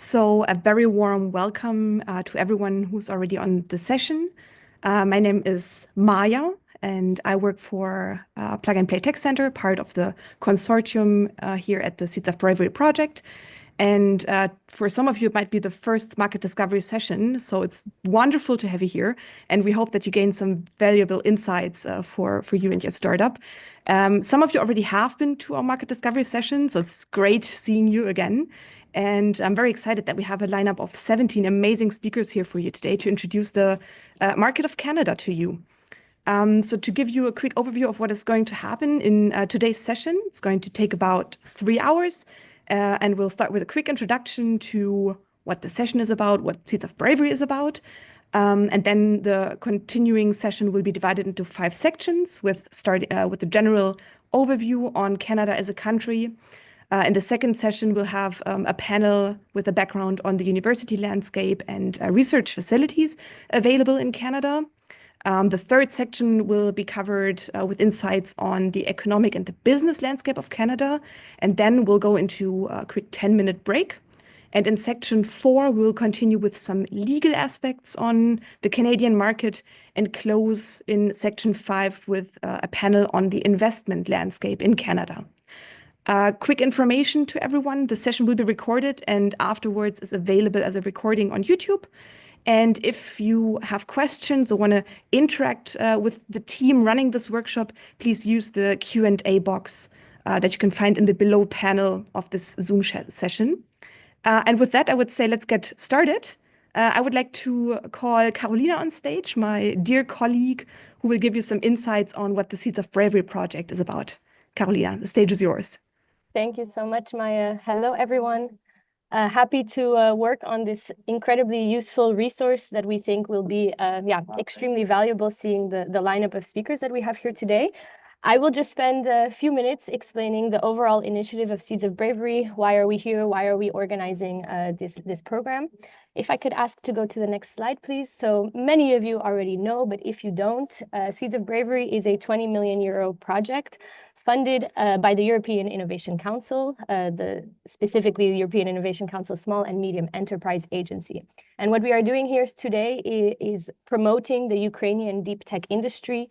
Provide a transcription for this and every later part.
So a very warm welcome to everyone who's already on the session. My name is Maya, and I work for Plug and Play Tech Center, part of the consortium here at the Seeds of Bravery project. And for some of you, it might be the first market discovery session. So it's wonderful to have you here. And we hope that you gain some valuable insights for you and your startup. Some of you already have been to our market discovery session, so it's great seeing you again. And I'm very excited that we have a lineup of 17 amazing speakers here for you today to introduce the market of Canada to you. So to give you a quick overview of what is going to happen in today's session, it's going to take about 3 hours. And we'll start with a quick introduction to what the session is about, what Seeds of Bravery is about. And then the continuing session will be divided into 5 sections with the general overview on Canada as a country. In the second session, we'll have a panel with a background on the university landscape and research facilities available in Canada. The third section will be covered with insights on the economic and the business landscape of Canada. And then we'll go into a quick 10-minute break. And in section 4, we'll continue with some legal aspects on the Canadian market and close in section 5 with a panel on the investment landscape in Canada. Quick information to everyone, the session will be recorded and afterwards is available as a recording on YouTube. And if you have questions or want to interact with the team running this workshop, please use the Q&A box that you can find in the below panel of this Zoom session. And with that, I would say let's get started. I would like to call Carolina on stage, my dear colleague, who will give you some insights on what the Seeds of Bravery project is about. Carolina, the stage is yours. Thank you so much, Maya. Hello, everyone. Happy to work on this incredibly useful resource that we think will be extremely valuable, seeing the lineup of speakers that we have here today. I will just spend a few minutes explaining the overall initiative of Seeds of Bravery. Why are we here? Why are we organizing this program? If I could ask to go to the next slide, please. So many of you already know, but if you don't, Seeds of Bravery is a 20 million euro project funded by the European Innovation Council, specifically the European Innovation Council Small and Medium Enterprise Agency. And what we are doing here today is promoting the Ukrainian deep tech industry,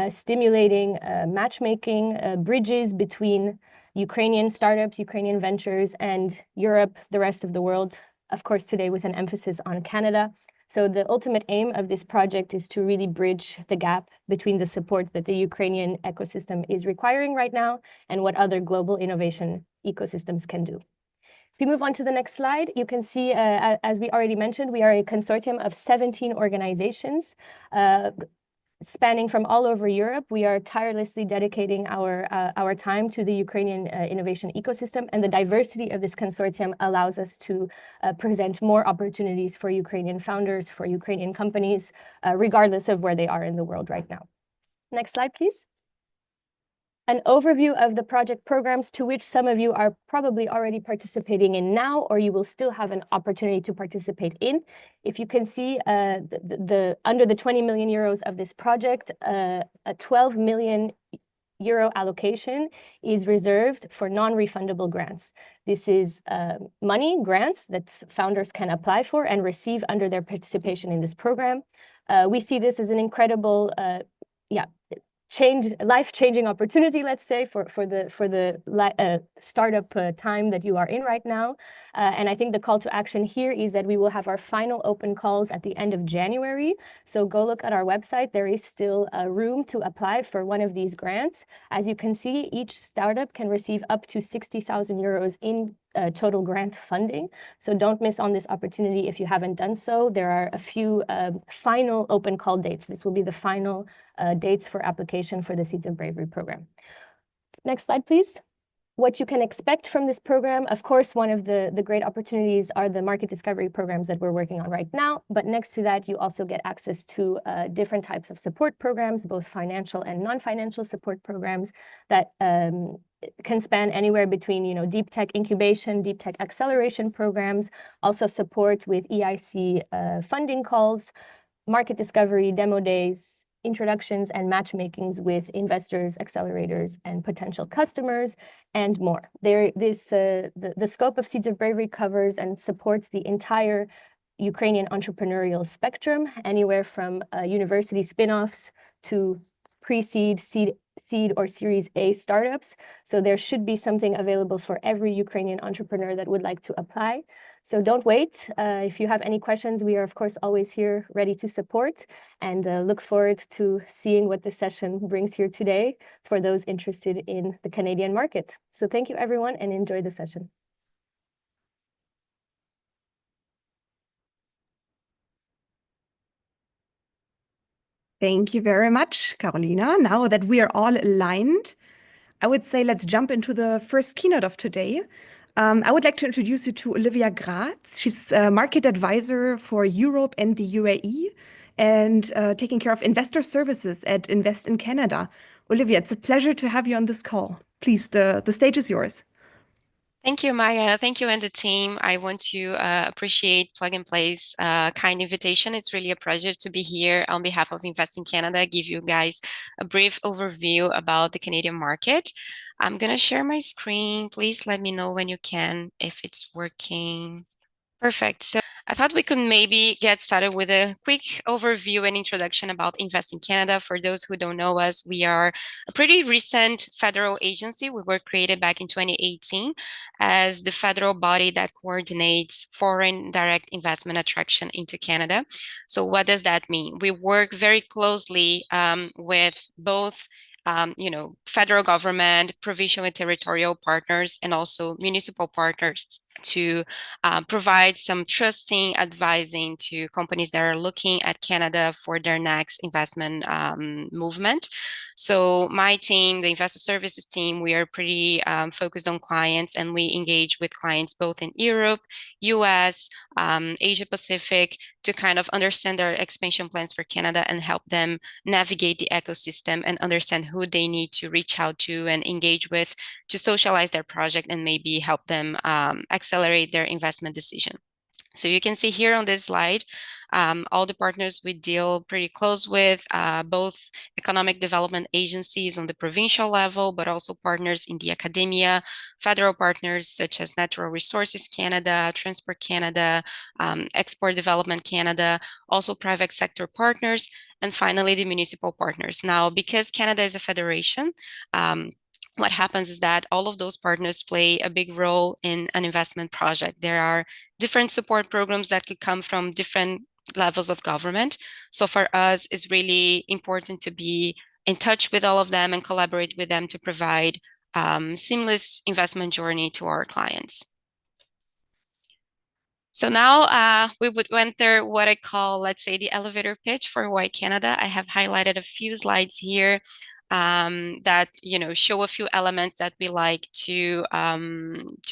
stimulating matchmaking, bridges between Ukrainian startups, Ukrainian ventures, and Europe, the rest of the world, of course, today with an emphasis on Canada. So the ultimate aim of this project is to really bridge the gap between the support that the Ukrainian ecosystem is requiring right now and what other global innovation ecosystems can do. If you move on to the next slide, you can see, as we already mentioned, we are a consortium of 17 organizations spanning from all over Europe. We are tirelessly dedicating our time to the Ukrainian innovation ecosystem, and the diversity of this consortium allows us to present more opportunities for Ukrainian founders, for Ukrainian companies, regardless of where they are in the world right now. Next slide, please. An overview of the project programs to which some of you are probably already participating in now, or you will still have an opportunity to participate in. If you can see under the 20 million euros of this project, a 12 million euro allocation is reserved for non-refundable grants. This is grants that founders can apply for and receive under their participation in this program. We see this as an incredible life-changing opportunity, let's say, for the startup time that you are in right now. And I think the call to action here is that we will have our final open calls at the end of January. So go look at our website. There is still room to apply for one of these grants. As you can see, each startup can receive up to 60,000 euros in total grant funding. So don't miss on this opportunity if you haven't done so. There are a few final open call dates. This will be the final dates for application for the Seeds of Bravery program. Next slide, please. What you can expect from this program, of course, one of the great opportunities are the market discovery programs that we're working on right now. But next to that, you also get access to different types of support programs, both financial and non-financial support programs that can span anywhere between, deep tech incubation, deep tech acceleration programs, also support with EIC funding calls, market discovery, demo days, introductions and matchmakings with investors, accelerators, and potential customers, and more. The scope of Seeds of Bravery covers and supports the entire Ukrainian entrepreneurial spectrum, anywhere from university spin-offs to pre-seed, seed, or Series A startups. So there should be something available for every Ukrainian entrepreneur that would like to apply. So don't wait. If you have any questions, we are, of course, always here ready to support, and look forward to seeing what this session brings here today for those interested in the Canadian market. So thank you, everyone, and enjoy the session. Thank you very much, Carolina. Now that we are all aligned, I would say let's jump into the first keynote of today. I would like to introduce you to Olivia Gratz. She's a market advisor for Europe and the UAE and taking care of investor services at Invest in Canada. Olivia, it's a pleasure to have you on this call. Please, the stage is yours. Thank you, Maya. Thank you and the team. I want to appreciate Plug and Play's kind invitation. It's really a pleasure to be here on behalf of Invest in Canada, give you guys a brief overview about the Canadian market. I'm going to share my screen. Please let me know when you can, if it's working. Perfect. So I thought we could maybe get started with a quick overview and introduction about Invest in Canada. For those who don't know us, we are a pretty recent federal agency. We were created back in 2018 as the federal body that coordinates foreign direct investment attraction into Canada. So what does that mean? We work very closely with both federal government, provincial and territorial partners, and also municipal partners to provide some trusting advising to companies that are looking at Canada for their next investment movement. So my team, the investor services team, we are pretty focused on clients, and we engage with clients both in Europe, US, Asia Pacific, to kind of understand their expansion plans for Canada and help them navigate the ecosystem and understand who they need to reach out to and engage with to socialize their project and maybe help them accelerate their investment decision. So you can see here on this slide, all the partners we deal pretty close with, both economic development agencies on the provincial level, but also partners in the academia, federal partners such as Natural Resources Canada, Transport Canada, Export Development Canada, also private sector partners, and finally the municipal partners. Now, because Canada is a federation, what happens is that all of those partners play a big role in an investment project. There are different support programs that could come from different levels of government. So for us, it's really important to be in touch with all of them and collaborate with them to provide seamless investment journey to our clients. So now we would enter what I call, let's say, the elevator pitch for why Canada. I have highlighted a few slides here that show a few elements that we like to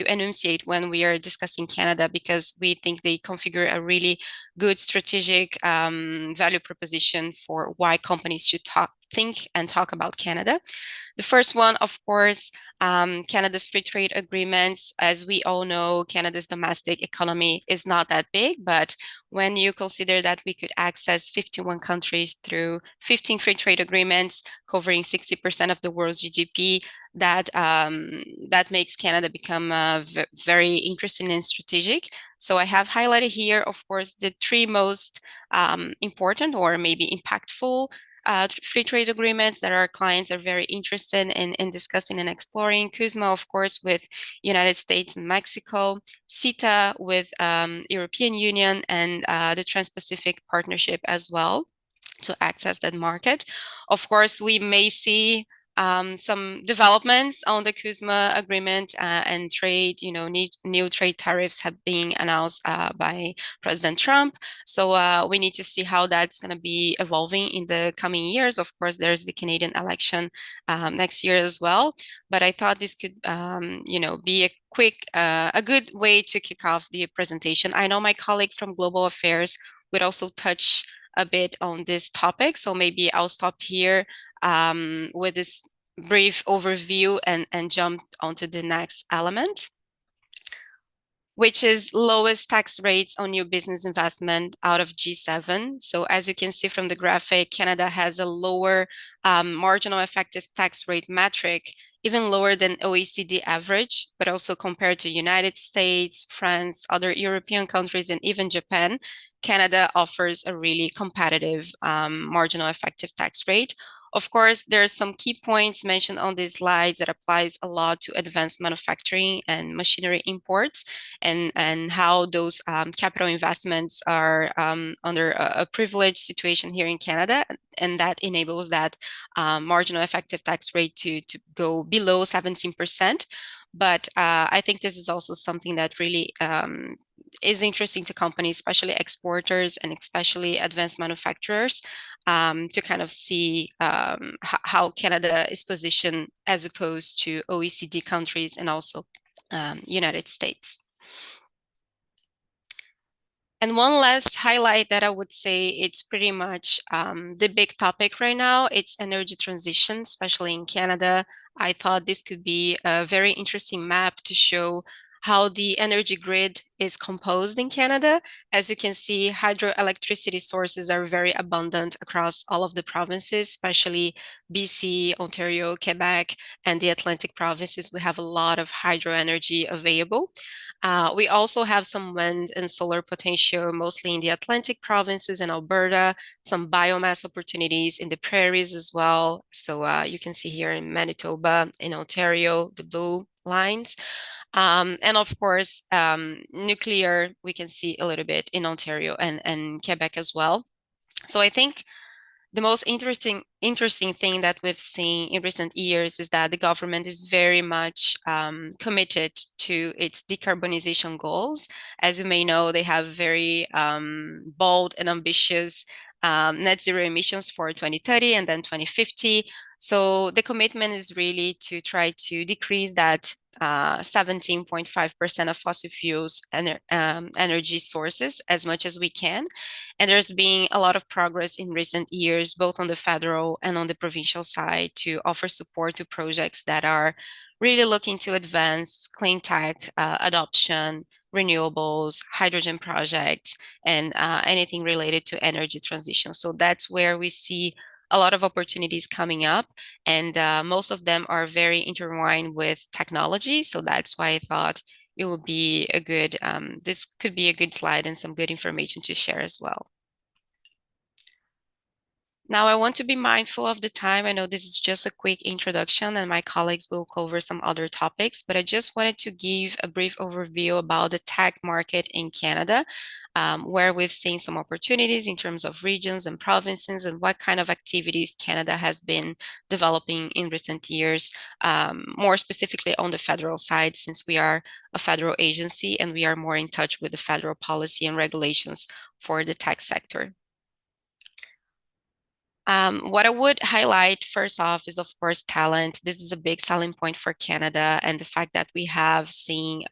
enunciate when we are discussing Canada, because we think they configure a really good strategic value proposition for why companies should think and talk about Canada. The first one, of course, Canada's free trade agreements. As we all know, Canada's domestic economy is not that big, but when you consider that we could access 51 countries through 15 free trade agreements covering 60% of the world's GDP, that makes Canada become very interesting and strategic. So I have highlighted here, of course, the three most important or maybe impactful free trade agreements that our clients are very interested in discussing and exploring. CUSMA, of course, with United States and Mexico, CETA with European Union, and the Trans-Pacific Partnership as well to access that market. Of course, we may see some developments on the CUSMA agreement and trade, new trade tariffs have been announced by President Trump. So we need to see how that's going to be evolving in the coming years. Of course, there's the Canadian election next year as well. But I thought this could, be a good way to kick off the presentation. I know my colleague from Global Affairs would also touch a bit on this topic. So maybe I'll stop here with this brief overview and jump onto the next element. which is lowest tax rates on new business investment out of G7. So as you can see from the graphic, Canada has a lower marginal effective tax rate metric, even lower than OECD average, but also compared to United States, France, other European countries, and even Japan, Canada offers a really competitive marginal effective tax rate. Of course, there are some key points mentioned on these slides that applies a lot to advanced manufacturing and machinery imports, and how those capital investments are under a privileged situation here in Canada, and that enables that marginal effective tax rate to go below 17%. But I think this is also something that really is interesting to companies, especially exporters and especially advanced manufacturers, to kind of see how Canada is positioned as opposed to OECD countries and also United States. And one last highlight that I would say it's pretty much the big topic right now, it's energy transition, especially in Canada. I thought this could be a very interesting map to show how the energy grid is composed in Canada. As you can see, hydroelectricity sources are very abundant across all of the provinces, especially BC, Ontario, Quebec, and the Atlantic provinces. We have a lot of hydro energy available. We also have some wind and solar potential, mostly in the Atlantic provinces and Alberta, some biomass opportunities in the prairies as well. So you can see here in Manitoba, in Ontario, the blue lines. And of course, nuclear, we can see a little bit in Ontario and Quebec as well. So I think the most interesting thing that we've seen in recent years is that the government is very much committed to its decarbonization goals. As you may know, they have very bold and ambitious net zero emissions for 2030 and then 2050. So the commitment is really to try to decrease that 17.5% of fossil fuels energy sources as much as we can. And there's been a lot of progress in recent years, both on the federal and on the provincial side, to offer support to projects that are really looking to advance clean tech adoption, renewables, hydrogen projects, and anything related to energy transition. So that's where we see a lot of opportunities coming up, and most of them are very intertwined with technology. So that's why I thought it would be a good, this could be a good slide and some good information to share as well. Now, I want to be mindful of the time. I know this is just a quick introduction and my colleagues will cover some other topics, but I just wanted to give a brief overview about the tech market in Canada, where we've seen some opportunities in terms of regions and provinces and what kind of activities Canada has been developing in recent years, more specifically on the federal side, since we are a federal agency and we are more in touch with the federal policy and regulations for the tech sector. What I would highlight first off is, of course, talent. This is a big selling point for Canada, and the fact that we have seen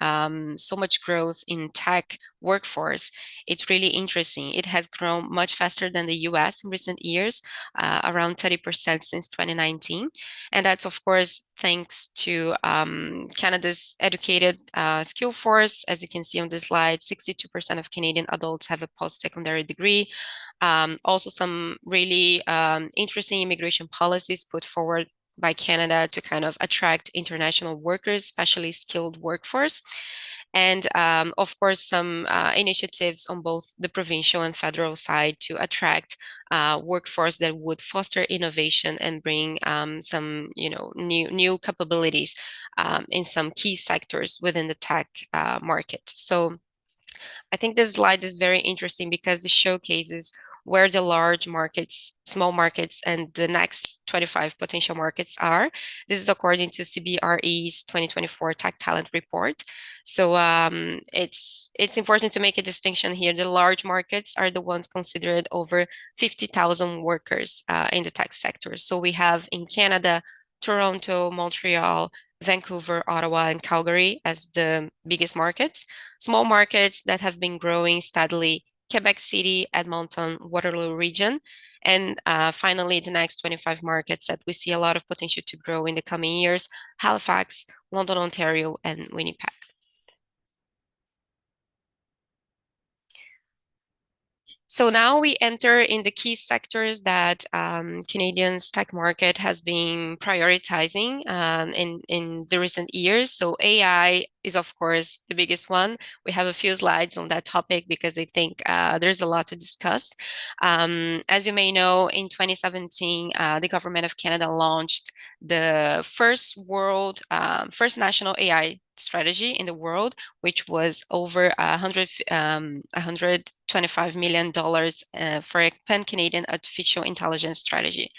so much growth in tech workforce. It's really interesting. It has grown much faster than the US in recent years, around 30% since 2019. And that's, of course, thanks to Canada's educated skill force. As you can see on this slide, 62% of Canadian adults have a post-secondary degree. Also some really interesting immigration policies put forward by Canada to kind of attract international workers, especially skilled workforce. And of course, some initiatives on both the provincial and federal side to attract workforce that would foster innovation and bring some, new capabilities in some key sectors within the tech market. So I think this slide is very interesting because it showcases where the large markets, small markets, and the next 25 potential markets are. This is according to CBRE's 2024 Tech Talent Report. So it's important to make a distinction here. The large markets are the ones considered over 50,000 workers in the tech sector. So we have in Canada, Toronto, Montreal, Vancouver, Ottawa, and Calgary as the biggest markets. Small markets that have been growing steadily, Quebec City, Edmonton, Waterloo region. And finally, the next 25 markets that we see a lot of potential to grow in the coming years, Halifax, London, Ontario, and Winnipeg. So now we enter in the key sectors that Canadian's tech market has been prioritizing in the recent years. So AI is, of course, the biggest one. We have a few slides on that topic because I think there's a lot to discuss. As you may know, in 2017, the government of Canada launched the first national AI strategy in the world, which was over $125 million for a pan-Canadian artificial intelligence strategy.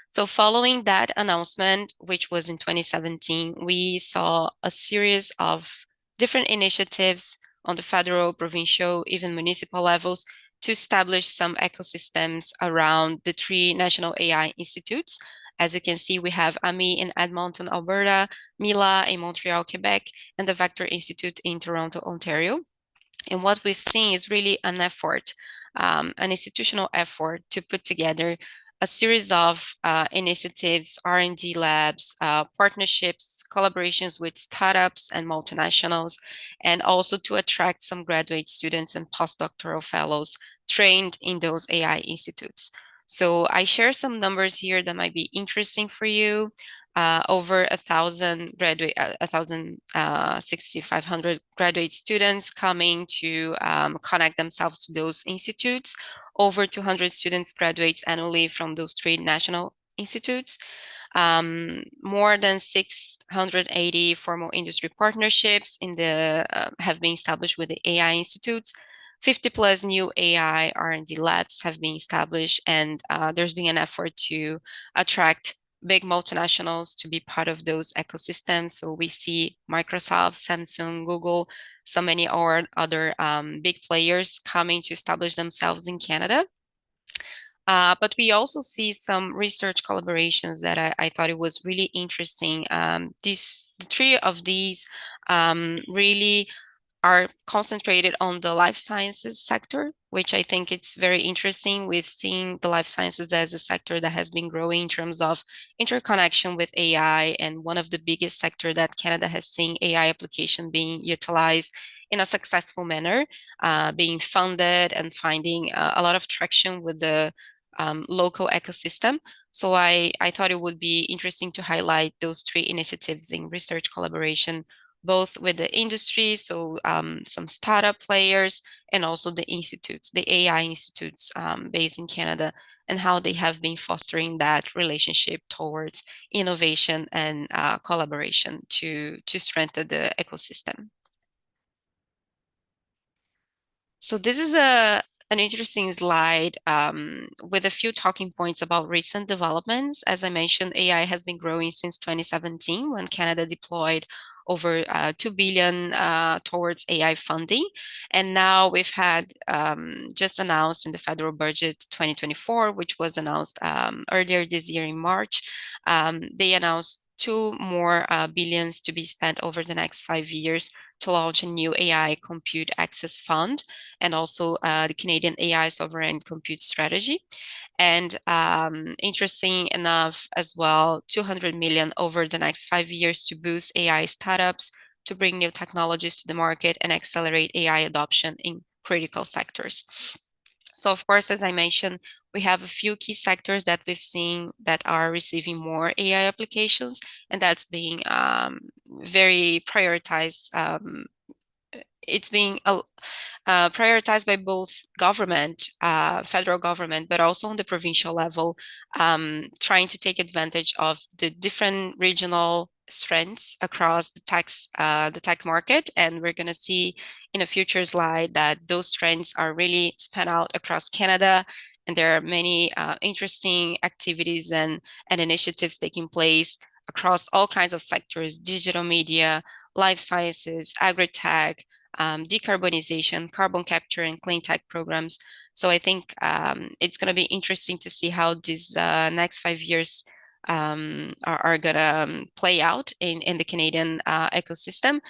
So following that announcement, which was in 2017, we saw a series of different initiatives on the federal, provincial, even municipal levels to establish some ecosystems around the 3 national AI institutes. As you can see, we have AMI in Edmonton, Alberta, MILA in Montreal, Quebec, and the Vector Institute in Toronto, Ontario. And what we've seen is really an effort, an institutional effort to put together a series of initiatives, R&D labs, partnerships, collaborations with startups and multinationals, and also to attract some graduate students and postdoctoral fellows trained in those AI institutes. So I share some numbers here that might be interesting for you. Over 6,500 graduate students coming to connect themselves to those institutes. Over 200 students graduates annually from those 3 national institutes. More than 680 formal industry partnerships have been established with the AI institutes. 50 plus new AI R&D labs have been established, and there's been an effort to attract big multinationals to be part of those ecosystems. So we see Microsoft, Samsung, Google, so many other big players coming to establish themselves in Canada. But we also see some research collaborations that I thought it was really interesting. The 3 of these really are concentrated on the life sciences sector, which I think it's very interesting. We've seen the life sciences as a sector that has been growing in terms of interconnection with AI, and one of the biggest sector that Canada has seen AI application being utilized in a successful manner, being funded and finding a lot of traction with the local ecosystem. So I thought it would be interesting to highlight those 3 initiatives in research collaboration, both with the industry, so some startup players, and also the institutes, the AI institutes based in Canada, and how they have been fostering that relationship towards innovation and collaboration to strengthen the ecosystem. So this is an interesting slide with a few talking points about recent developments. As I mentioned, AI has been growing since 2017 when Canada deployed over 2 billion towards AI funding. And now we've had just announced in the federal budget 2024, which was announced earlier this year in March, they announced 2 more billions to be spent over the next 5 years to launch a new AI Compute Access Fund, and also the Canadian AI Sovereign Compute Strategy. And interesting enough as well, 200 million over the next 5 years to boost AI startups, to bring new technologies to the market and accelerate AI adoption in critical sectors. So of course, as I mentioned, we have a few key sectors that we've seen that are receiving more AI applications, and that's being very prioritized. It's being prioritized by both government, federal government, but also on the provincial level, trying to take advantage of the different regional strengths across the tech market. And we're going to see in a future slide that those strengths are really span out across Canada. And there are many interesting activities and initiatives taking place across all kinds of sectors: digital media, life sciences, agri-tech, decarbonization, carbon capture, and clean tech programs. So I think it's going to be interesting to see how these next 5 years are going to play out in the Canadian ecosystem,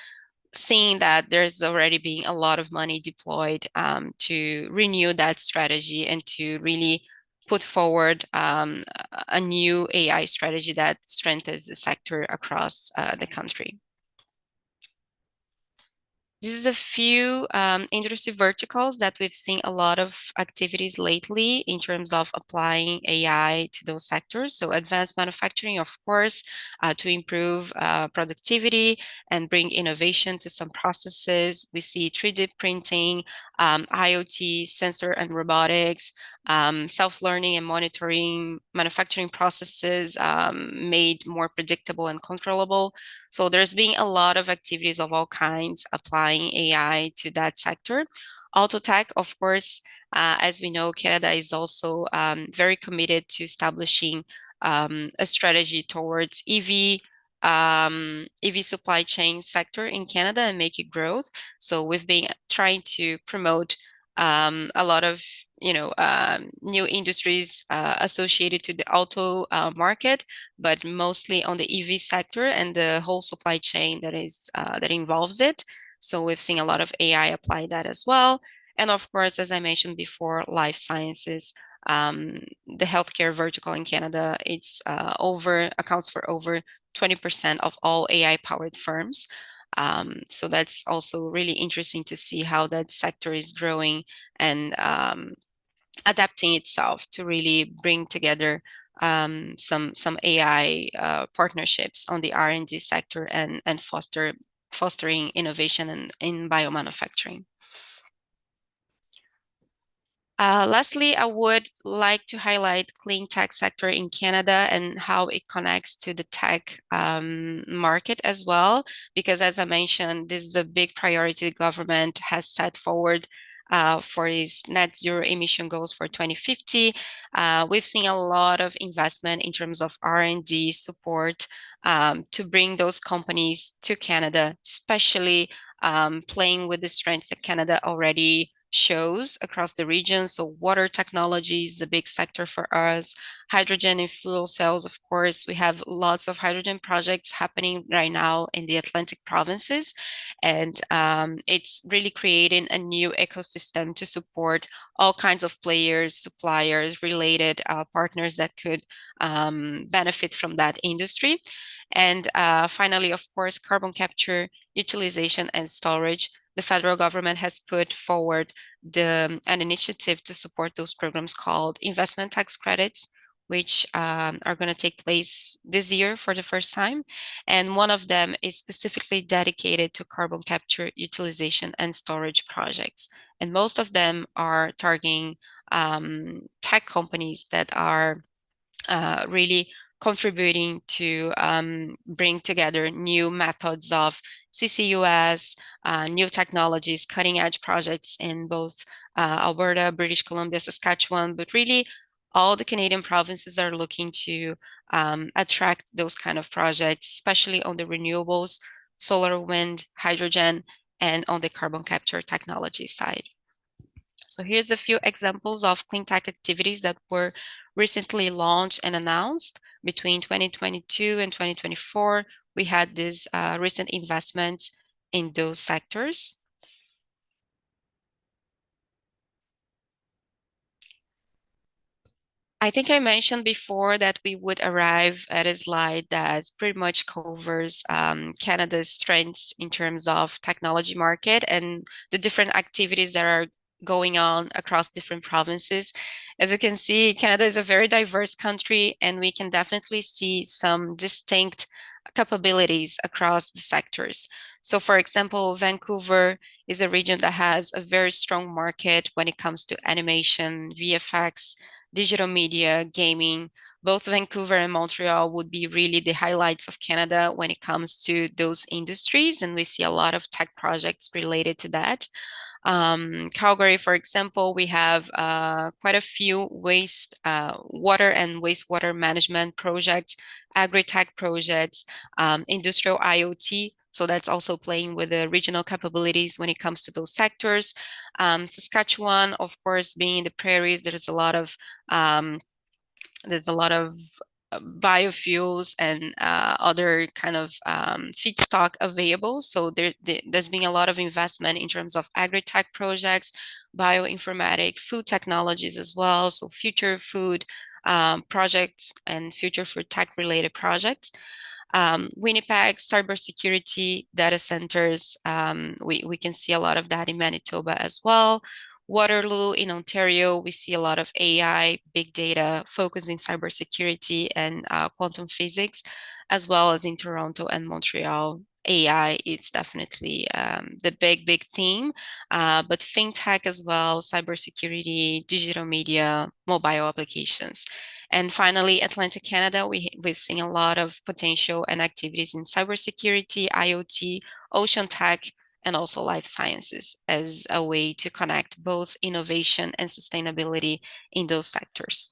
seeing that there's already been a lot of money deployed to renew that strategy and to really put forward a new AI strategy that strengthens the sector across the country. This is a few industry verticals that we've seen a lot of activities lately in terms of applying AI to those sectors. So advanced manufacturing, of course, to improve productivity and bring innovation to some processes. We see 3D printing, IoT, sensor and robotics, self-learning and monitoring manufacturing processes made more predictable and controllable. So there's been a lot of activities of all kinds applying AI to that sector. Auto tech, of course, as we know, Canada is also very committed to establishing a strategy towards EV supply chain sector in Canada and make it growth. So we've been trying to promote a lot of new industries associated to the auto market, but mostly on the EV sector and the whole supply chain that involves it. So we've seen a lot of AI apply that as well. And of course, as I mentioned before, life sciences. The healthcare vertical in Canada, accounts for over 20% of all AI-powered firms. So that's also really interesting to see how that sector is growing and adapting itself to really bring together some AI partnerships on the R&D sector and fostering innovation in biomanufacturing. Lastly, I would like to highlight clean tech sector in Canada and how it connects to the tech market as well, because as I mentioned, this is a big priority the government has set forward for its net zero emission goals for 2050. We've seen a lot of investment in terms of R&D support to bring those companies to Canada, especially playing with the strengths that Canada already shows across the region. So water technology is the big sector for us. Hydrogen and fuel cells, of course, we have lots of hydrogen projects happening right now in the Atlantic provinces. And it's really creating a new ecosystem to support all kinds of players, suppliers, related partners that could benefit from that industry. And finally, of course, carbon capture, utilization, and storage. The federal government has put forward an initiative to support those programs called investment tax credits, which are going to take place this year for the first time. And one of them is specifically dedicated to carbon capture, utilization, and storage projects. And most of them are targeting tech companies that are really contributing to bring together new methods of CCUS, new technologies, cutting edge projects in both Alberta, British Columbia, Saskatchewan, but really all the Canadian provinces are looking to attract those kind of projects, especially on the renewables, solar, wind, hydrogen, and on the carbon capture technology side. So here's a few examples of clean tech activities that were recently launched and announced. Between 2022 and 2024, we had these recent investments in those sectors. I think I mentioned before that we would arrive at a slide that pretty much covers Canada's strengths in terms of technology market and the different activities that are going on across different provinces. As you can see, Canada is a very diverse country, and we can definitely see some distinct capabilities across the sectors. So for example, Vancouver is a region that has a very strong market when it comes to animation, VFX, digital media, gaming. Both Vancouver and Montreal would be really the highlights of Canada when it comes to those industries, and we see a lot of tech projects related to that. Calgary, for example, we have quite a few water and wastewater management projects, agri-tech projects, industrial IoT. So that's also playing with the regional capabilities when it comes to those sectors. Saskatchewan, of course, being in the prairies, there's a lot of biofuels and other kind of feedstock available. So there's been a lot of investment in terms of agri-tech projects, bioinformatic, food technologies as well. So future food project and future food tech related projects. Winnipeg, cybersecurity, data centers, we can see a lot of that in Manitoba as well. Waterloo in Ontario, we see a lot of AI, big data, focus in cybersecurity and quantum physics, as well as in Toronto and Montreal. AI is definitely the big theme, but fintech as well, cybersecurity, digital media, mobile applications. And finally, Atlantic Canada, we've seen a lot of potential and activities in cybersecurity, IoT, ocean tech, and also life sciences as a way to connect both innovation and sustainability in those sectors.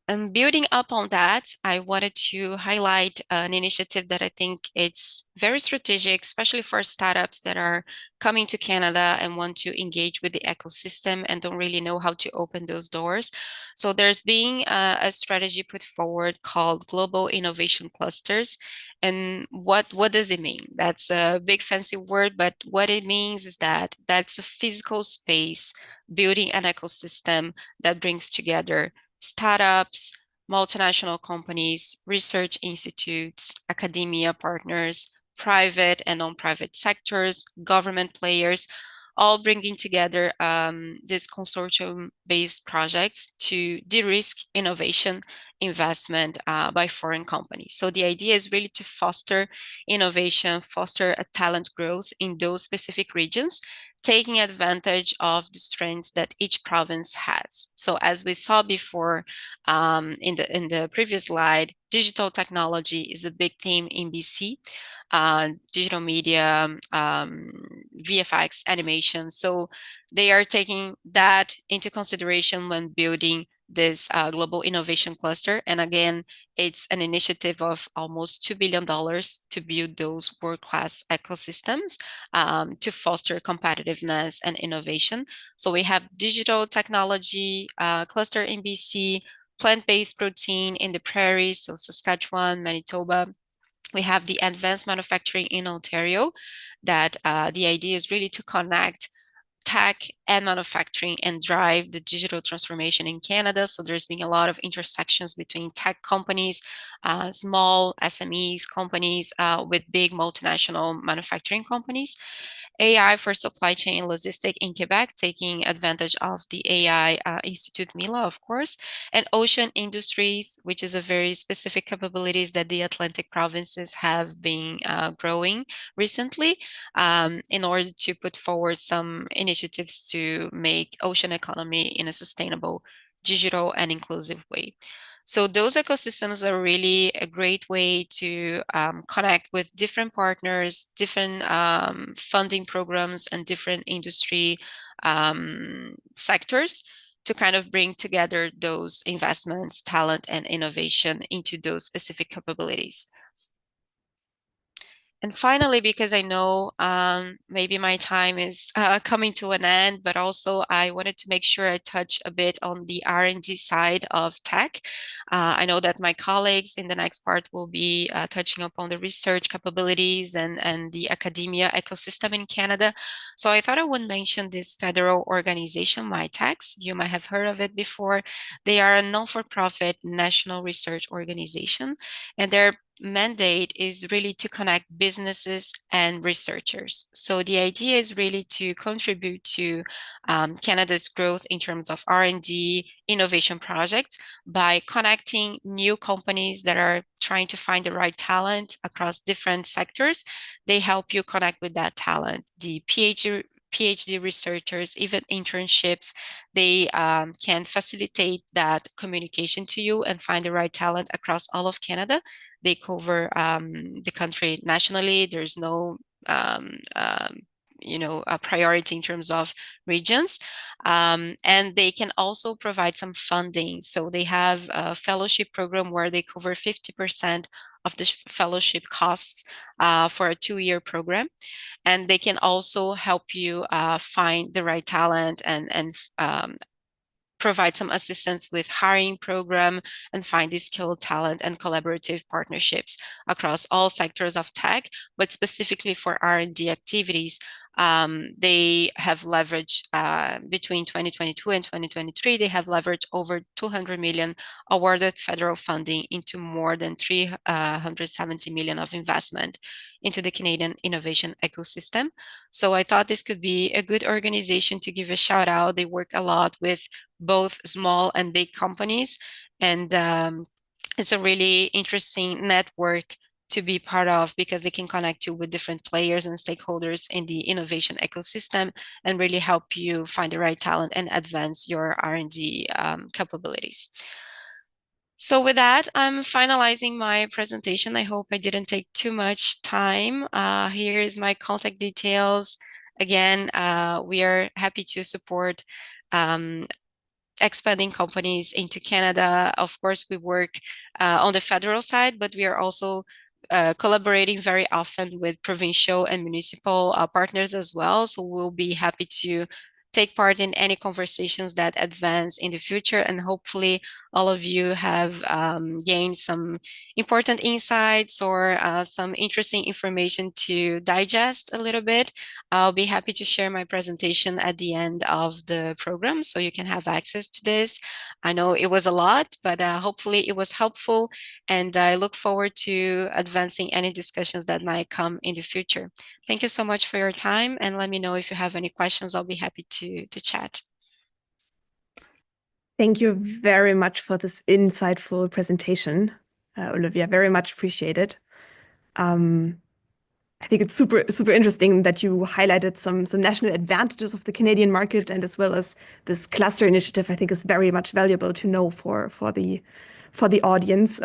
And building up on that, I wanted to highlight an initiative that I think it's very strategic, especially for startups that are coming to Canada and want to engage with the ecosystem and don't really know how to open those doors. So there's been a strategy put forward called Global Innovation Clusters. And what does it mean? That's a big fancy word, but what it means is that that's a physical space building an ecosystem that brings together startups, multinational companies, research institutes, academia partners, private and non-private sectors, government players, all bringing together these consortium-based projects to de-risk innovation investment by foreign companies. So the idea is really to foster innovation, foster a talent growth in those specific regions, taking advantage of the strengths that each province has. So as we saw before in the previous slide, digital technology is a big theme in BC. Digital media, VFX, animation. So they are taking that into consideration when building this global innovation cluster. And again, it's an initiative of almost $2 billion to build those world-class ecosystems to foster competitiveness and innovation. So we have digital technology cluster in BC, plant-based protein in the prairies, so Saskatchewan, Manitoba. We have the advanced manufacturing in Ontario that the idea is really to connect tech and manufacturing and drive the digital transformation in Canada. So there's been a lot of intersections between tech companies, small SMEs companies with big multinational manufacturing companies. AI for supply chain logistic in Quebec, taking advantage of the AI Institute Mila, of course, and ocean industries, which is a very specific capabilities that the Atlantic provinces have been growing recently in order to put forward some initiatives to make ocean economy in a sustainable, digital, and inclusive way. So those ecosystems are really a great way to connect with different partners, different funding programs, and different industry sectors to kind of bring together those investments, talent, and innovation into those specific capabilities. And finally, because I know maybe my time is coming to an end, but also I wanted to make sure I touch a bit on the R&D side of tech. I know that my colleagues in the next part will be touching upon the research capabilities and the academia ecosystem in Canada. So I thought I would mention this federal organization, MITEX. You might have heard of it before. They are a non-for-profit national research organization, and they're mandate is really to connect businesses and researchers. So the idea is really to contribute to Canada's growth in terms of R&D, innovation projects by connecting new companies that are trying to find the right talent across different sectors. They help you connect with that talent. The PhD researchers, even internships, they can facilitate that communication to you and find the right talent across all of Canada. They cover the country nationally. There's no a priority in terms of regions. And they can also provide some funding. So they have a fellowship program where they cover 50% of the fellowship costs for a 2-year program. And they can also help you find the right talent and provide some assistance with hiring program and find the skilled talent and collaborative partnerships across all sectors of tech, but specifically for R&D activities. They have leveraged between 2022 and 2023, they have leveraged over 200 million awarded federal funding into more than 370 million of investment into the Canadian innovation ecosystem. So I thought this could be a good organization to give a shout out. They work a lot with both small and big companies, and it's a really interesting network to be part of because they can connect you with different players and stakeholders in the innovation ecosystem and really help you find the right talent and advance your R&D capabilities. So with that, I'm finalizing my presentation. I hope I didn't take too much time. Here is my contact details. Again, we are happy to support expanding companies into Canada. Of course, we work on the federal side, but we are also collaborating very often with provincial and municipal partners as well. So we'll be happy to take part in any conversations that advance in the future. And hopefully all of you have gained some important insights or some interesting information to digest a little bit. I'll be happy to share my presentation at the end of the program so you can have access to this. I know it was a lot, but hopefully it was helpful, and I look forward to advancing any discussions that might come in the future. Thank you so much for your time, and let me know if you have any questions. I'll be happy to chat. Thank you very much for this insightful presentation, Olivia. Very much appreciated. I think it's super interesting that you highlighted some national advantages of the Canadian market, and as well as this cluster initiative. I think is very much valuable to know for the audience.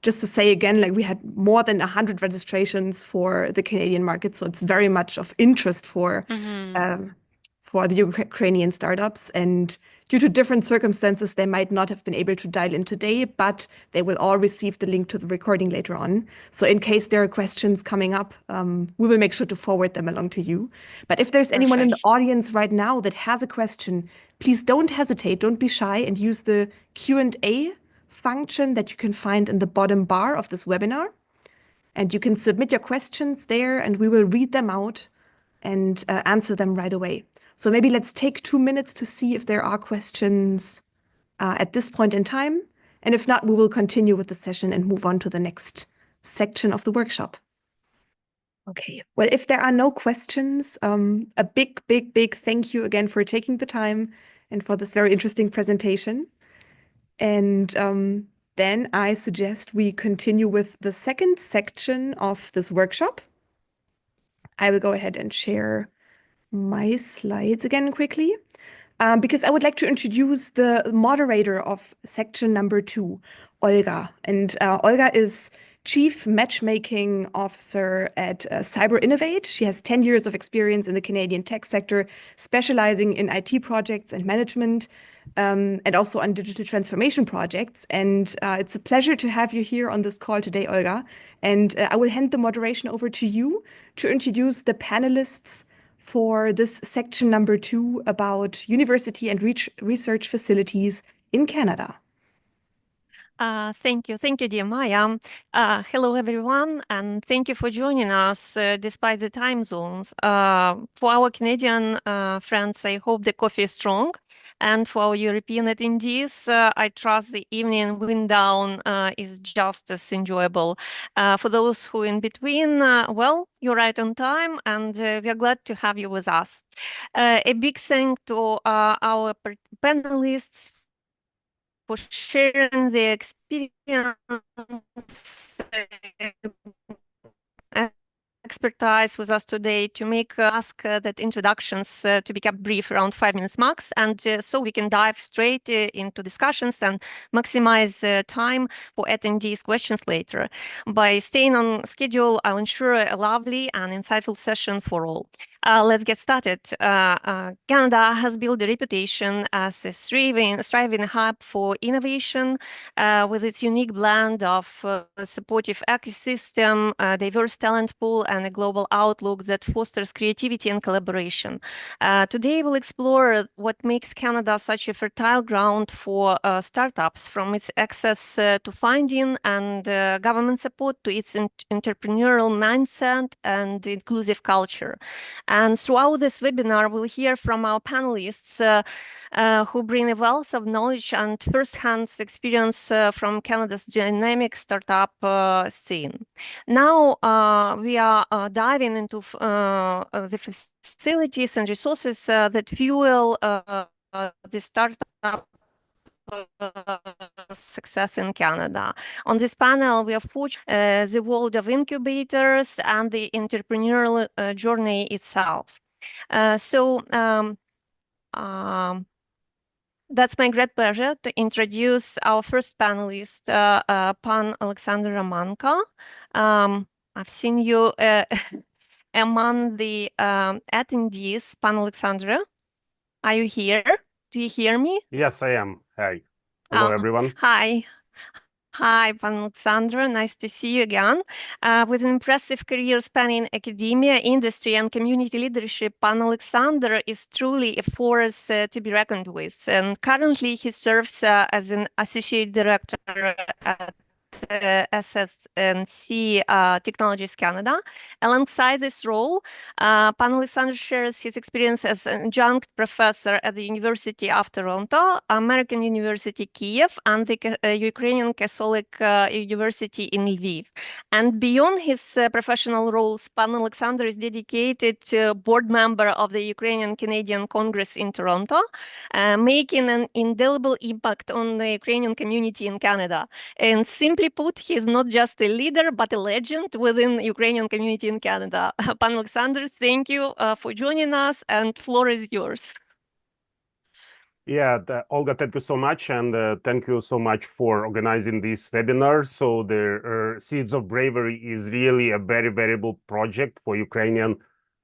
Just to say again, like we had more than 100 registrations for the Canadian market, so it's very much of interest for the Ukrainian startups. And due to different circumstances, they might not have been able to dial in today, but they will all receive the link to the recording later on. So in case there are questions coming up, we will make sure to forward them along to you. But if there's anyone in the audience right now that has a question, please don't hesitate, don't be shy, and use the Q&A function that you can find in the bottom bar of this webinar. And you can submit your questions there, and we will read them out and answer them right away. So maybe let's take 2 minutes to see if there are questions at this point in time. And if not, we will continue with the session and move on to the next section of the workshop. Okay, well, if there are no questions, a big thank you again for taking the time and for this very interesting presentation. And then I suggest we continue with the second section of this workshop. I will go ahead and share my slides again quickly, because I would like to introduce the moderator of section number 2, Olga. And Olga is Chief Matchmaking Officer at Cyber Innovate. She has 10 years of experience in the Canadian tech sector, specializing in IT projects and management, and also on digital transformation projects. And it's a pleasure to have you here on this call today, Olga. And I will hand the moderation over to you to introduce the panelists for this section number 2 about university and research facilities in Canada. Thank you, dear Maya. Hello, everyone, and thank you for joining us despite the time zones. For our Canadian friends, I hope the coffee is strong. And for our European attendees, I trust the evening wind down is just as enjoyable. For those who are in between, well, you're right on time, and we are glad to have you with us. A big thank to our panelists for sharing their experience, expertise with us today to ask that introductions to be kept brief, around 5 minutes max, and so we can dive straight into discussions and maximize time for attendees' questions later. By staying on schedule, I'll ensure a lovely and insightful session for all. Let's get started. Canada has built a reputation as a thriving hub for innovation, with its unique blend of supportive ecosystem, diverse talent pool, and a global outlook that fosters creativity and collaboration. Today, we'll explore what makes Canada such a fertile ground for startups, from its access to funding and government support to its entrepreneurial mindset and inclusive culture. And throughout this webinar, we'll hear from our panelists who bring a wealth of knowledge and first-hand experience from Canada's dynamic startup scene. Now we are diving into the facilities and resources that fuel the startup success in Canada. On this panel, we are fortunate the world of incubators and the entrepreneurial journey itself. That's my great pleasure to introduce our first panelist, Pan Alexander Romanko. I've seen you among the attendees. Pan Alexander, are you here? Do you hear me? Yes, I am. Hi. Hello, everyone. Hi. Hi, Pan Alexander. Nice to see you again. With an impressive career spanning academia, industry, and community leadership, Pan Alexander is truly a force to be reckoned with. And currently, he serves as an associate director at SS&C Technologies Canada. Alongside this role, Pan Alexander shares his experience as an adjunct professor at the University of Toronto, American University Kiev, and the Ukrainian Catholic University in Lviv. And beyond his professional roles, Pan Alexander is dedicated board member of the Ukrainian Canadian Congress in Toronto, making an indelible impact on the Ukrainian community in Canada. And simply put, he's not just a leader, but a legend within the Ukrainian community in Canada. Pan Alexander, thank you for joining us, and floor is yours. Yeah, Olga, thank you so much, and thank you so much for organizing this webinar. So the Seeds of Bravery is really a very valuable project for Ukrainian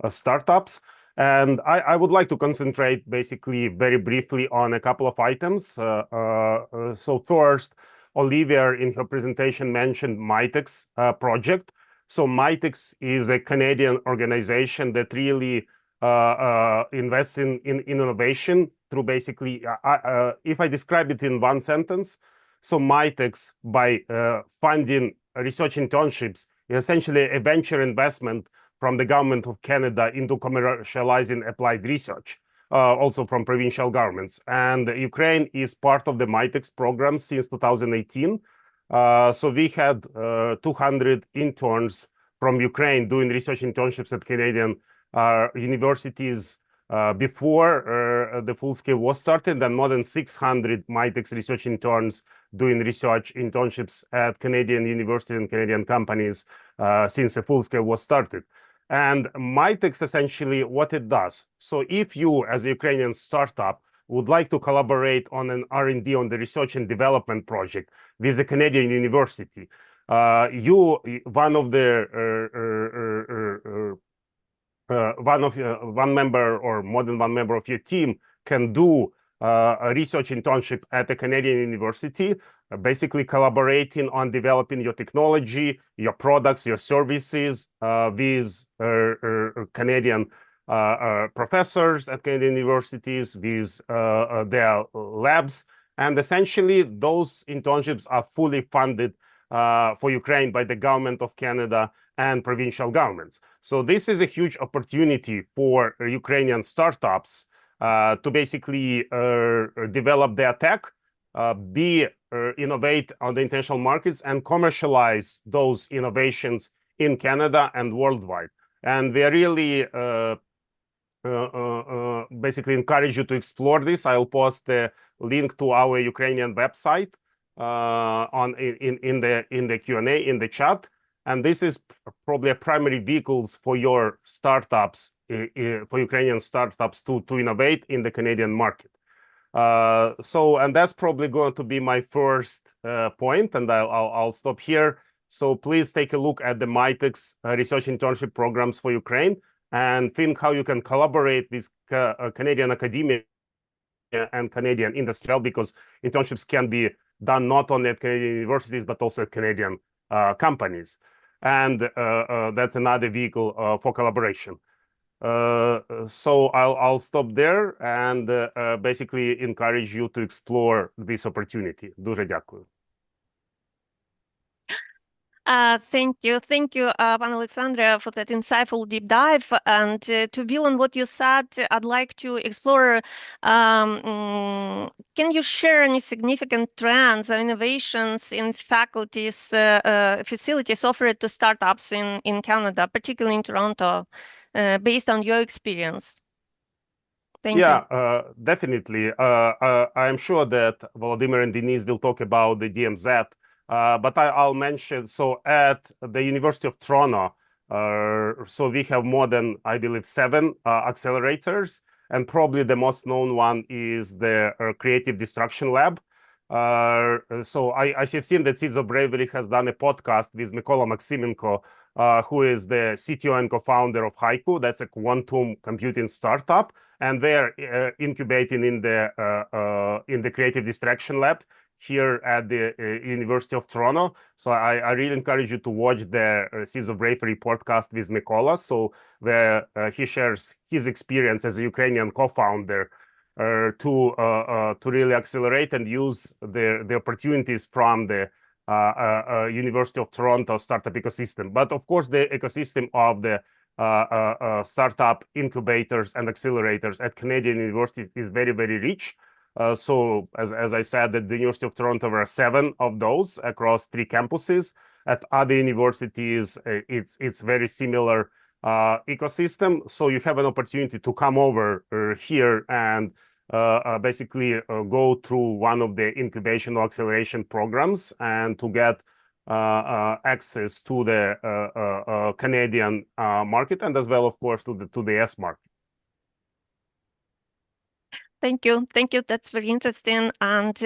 startups. And I would like to concentrate basically very briefly on a couple of items. So first, Olivia in her presentation mentioned Mitex project. So Mitex is a Canadian organization that really invests in innovation through basically, if I describe it in one sentence, so Mitex, by funding research internships, is essentially a venture investment from the government of Canada into commercializing applied research. Also from provincial governments. And Ukraine is part of the Mitex program since 2018. So we had 200 interns from Ukraine doing research internships at Canadian universities before the full scale was started, and more than 600 Mitex research interns doing research internships at Canadian universities and Canadian companies since the full scale was started. And Mitex essentially what it does. So if you, as a Ukrainian startup, would like to collaborate on an R&D on the research and development project with a Canadian university, one member or more than one member of your team can do a research internship at a Canadian university, basically collaborating on developing your technology, your products, your services with Canadian professors at Canadian universities, with their labs. And essentially, those internships are fully funded for Ukraine by the government of Canada and provincial governments. So this is a huge opportunity for Ukrainian startups to basically develop their tech, innovate on the international markets, and commercialize those innovations in Canada and worldwide. And we really basically encourage you to explore this. I'll post the link to our Ukrainian website in the Q&A in the chat. And this is probably a primary vehicles for your startups, for Ukrainian startups to innovate in the Canadian market. And that's probably going to be my first point, and I'll stop here. So please take a look at the Mitex research internship programs for Ukraine and think how you can collaborate with Canadian academia and Canadian industry, because internships can be done not only at Canadian universities, but also at Canadian companies. And that's another vehicle for collaboration. So I'll stop there and basically encourage you to explore this opportunity. Дуже дякую. Thank you, Pan Alexandra, for that insightful deep dive. And to build on what you said, I'd like to explore. Can you share any significant trends or innovations in faculties facilities offered to startups in Canada, particularly in Toronto, based on your experience? Thank you. Definitely. I'm sure that Volodymyr and Denise will talk about the DMZ. But I'll mention, so at the University of Toronto, so we have more than, I believe, 7 accelerators, and probably the most known one is the Creative Destruction Lab. So I have seen that Seeds of Bravery has done a podcast with Mykola Maximenko, who is the CTO and co-founder of Haiku. That's a quantum computing startup, and they're incubating in the Creative Destruction Lab here at the University of Toronto. So I really encourage you to watch the Seeds of Bravery podcast with Mykola, so where he shares his experience as a Ukrainian co-founder to really accelerate and use the opportunities from the University of Toronto startup ecosystem. But of course, the ecosystem of the startup incubators and accelerators at Canadian universities is very, very rich. So as I said, at the University of Toronto, there are 7 of those across 3 campuses. At other universities, it's very similar ecosystem. So you have an opportunity to come over here and basically go through one of the incubation or acceleration programs and to get access to the Canadian market, and as well, of course, to the US market. Thank you. That's very interesting. And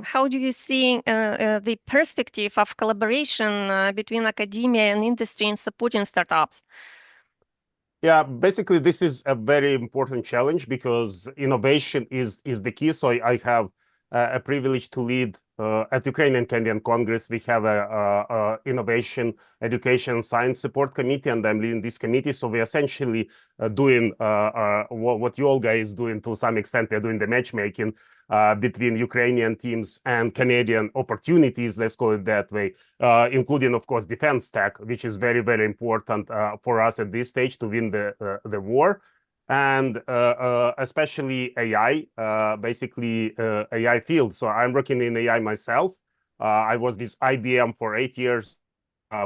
how do you see the perspective of collaboration between academia and industry in supporting startups? Yeah, basically, this is a very important challenge because innovation is the key. So I have a privilege to lead at Ukrainian Canadian Congress. We have a innovation, education, science support committee, and I'm leading this committee. So we're essentially doing what you all guys doing to some extent. We're doing the matchmaking between Ukrainian teams and Canadian opportunities, let's call it that way, including, of course, defense tech, which is very, very important for us at this stage to win the war. And especially AI, basically AI field. So I'm working in AI myself. I was with IBM for 8 years,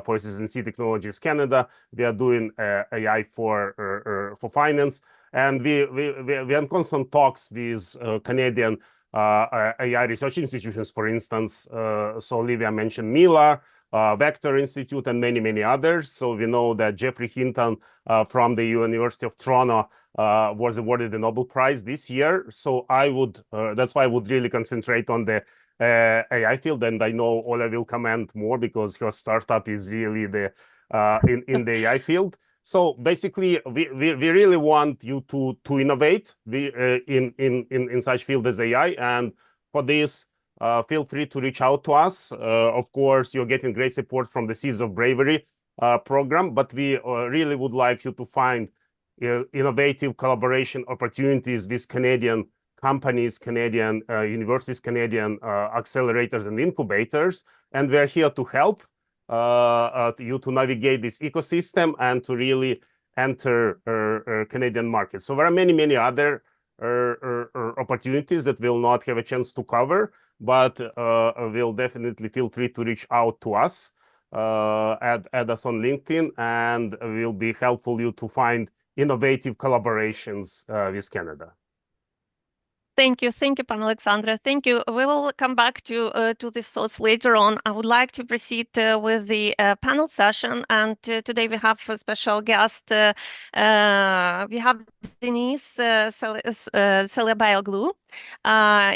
for SNC Technologies Canada. We are doing AI for finance, and we are in constant talks with Canadian AI research institutions, for instance. So Olivia mentioned Mila, Vector Institute, and many others. So we know that Geoffrey Hinton from the University of Toronto was awarded the Nobel Prize this year. So I would, that's why I would really concentrate on the AI field, and I know Ola will comment more because her startup is really the in the AI field. So basically, we really want you to innovate in such field as AI, and for this, feel free to reach out to us. Of course, you're getting great support from the Seeds of Bravery program, but we really would like you to find innovative collaboration opportunities with Canadian companies, Canadian universities, Canadian accelerators and incubators, and we're here to help you to navigate this ecosystem and to really enter Canadian markets. So there are many other opportunities that we'll not have a chance to cover, but we'll definitely feel free to reach out to us, add us on LinkedIn, and we'll be helpful you to find innovative collaborations with Canada. Thank you, Pan Alexandra. Thank you. We will come back to this thoughts later on. I would like to proceed with the panel session, and today we have a special guest. We have Denise Selyabaioglu.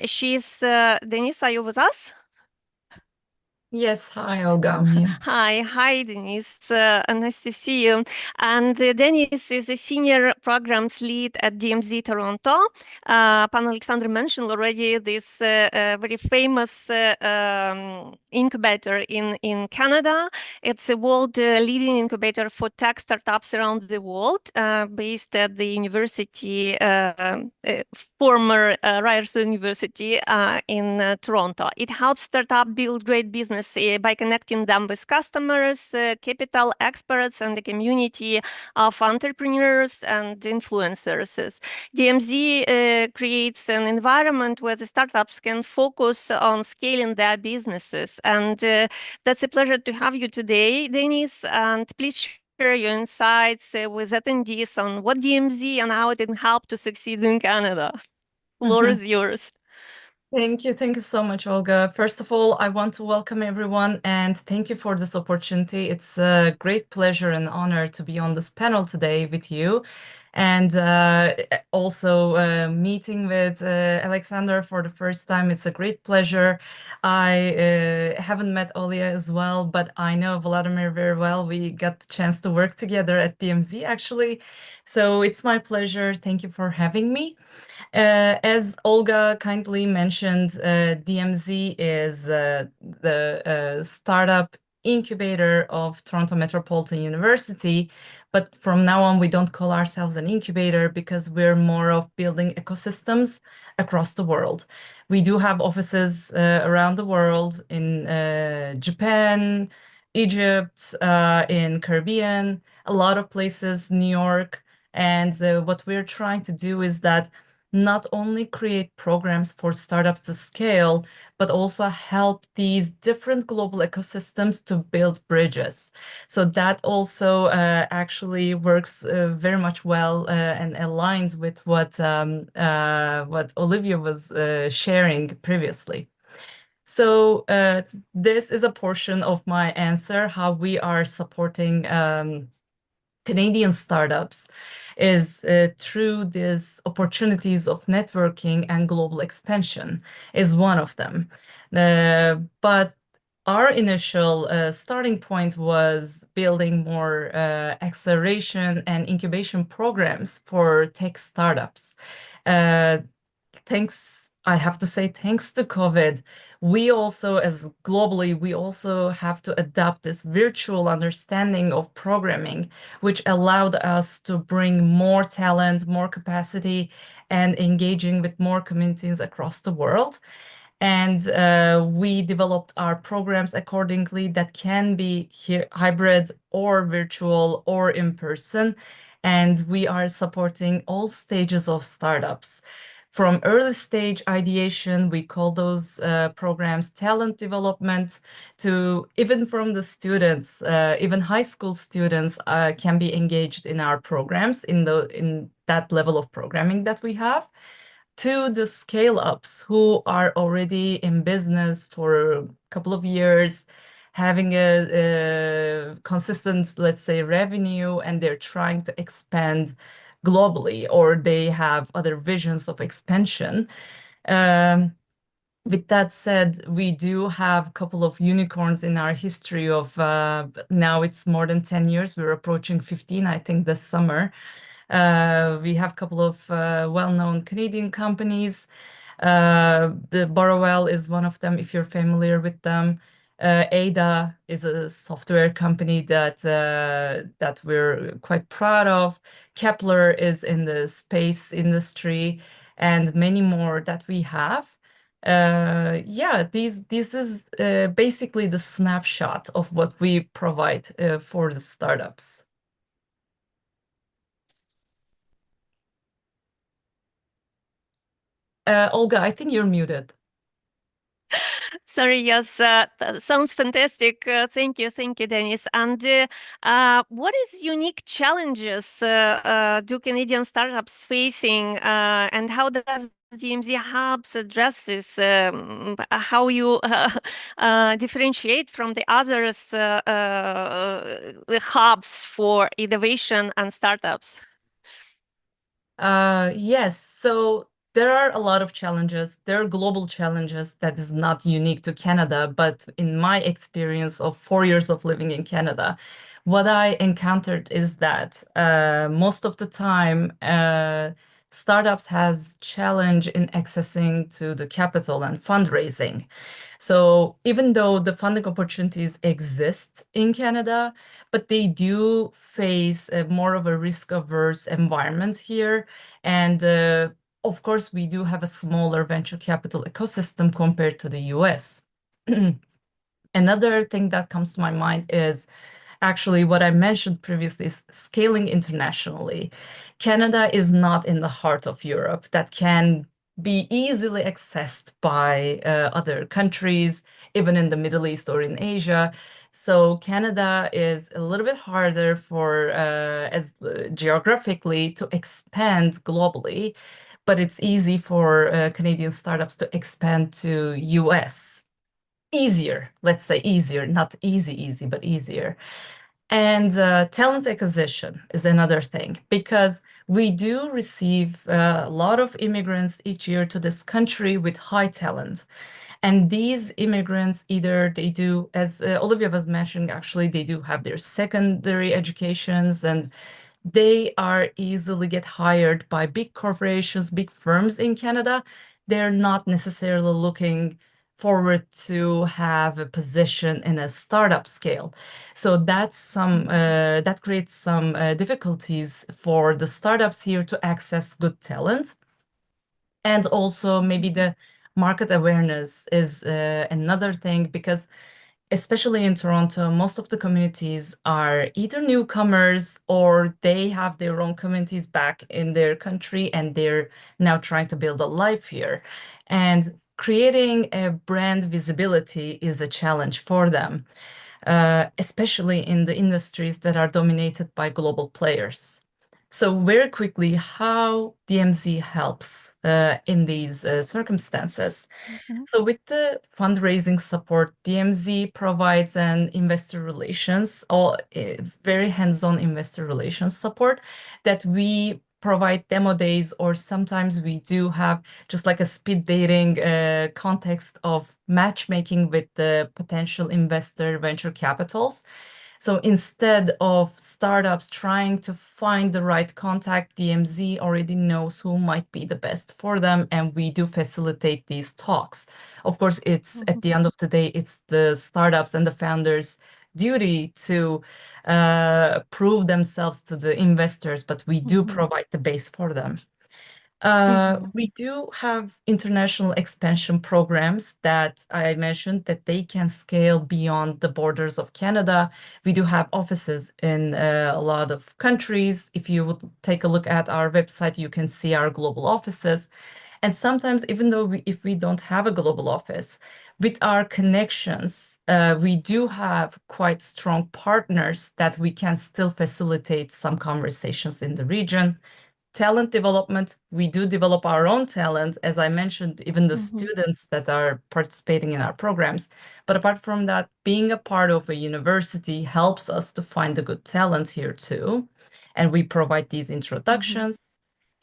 She's Denise. Are you with us? Yes, hi Olga. Yeah. Hi Denise, nice to see you. And Denise is a senior programs lead at DMZ Toronto. Pan Alexandra mentioned already this very famous incubator in Canada. It's a world leading incubator for tech startups around the world, based at the university, former Ryerson University in Toronto. It helps startups build great business partners by connecting them with customers, capital experts, and the community of entrepreneurs and influencers. DMZ creates an environment where the startups can focus on scaling their businesses. And that's a pleasure to have you today, Denis. And please share your insights with attendees on what DMZ and how it can help to succeed in Canada. Floor is yours. Thank you. Thank you so much, Olga. First of all, I want to welcome everyone and thank you for this opportunity. It's a great pleasure and honor to be on this panel today with you. And also meeting with Alexander for the first time. It's a great pleasure. I haven't met Olia as well, but I know Vladimir very well. We got the chance to work together at DMZ, actually. So it's my pleasure. Thank you for having me. As Olga kindly mentioned, DMZ is the startup incubator of Toronto Metropolitan University. But from now on, we don't call ourselves an incubator because we're more of building ecosystems across the world. We do have offices around the world in Japan, Egypt, in Caribbean, a lot of places, New York. And what we're trying to do is that not only create programs for startups to scale, but also help these different global ecosystems to build bridges. So that also actually works very much well and aligns with what Olivia was sharing previously. So this is a portion of my answer, how we are supporting Canadian startups is through these opportunities of networking and global expansion is one of them. But our initial starting point was building more acceleration and incubation programs for tech startups. I have to say, thanks to COVID, we also, as globally, we also have to adapt this virtual understanding of programming, which allowed us to bring more talent, more capacity, and engaging with more communities across the world. And we developed our programs accordingly that can be hybrid or virtual or in person. And we are supporting all stages of startups. From early stage ideation, we call those programs talent development, to even from the students, even high school students can be engaged in our programs in that level of programming that we have, to the scale-ups who are already in business for a couple of years, having a consistent, let's say, revenue, and they're trying to expand globally, or they have other visions of expansion. With that said, we do have a couple of unicorns in our history of now it's more than 10 years. We're approaching 15, I think, this summer. We have a couple of well-known Canadian companies. The Borrowell is one of them, if you're familiar with them. Ada is a software company that we're quite proud of. Kepler is in the space industry, and many more that we have. Yeah, this is basically the snapshot of what we provide for the startups. Olga, I think you're muted. Sorry, yes, that sounds fantastic. Thank you, Denis. And what is unique challenges do Canadian startups facing, and how does DMZ helps address this? How you differentiate from the others hubs for innovation and startups? Yes, so there are a lot of challenges. There are global challenges that is not unique to Canada, but in my experience of 4 years of living in Canada, what I encountered is that most of the time startups has challenge in accessing to the capital and fundraising. So even though the funding opportunities exist in Canada, but they do face more of a risk-averse environment here. And of course, we do have a smaller venture capital ecosystem compared to the US. Another thing that comes to my mind is actually what I mentioned previously is scaling internationally. Canada is not in the heart of Europe that can be easily accessed by other countries, even in the Middle East or in Asia. So Canada is a little bit harder for geographically to expand globally, but it's easy for Canadian startups to expand to US. Easier, let's say easier, not easy, but easier. And talent acquisition is another thing, because we do receive a lot of immigrants each year to this country with high talent. And these immigrants, either they do, as Olivia was mentioning, actually, they do have their secondary educations, and they are easily get hired by big corporations, big firms in Canada. They're not necessarily looking forward to have a position in a startup scale. So that creates some difficulties for the startups here to access good talent. And also maybe the market awareness is another thing, because especially in Toronto, most of the communities are either newcomers or they have their own communities back in their country and they're now trying to build a life here. And creating a brand visibility is a challenge for them, especially in the industries that are dominated by global players. So very quickly, how DMZ helps in these circumstances. So with the fundraising support, DMZ provides an investor relations or very hands-on investor relations support that we provide demo days, or sometimes we do have just like a speed dating context of matchmaking with the potential investor venture capitals. So instead of startups trying to find the right contact, DMZ already knows who might be the best for them, and we do facilitate these talks. Of course, it's at the end of the day, it's the startups and the founders' duty to prove themselves to the investors, but we do provide the base for them. We do have international expansion programs that I mentioned that they can scale beyond the borders of Canada. We do have offices in a lot of countries. If you would take a look at our website, you can see our global offices. And sometimes, even though if we don't have a global office, with our connections, we do have quite strong partners that we can still facilitate some conversations in the region. Talent development, we do develop our own talent, as I mentioned, even the students that are participating in our programs. But apart from that, being a part of a university helps us to find the good talent here too. And we provide these introductions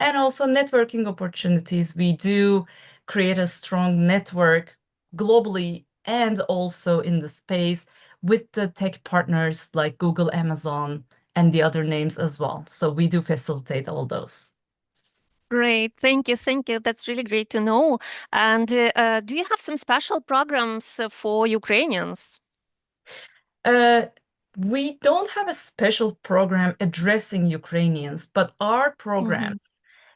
and also networking opportunities. We do create a strong network globally and also in the space with the tech partners like Google, Amazon, and the other names as well. So we do facilitate all those. Great, thank you, thank you. That's really great to know. And do you have some special programs for Ukrainians? We don't have a special program addressing Ukrainians, but our programs,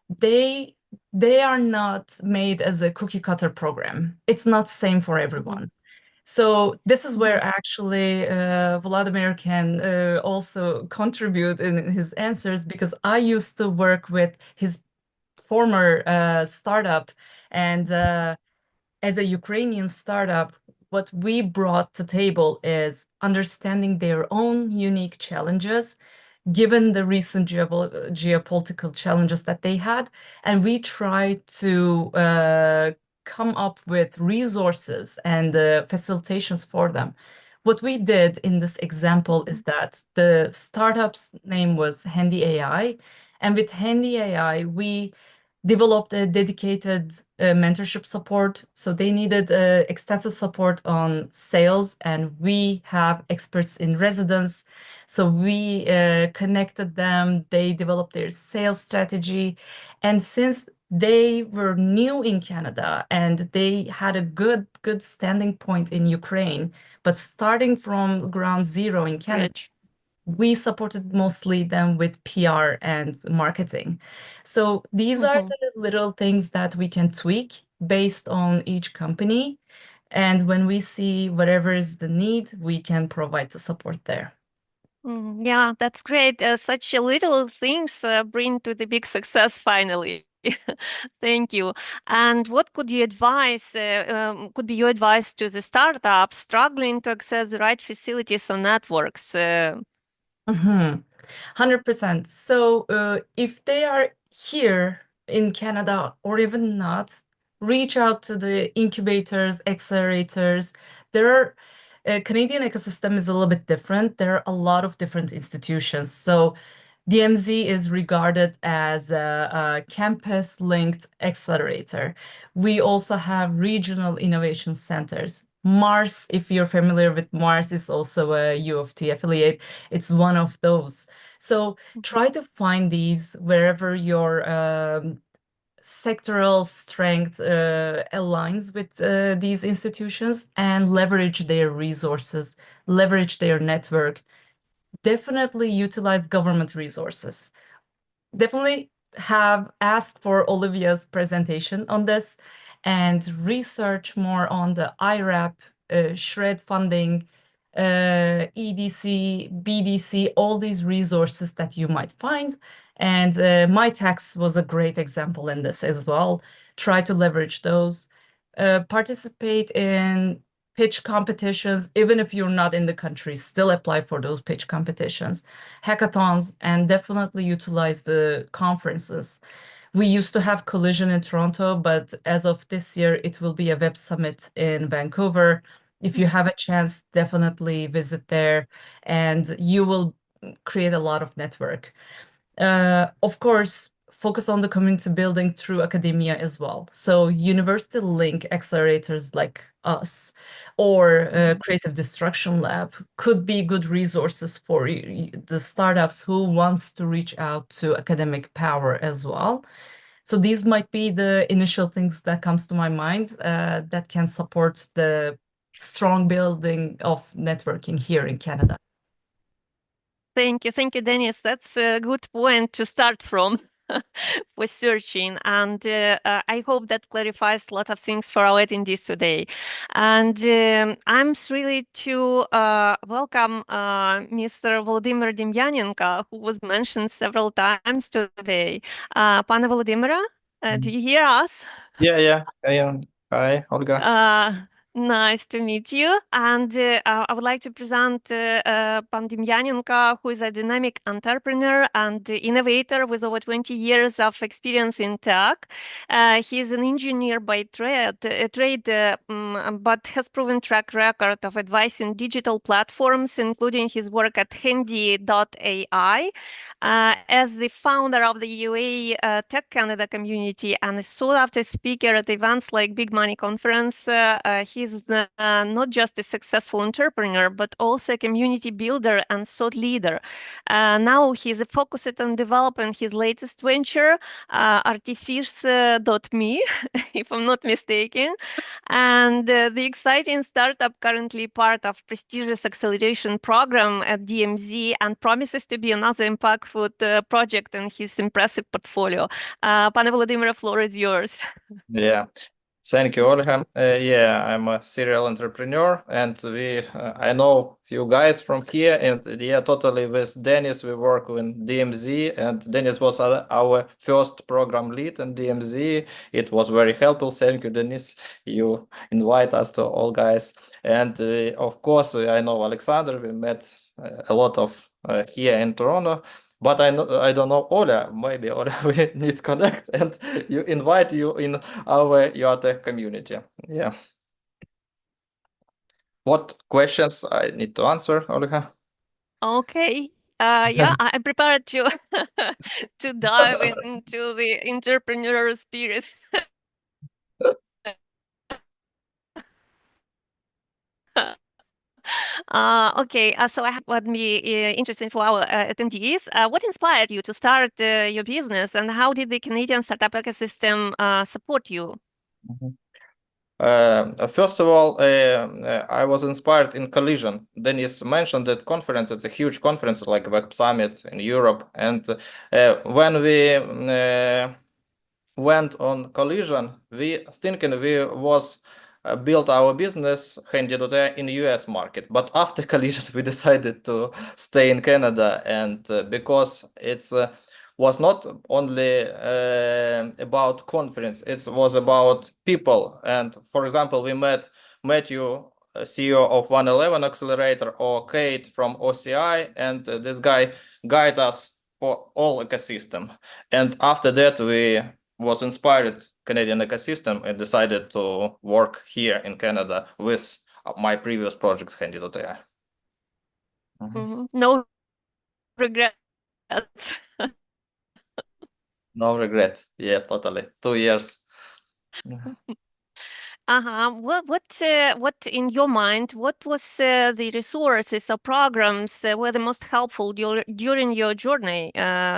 they are not made as a cookie cutter program. It's not same for everyone. So this is where actually Vladimir can also contribute in his answers, because I used to work with his former startup, and as a Ukrainian startup, what we brought to table is understanding their own unique challenges, given the recent geopolitical challenges that they had, and we tried to come up with resources and facilitations for them. What we did in this example is that the startup's name was Handy AI, and with Handy AI, we developed a dedicated mentorship support. So they needed extensive support on sales, and we have experts in residence. So we connected them, they developed their sales strategy. And since they were new in Canada and they had a good standing point in Ukraine, but starting from ground zero in Canada, we supported mostly them with PR and marketing. So these are the little things that we can tweak based on each company. And when we see whatever is the need, we can provide the support there. Yeah, that's great. Such little things bring to the big success finally. Thank you. And what could you advise, could be your advice to the startups struggling to access the right facilities or networks? 100%. So if they are here in Canada or even not, reach out to the incubators, accelerators. There are Canadian ecosystem is a little bit different. There are a lot of different institutions. So DMZ is regarded as a campus-linked accelerator. We also have regional innovation centers. Mars, if you're familiar with Mars, is also a U of T affiliate. It's one of those. So try to find these wherever your sectoral strength aligns with these institutions and leverage their resources, leverage their network. Definitely utilize government resources. Definitely have asked for Olivia's presentation on this and research more on the IRAP, SHRED funding, EDC, BDC, all these resources that you might find. And MyTax was a great example in this as well. Try to leverage those. Participate in pitch competitions, even if you're not in the country, still apply for those pitch competitions, hackathons, and definitely utilize the conferences. We used to have Collision in Toronto, but as of this year, it will be a web summit in Vancouver. If you have a chance, definitely visit there, and you will create a lot of network. Of course, focus on the community building through academia as well. So university link accelerators like us or Creative Destruction Lab could be good resources for the startups who wants to reach out to academic power as well. So these might be the initial things that comes to my mind that can support the strong building of networking here in Canada. Thank you, Dennis. That's a good point to start from for searching. And I hope that clarifies a lot of things for our attendees today. And I'm thrilled to welcome Mr. Volodymyr Demyanenko, who was mentioned several times today. Pane Volodymyra, do you hear us? Yeah, I am. Hi, Olga. Nice to meet you. And I would like to present Pan Demyanenko, who is a dynamic entrepreneur and innovator with over 20 years of experience in tech. He is an engineer by trade, but has proven track record of advising digital platforms, including his work at Handy.ai. As the founder of the UA Tech Canada community and a sought-after speaker at events like Big Money Conference, he's not just a successful entrepreneur, but also a community builder and thought leader. Now he's focused on developing his latest venture, Artifice.me, if I'm not mistaken. And the exciting startup currently part of prestigious acceleration program at DMZ and promises to be another impactful project in his impressive portfolio. Pane Volodymyr, floor is yours. Yeah. Thank you, Olga. Yeah, I'm a serial entrepreneur, and I know few guys from here, and yeah, totally with Dennis, we work with DMZ, and Dennis was our first program lead in DMZ. It was very helpful. Thank you, Dennis. You invite us to all guys, and of course, I know Alexander. We met a lot of here in Toronto. But I don't know Ola. Maybe Ola we need connect and you invite you in our UATech community. Yeah. What questions I need to answer, Olga? Okay. Yeah, I'm prepared to to dive into the entrepreneurial spirit. Okay, so I have what be interesting for our attendees. What inspired you to start your business, and how did the Canadian startup ecosystem support you? First of all, I was inspired in Collision. Dennis mentioned that conference. It's a huge conference like Web Summit in Europe. And when we went on Collision, we was built our business Handy.ai in the US market. But after Collision, we decided to stay in Canada, and because it's was not only about conference, it was about people. And for example, we met Matthew, CEO of 111 Accelerator, or Kate from OCI, and this guy guide us for all ecosystem. And after that, we was inspired Canadian ecosystem and decided to work here in Canada with my previous project, Handy.ai. No regret. No regret. Yeah, totally. 2 years. What in your mind, what was the resources or programs were the most helpful during your journey,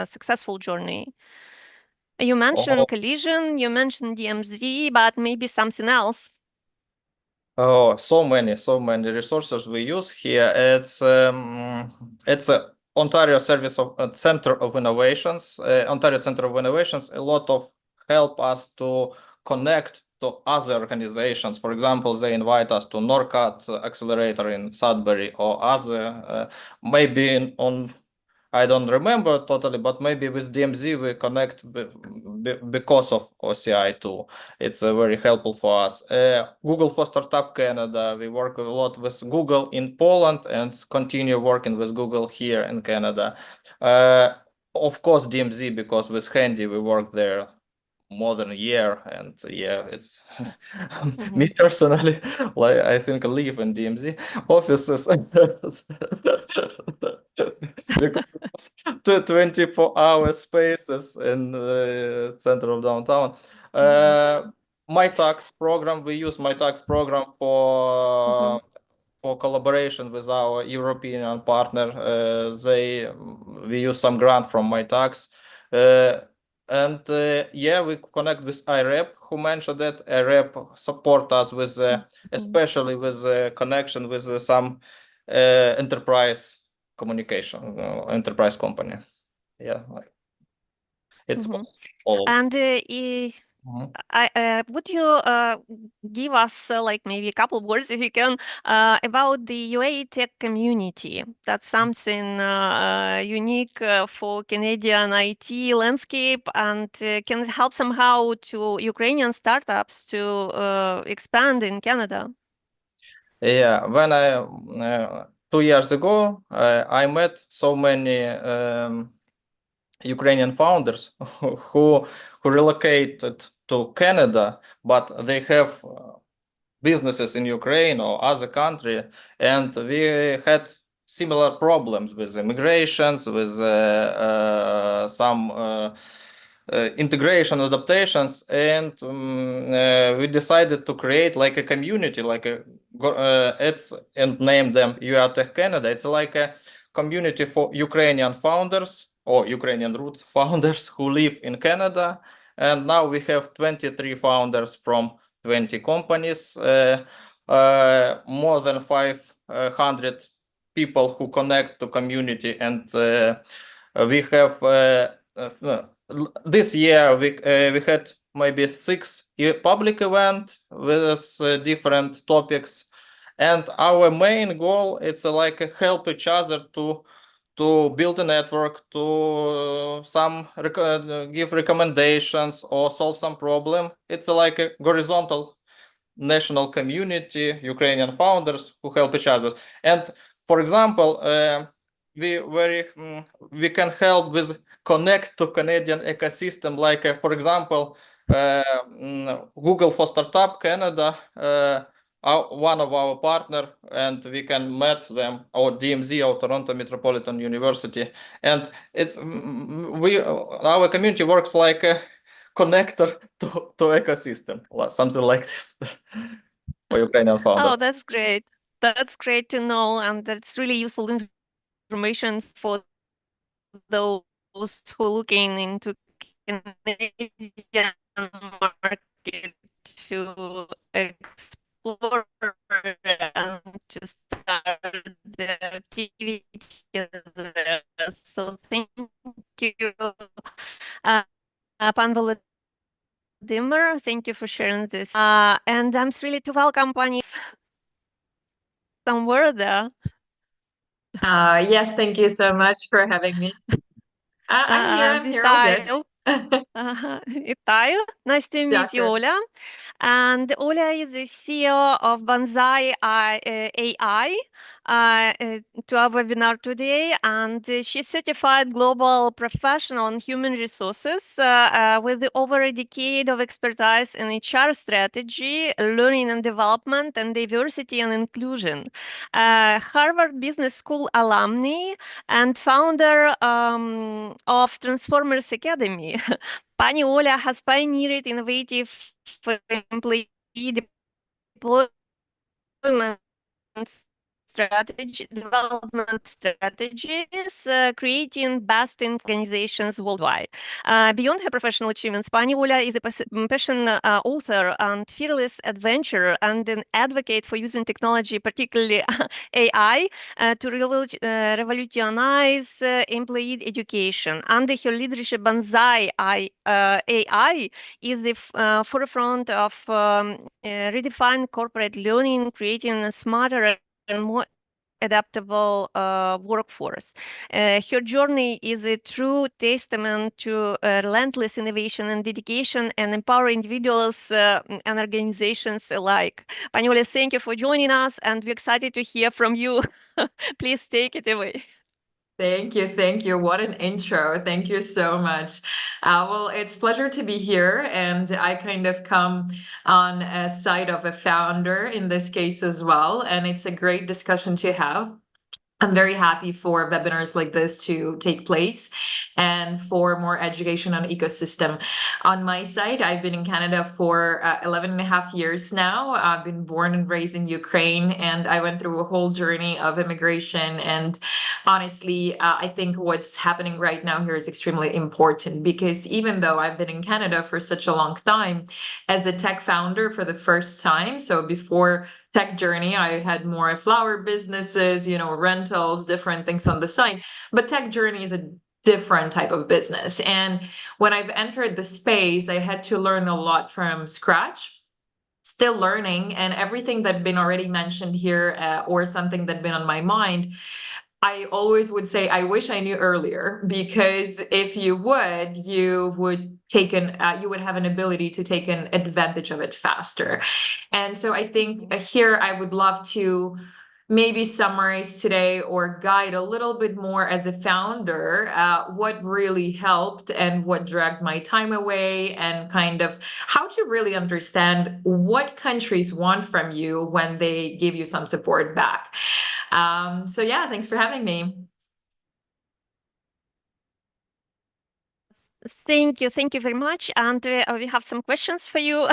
successful journey? You mentioned Collision, you mentioned DMZ, but maybe something else. Oh, so many resources we use here. It's a Ontario Service of Center of Innovations, Ontario Center of Innovations. A lot of help us to connect to other organizations. For example, they invite us to NORCAT Accelerator in Sudbury or other, maybe on. I don't remember totally, but maybe with DMZ we connect because of OCI too. It's very helpful for us. Google for Startup Canada, we work a lot with Google in Poland and continue working with Google here in Canada. Of course, DMZ, because with Handy we work there more than a year, and yeah, it's me personally, like I think I live in DMZ offices because 24-hour spaces in the center of downtown. My tax program, we use my tax program for collaboration with our European partner. We use some grant from my tax. And yeah, we connect with IREP, who mentioned that. IREP support us with, especially with connection with some enterprise communication, enterprise company. Yeah, it's all. And would you give us like maybe a couple of words, if you can, about the UA tech community? That's something unique for Canadian IT landscape, and can it help somehow to Ukrainian startups to expand in Canada? Yeah, when I 2 years ago, I met so many Ukrainian founders who relocated to Canada, but they have businesses in Ukraine or other country, and we had similar problems with immigrations, with some integration adaptations, and we decided to create like a community, like and name them UA Tech Canada. It's like a community for Ukrainian founders or Ukrainian root founders who live in Canada. And now we have 23 founders from 20 companies, more than 500 people who connect to community. And we have, this year, we had maybe 6 public events with different topics. And our main goal is like help each other to build a network, to give recommendations or solve some problem. It's like a horizontal national community, Ukrainian founders who help each other. And for example, we can help with connect to Canadian ecosystem. Like for example, Google for Startup Canada, one of our partner, and we can meet them, or DMZ, or Toronto Metropolitan University, and it's our community works like a connector to ecosystem, something like this for Ukrainian founders. Oh, that's great. That's great to know, and that's really useful information for those who are looking into Canadian market to explore and to start the activity there. So thank you, Pan Vladimir. Thank you for sharing this. And I'm thrilled to welcome Pani. Some word there. Yes, thank you so much for having me. I'm here, all good. Вітаю. Nice to meet you, Дякую. Ola. And Ola is the CEO of Banzai AI to our webinar today. And she's certified global professional in human resources with over a decade of expertise in HR strategy, learning and development, and diversity and inclusion. Harvard Business School alumni and founder of Transformers Academy. Pani Ola has pioneered innovative employee deployment development strategies, creating best in organizations worldwide. Beyond her professional achievements, Pani Ola is a passionate author and fearless adventurer and an advocate for using technology, particularly AI, to revolutionize employee education. Under her leadership, Banzai AI is the forefront of redefined corporate learning, creating a smarter and more adaptable workforce. Her journey is a true testament to relentless innovation and dedication, and empower individuals and organizations alike. Pani Ola, thank you for joining us, and we're excited to hear from you. Please take it away. Thank you, thank you. What an intro. Thank you so much. Well, it's a pleasure to be here, and I kind of come on a side of a founder in this case as well, and it's a great discussion to have. I'm very happy for webinars like this to take place and for more education on ecosystem. On my side, I've been in Canada for 11 and a half years now. I've been born and raised in Ukraine, and I went through a whole journey of immigration. And honestly, I think what's happening right now here is extremely important, because even though I've been in Canada for such a long time, as a tech founder for the first time, so before tech journey, I had more flower businesses, rentals, different things on the side. But tech journey is a different type of business. And when I've entered the space, I had to learn a lot from scratch. Still learning, and everything that been already mentioned here or something that been on my mind, I always would say, I wish I knew earlier, because if you would you would have an ability to take an advantage of it faster. And so I think here I would love to maybe summarize today or guide a little bit more as a founder, what really helped and what dragged my time away, and kind of how to really understand what countries want from you when they give you some support back. So yeah, thanks for having me. Thank you very much. And we have some questions for you.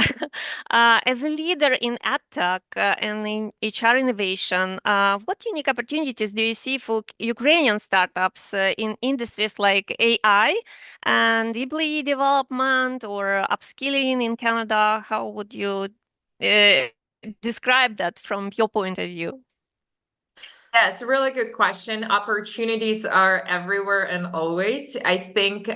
As a leader in EdTech and in HR innovation, what unique opportunities do you see for Ukrainian startups in industries like AI and employee development or upskilling in Canada? How would you describe that from your point of view? Yeah, it's a really good question. Opportunities are everywhere and always. I think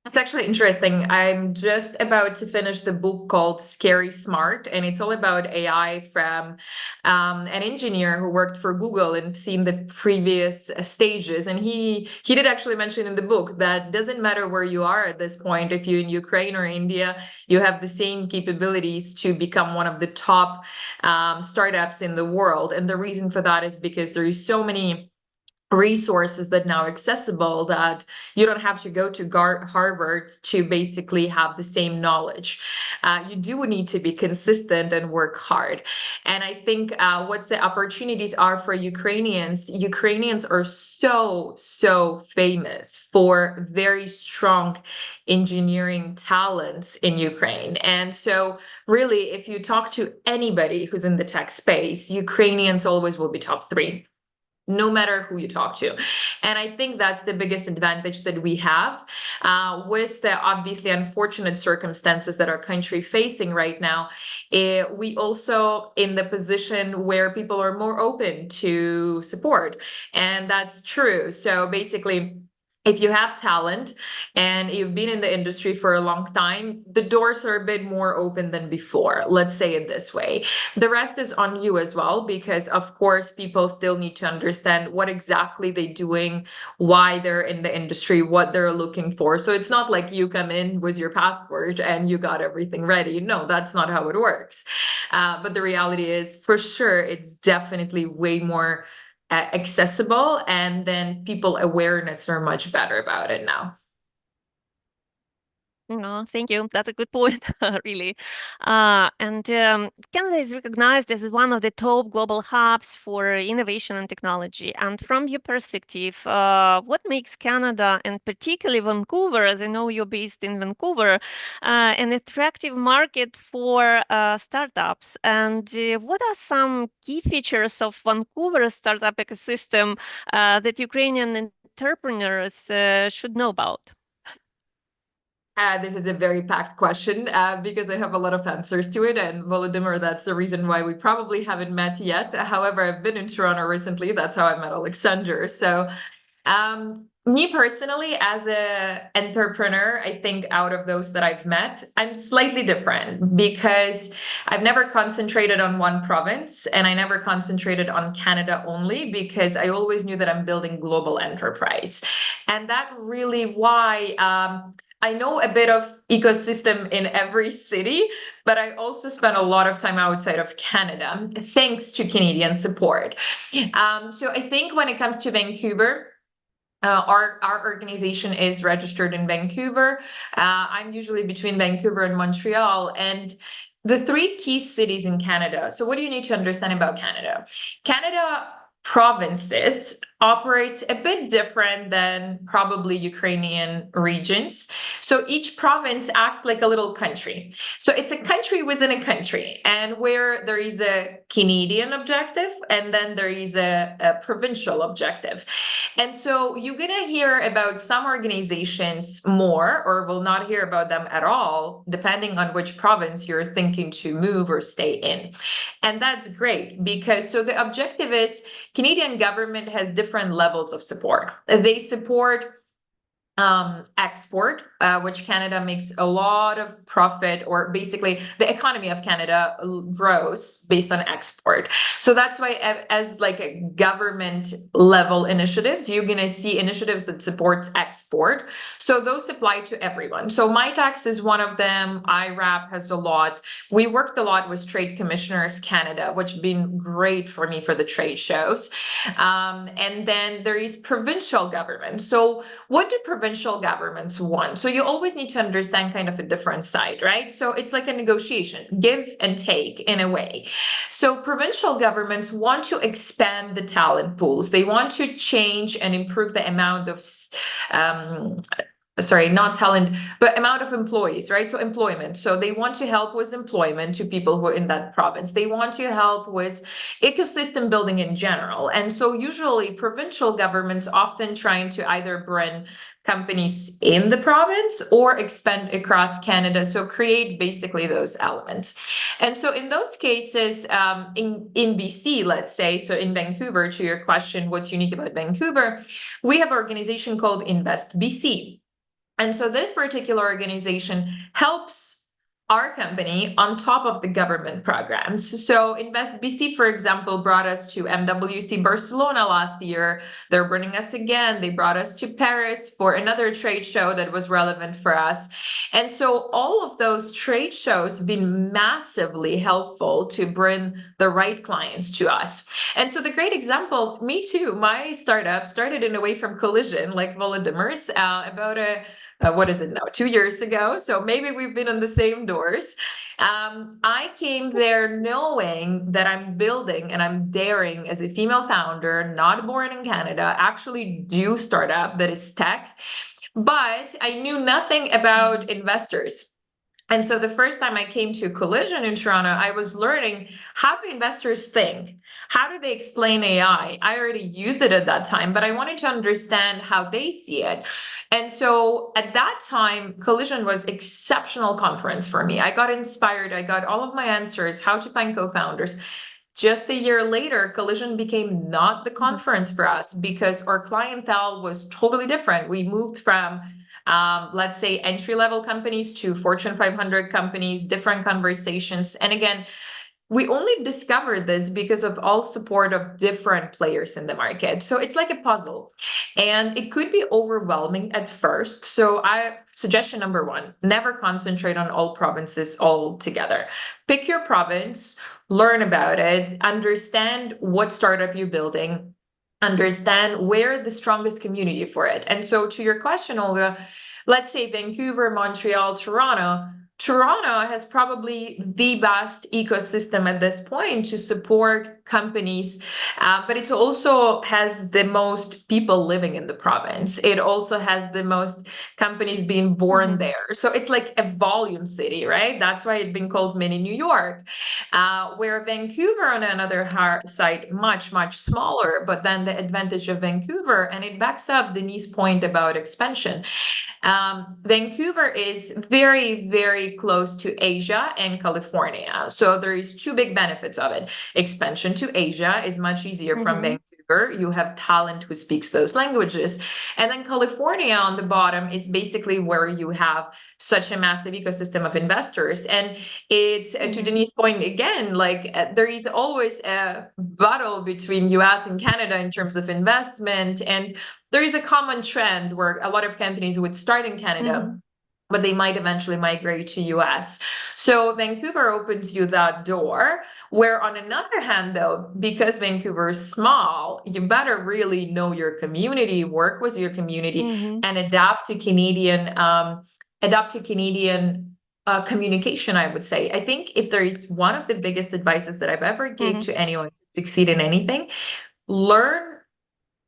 it's actually interesting. I'm just about to finish the book called Scary Smart, and it's all about AI from an engineer who worked for Google and seen the previous stages. And he did actually mention in the book that doesn't matter where you are at this point, if you're in Ukraine or India, you have the same capabilities to become one of the top startups in the world. And the reason for that is because there is so many resources that now accessible that you don't have to go to Harvard to basically have the same knowledge. You do need to be consistent and work hard. And I think what the opportunities are for Ukrainians are so famous for very strong engineering talents in Ukraine. And so really, if you talk to anybody who's in the tech space, Ukrainians always will be top 3. No matter who you talk to. And I think that's the biggest advantage that we have with the obviously unfortunate circumstances that our country facing right now. We also in the position where people are more open to support. And that's true. So basically, if you have talent and you've been in the industry for a long time, the doors are a bit more open than before. Let's say it this way. The rest is on you as well, because of course, people still need to understand what exactly they're doing, why they're in the industry, what they're looking for. So it's not like you come in with your passport and you got everything ready. No, that's not how it works. But the reality is, for sure, it's definitely way more accessible, and then people awareness are much better about it now. No, thank you. That's a good point, really. Canada is recognized as one of the top global hubs for innovation and technology. And from your perspective, what makes Canada, and particularly Vancouver, as I know you're based in Vancouver, an attractive market for startups? And what are some key features of Vancouver's startup ecosystem that Ukrainian entrepreneurs should know about? This is a very packed question because I have a lot of answers to it. And Volodymyr, that's the reason why we probably haven't met yet. However, I've been in Toronto recently. That's how I met Alexander. So me personally, as an entrepreneur, I think out of those that I've met, I'm slightly different because I've never concentrated on one province, and I never concentrated on Canada only, because I always knew that I'm building global enterprise. And that really why I know a bit of ecosystem in every city, but I also spent a lot of time outside of Canada, thanks to Canadian support. So I think when it comes to Vancouver, our organization is registered in Vancouver. I'm usually between Vancouver and Montreal, and the three key cities in Canada. So what do you need to understand about Canada? Canada provinces operates a bit different than probably Ukrainian regions. So each province acts like a little country. So it's a country within a country, and where there is a Canadian objective, and then there is a provincial objective. And so you're gonna hear about some organizations more, or will not hear about them at all, depending on which province you're thinking to move or stay in. And that's great, because so the objective is Canadian government has different levels of support. They support export, which Canada makes a lot of profit, or basically the economy of Canada grows based on export. So that's why as like a government level initiatives, you're going to see initiatives that supports export. So those apply to everyone. So MyTax is one of them. IRAP has a lot. We worked a lot with Trade Commissioners Canada, which has been great for me for the trade shows. And then there is provincial government. So what do provincial governments want? So you always need to understand kind of a different side, right? So it's like a negotiation, give and take in a way. So provincial governments want to expand the talent pools. They want to change and improve the amount of not talent, but amount of employees, right? So employment. So they want to help with employment to people who are in that province. They want to help with ecosystem building in general. And so usually provincial governments often trying to either bring companies in the province or expand across Canada. So create basically those elements. And so in those cases, in BC, let's say, so in Vancouver, to your question, what's unique about Vancouver, we have an organization called Invest BC. And so this particular organization helps our company on top of the government programs. So Invest BC, for example, brought us to MWC Barcelona last year. They're bringing us again. They brought us to Paris for another trade show that was relevant for us. And so all of those trade shows have been massively helpful to bring the right clients to us. And so the great example, me too, my startup started in a way from Collision, like Volodymyr's, about what is it now, 2 years ago. So maybe we've been on the same doors. I came there knowing that I'm building and I'm daring as a female founder, not born in Canada, actually do startup that is tech, but I knew nothing about investors. And so the first time I came to Collision in Toronto, I was learning, how do investors think? How do they explain AI? I already used it at that time, but I wanted to understand how they see it. And so at that time, Collision was exceptional conference for me. I got inspired. I got all of my answers, how to find co-founders. just a year later, Collision became not the conference for us because our clientele was totally different. We moved from, let's say, entry-level companies to Fortune 500 companies, different conversations. And again, we only discovered this because of all support of different players in the market. So it's like a puzzle, and it could be overwhelming at first. So suggestion number one, never concentrate on all provinces all together. Pick your province, learn about it, understand what startup you're building, understand where the strongest community for it. And so to your question, Olga, let's say Vancouver, Montreal, Toronto. Toronto has probably the best ecosystem at this point to support companies, but it also has the most people living in the province. It also has the most companies being born there. So it's like a volume city, right? That's why it's been called mini New York. Where Vancouver, on another side, much, much smaller, but then the advantage of Vancouver, and it backs up Denise's point about expansion. Vancouver is very, very close to Asia and California. So there is two big benefits of it. Expansion to Asia is much easier from Vancouver. You have talent who speaks those languages. And then California on the bottom is basically where you have such a massive ecosystem of investors. And it's, to Denise's point again, like there is always a battle between US and Canada in terms of investment. And there is a common trend where a lot of companies would start in Canada, but they might eventually migrate to US. So Vancouver opens you that door, where on another hand, though, because Vancouver is small, you better really know your community, work with your community, and adapt to Canadian communication, I would say. I think if there is one of the biggest advices that I've ever gave to anyone to succeed in anything, learn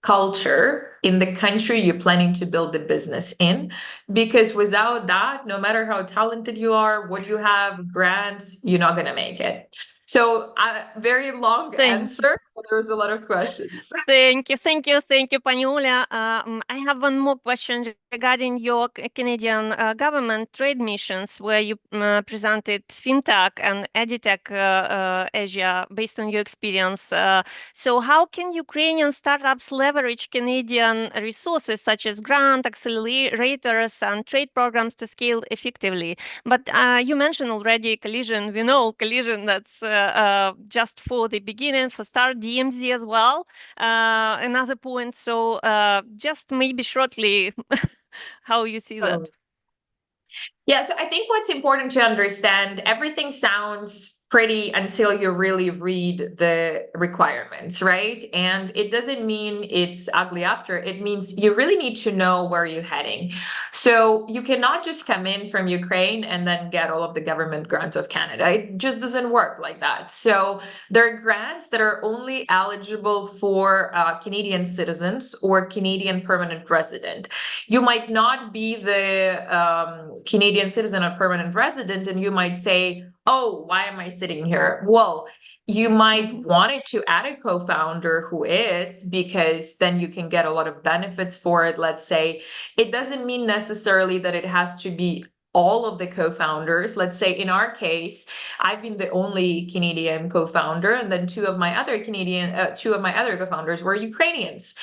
culture in the country you're planning to build the business in, because without that, no matter how talented you are, what you have, grants, you're not going to make it. So very long answer, but there's a lot of questions. Thank you, Pani Oля. I have one more question regarding your Canadian government trade missions, where you presented FinTech and EdTech Asia based on your experience. So how can Ukrainian startups leverage Canadian resources such as grant, accelerators, and trade programs to scale effectively? But you mentioned already Collision. We know Collision, that's just for the beginning, for start, DMZ as well. Another point. So just maybe shortly, how you see that? Yeah, so I think what's important to understand, everything sounds pretty until you really read the requirements, right? And it doesn't mean it's ugly after. It means you really need to know where you're heading. So you cannot just come in from Ukraine and then get all of the government grants of Canada. It just doesn't work like that. So there are grants that are only eligible for Canadian citizens or Canadian permanent resident. You might not be the Canadian citizen or permanent resident, and you might say, oh, why am I sitting here? Well, you might want to add a co-founder who is, because then you can get a lot of benefits for it. Let's say it doesn't mean necessarily that it has to be all of the co-founders. Let's say in our case, I've been the only Canadian co-founder, and then two of my other co-founders were Ukrainians.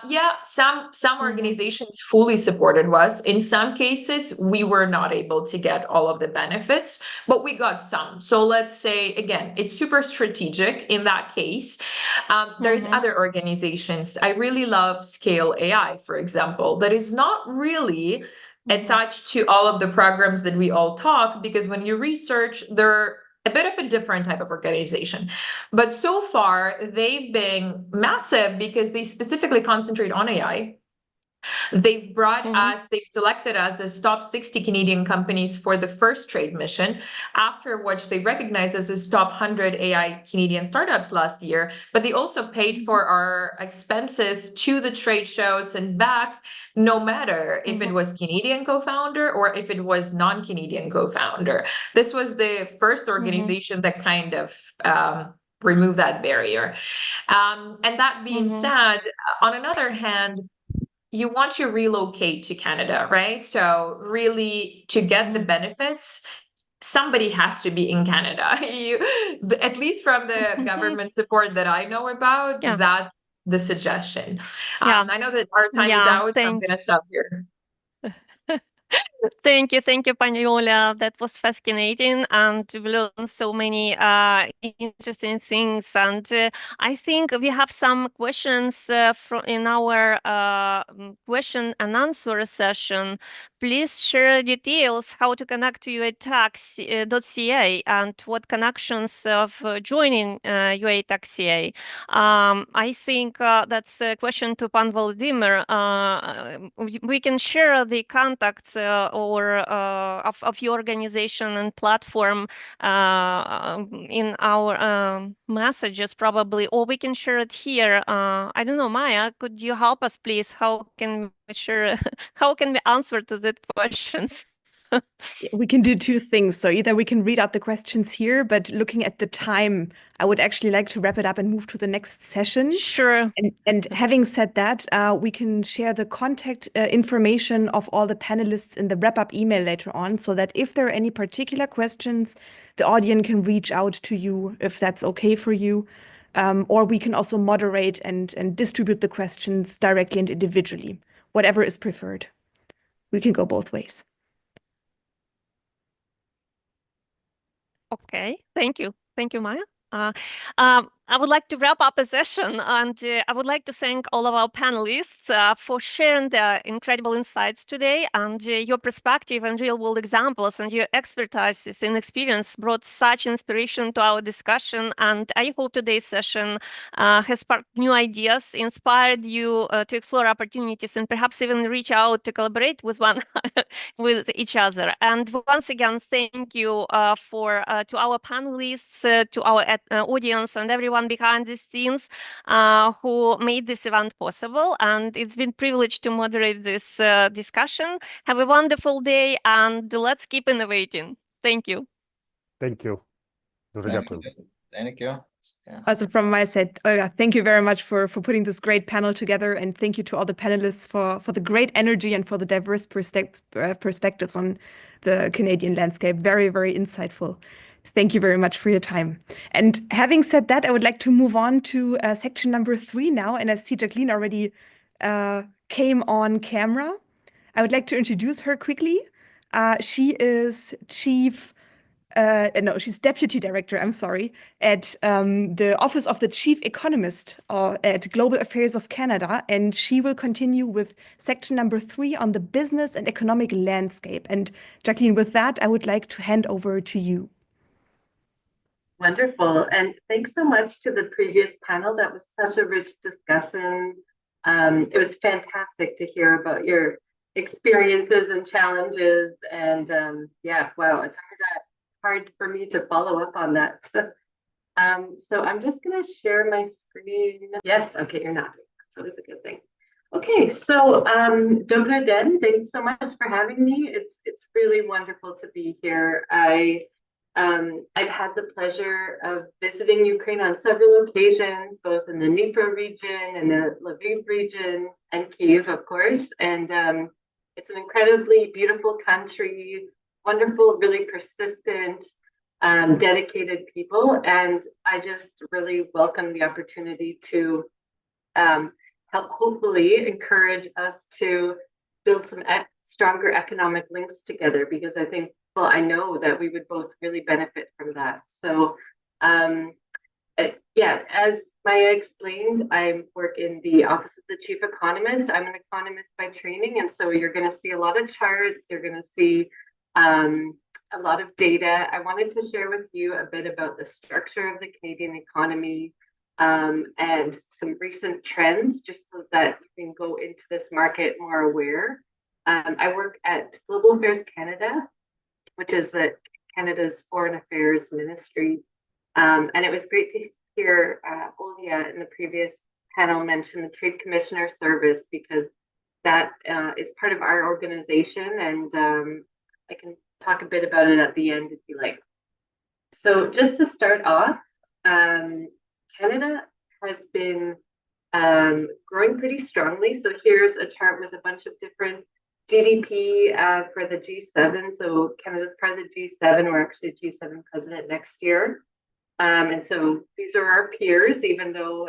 Yeah, some organizations fully supported us. In some cases, we were not able to get all of the benefits, but we got some. So let's say, again, it's super strategic in that case. There's other organizations. I really love Scale AI, for example, that is not really attached to all of the programs that we all talk, because when you research, they're a bit of a different type of organization. But so far, they've been massive because they specifically concentrate on AI. They've brought us, they've selected us as top 60 Canadian companies for the first trade mission, after which they recognized us as top 100 AI Canadian startups last year. But they also paid for our expenses to the trade shows and back, no matter if it was Canadian co-founder or if it was non-Canadian co-founder. This was the first organization that kind of removed that barrier. And that being said, on another hand, you want to relocate to Canada, right? So really, to get the benefits, somebody has to be in Canada. At least from the government support that I know about, that's the suggestion. I know that our time is out, so I'm going to stop here. Thank you, pani Ola. That was fascinating, and we learned so many interesting things. And I think we have some questions in our question and answer session. Please share details how to connect to UATax.ca and what connections of joining UATax.ca. I think that's a question to Pan Vladimir. We can share the contacts or of your organization and platform in our messages probably, or we can share it here. I don't know, Maya, could you help us, please? How can we share? How can we answer to the questions? We can do two things. So either we can read out the questions here, but looking at the time, I would actually like to wrap it up and move to the next session. Sure. And having said that, we can share the contact information of all the panelists in the wrap-up email later on, so that if there are any particular questions, the audience can reach out to you if that's okay for you. Or we can also moderate and distribute the questions directly and individually, whatever is preferred. We can go both ways. Okay, thank you. Thank you, Maya. I would like to wrap up the session, and I would like to thank all of our panelists for sharing their incredible insights today, and your perspective and real-world examples and your expertise and experience brought such inspiration to our discussion. And I hope today's session has sparked new ideas, inspired you to explore opportunities, and perhaps even reach out to collaborate with with each other. And once again, thank you to our panelists, to our audience, and everyone behind the scenes who made this event possible. And it's been a privilege to moderate this discussion. Have a wonderful day, and let's keep innovating. Thank you. Thank you. Thank you. Yeah. Also from my side, Olga, thank you very much for putting this great panel together, and thank you to all the panelists for the great energy and for the diverse perspectives on the Canadian landscape. Very, very insightful. Thank you very much for your time. And having said that, I would like to move on to section number 3 now. And I see Jacqueline already came on camera. I would like to introduce her quickly. She is she's Deputy Director, I'm sorry, at the Office of the Chief Economist at Global Affairs of Canada. And she will continue with section number 3 on the business and economic landscape. And Jacqueline, with that, I would like to hand over to you. Wonderful. And thanks so much to the previous panel. That was such a rich discussion. It was fantastic to hear about your experiences and challenges. And yeah, wow, it's hard for me to follow up on that. So I'm just going to share my screen. Yes, okay, you're not. So it's a good thing. Okay, so Dobry den, thanks so much for having me. It's really wonderful to be here. I've had the pleasure of visiting Ukraine on several occasions, both in the Dnipro region and the Lviv region and Kyiv, of course. And it's an incredibly beautiful country, wonderful, really persistent, dedicated people. And I just really welcome the opportunity to help hopefully encourage us to build some stronger economic links together, because I think, well, I know that we would both really benefit from that. So yeah, as Maya explained, I work in the Office of the Chief Economist. I'm an economist by training, and so you're going to see a lot of charts, you're going to see a lot of data. I wanted to share with you a bit about the structure of the Canadian economy and some recent trends, just so that you can go into this market more aware. I work at Global Affairs Canada, which is Canada's Foreign Affairs Ministry. And it was great to hear Olga in the previous panel mention the Trade Commissioner Service, because that is part of our organization, and I can talk a bit about it at the end if you like. So just to start off, Canada has been growing pretty strongly. So here's a chart with a bunch of different GDP for the G7. So Canada's part of the G7. We're actually G7 president next year. And so these are our peers, even though,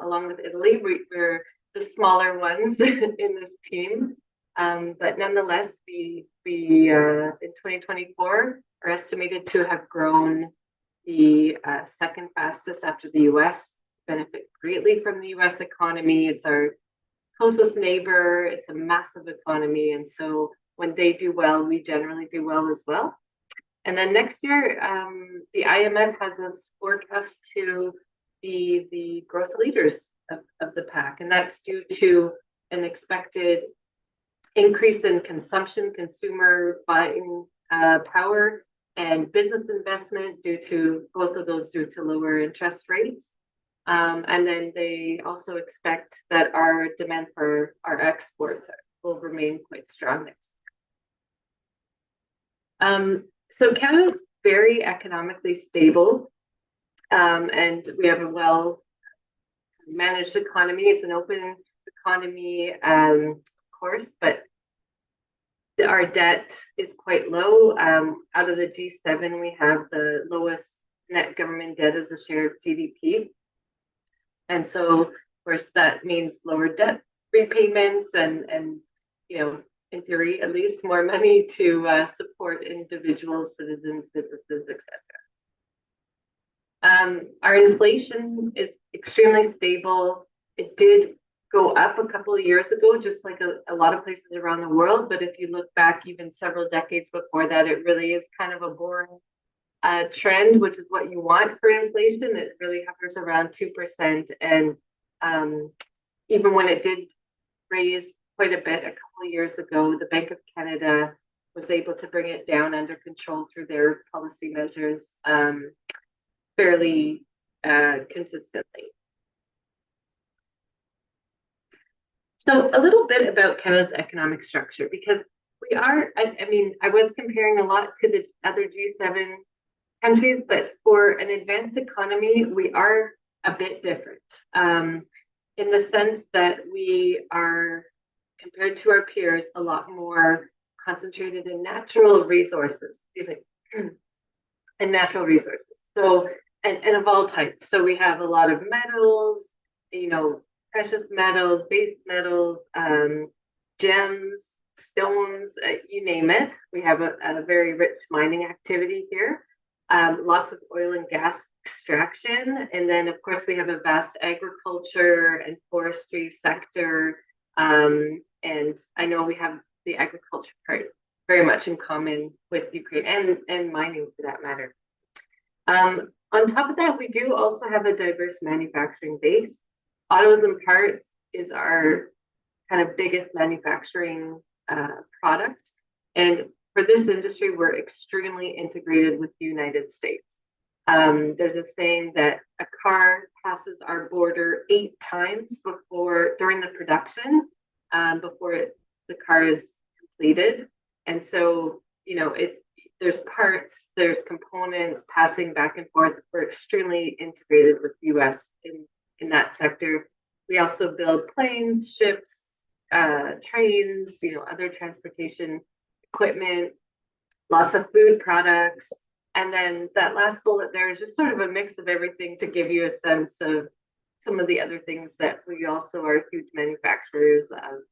along with Italy, we're the smaller ones in this team. But nonetheless, we in 2024 are estimated to have grown the second fastest after the US, benefit greatly from the US economy. It's our closest neighbor. It's a massive economy. And so when they do well, we generally do well as well. And then next year, the IMF has us forecast to be the growth leaders of the pack. And that's due to an expected increase in consumption, consumer buying power, and business investment both of those due to lower interest rates. And then they also expect that our demand for our exports will remain quite strong next year. So Canada's very economically stable, and we have a well-managed economy. It's an open economy, of course, but our debt is quite low. Out of the G7, we have the lowest net government debt as a share of GDP. And so, of course, that means lower debt repayments and in theory, at least more money to support individuals, citizens, businesses, etc. Our inflation is extremely stable. It did go up a couple of years ago, just like a lot of places around the world. But if you look back even several decades before that, it really is kind of a boring trend, which is what you want for inflation. It really hovers around 2%. And even when it did raise quite a bit a couple of years ago, the Bank of Canada was able to bring it down under control through their policy measures fairly consistently. So a little bit about Canada's economic structure, because we are, I was comparing a lot to the other G7 countries, but for an advanced economy, we are a bit different in the sense that we are, compared to our peers, a lot more concentrated in natural resources, So, and of all types. So we have a lot of metals, precious metals, base metals, gems, stones, you name it. We have a very rich mining activity here. Lots of oil and gas extraction. And then, of course, we have a vast agriculture and forestry sector. And I know we have the agriculture part very much in common with Ukraine and mining for that matter. On top of that, we do also have a diverse manufacturing base. Autos and parts is our kind of biggest manufacturing product. And for this industry, we're extremely integrated with the United States. There's a saying that a car passes our border 8 times during the production, before the car is completed. And so, there's parts, there's components passing back and forth. We're extremely integrated with the US in that sector. We also build planes, ships, trains, other transportation equipment, lots of food products. And then that last bullet there is just sort of a mix of everything to give you a sense of some of the other things that we also are huge manufacturers of.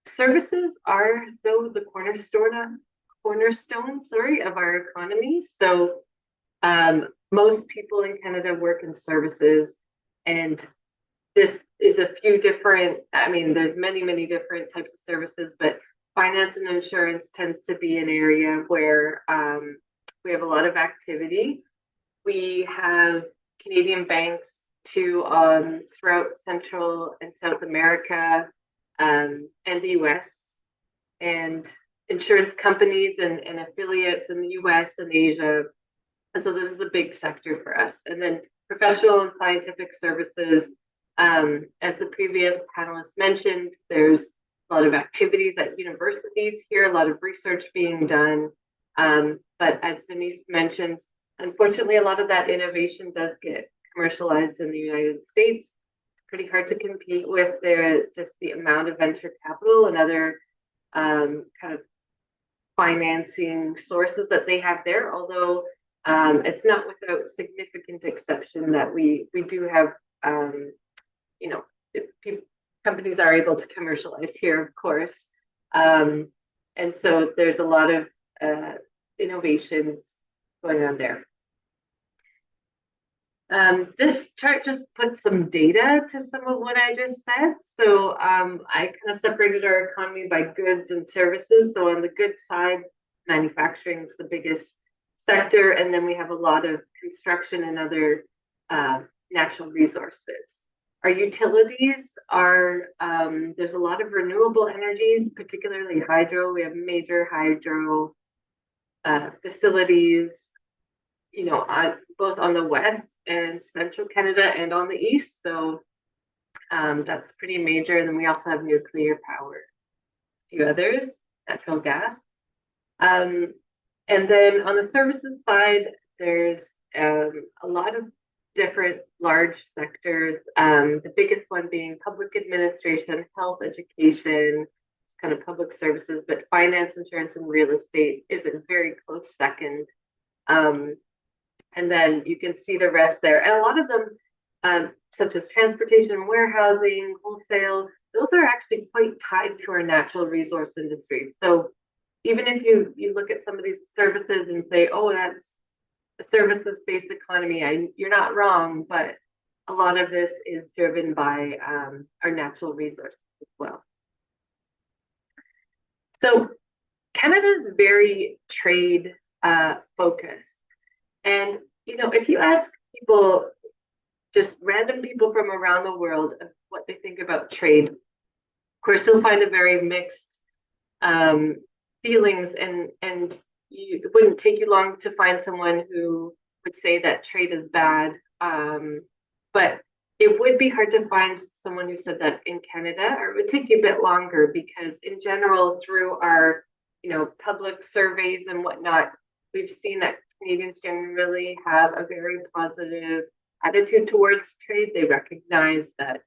Services are, though, the cornerstone of our economy. So most people in Canada work in services, and this is a few different, there's many different types of services, but finance and insurance tends to be an area where we have a lot of activity. We have Canadian banks throughout Central and South America and the US, and insurance companies and affiliates in the US and Asia. And so this is a big sector for us. And then professional and scientific services, as the previous panelists mentioned, there's a lot of activities at universities here, a lot of research being done. But as Denise mentioned, unfortunately, a lot of that innovation does get commercialized in the United States. It's pretty hard to compete with just the amount of venture capital and other kind of financing sources that they have there, although it's not without significant exception that we do have, you know, companies are able to commercialize here, of course. And so there's a lot of innovations going on there. This chart just puts some data to some of what I just said. So I kind of separated our economy by goods and services. So on the goods side, manufacturing is the biggest sector, and then we have a lot of construction and other natural resources. Our utilities are, there's a lot of renewable energies, particularly hydro. We have major hydro facilities, you know, both on the west and central Canada and on the east. So that's pretty major. And then we also have nuclear power, a few others, natural gas. And then on the services side, there's a lot of different large sectors. The biggest one being public administration, health, education, kind of public services, but finance, insurance, and real estate is a very close second. And then you can see the rest there. And a lot of them, such as transportation, warehousing, wholesale, those are actually quite tied to our natural resource industry. So even if you look at some of these services and say, oh, that's a services-based economy, you're not wrong, but a lot of this is driven by our natural resources as well. So Canada is very trade focused. And, you know, if you ask people, just random people from around the world, what they think about trade, of course, you'll find a very mixed feelings, and it wouldn't take you long to find someone who would say that trade is bad. But it would be hard to find someone who said that in Canada, or it would take you a bit longer, because in general, through our, you know, public surveys and whatnot, we've seen that Canadians generally have a very positive attitude towards trade. They recognize that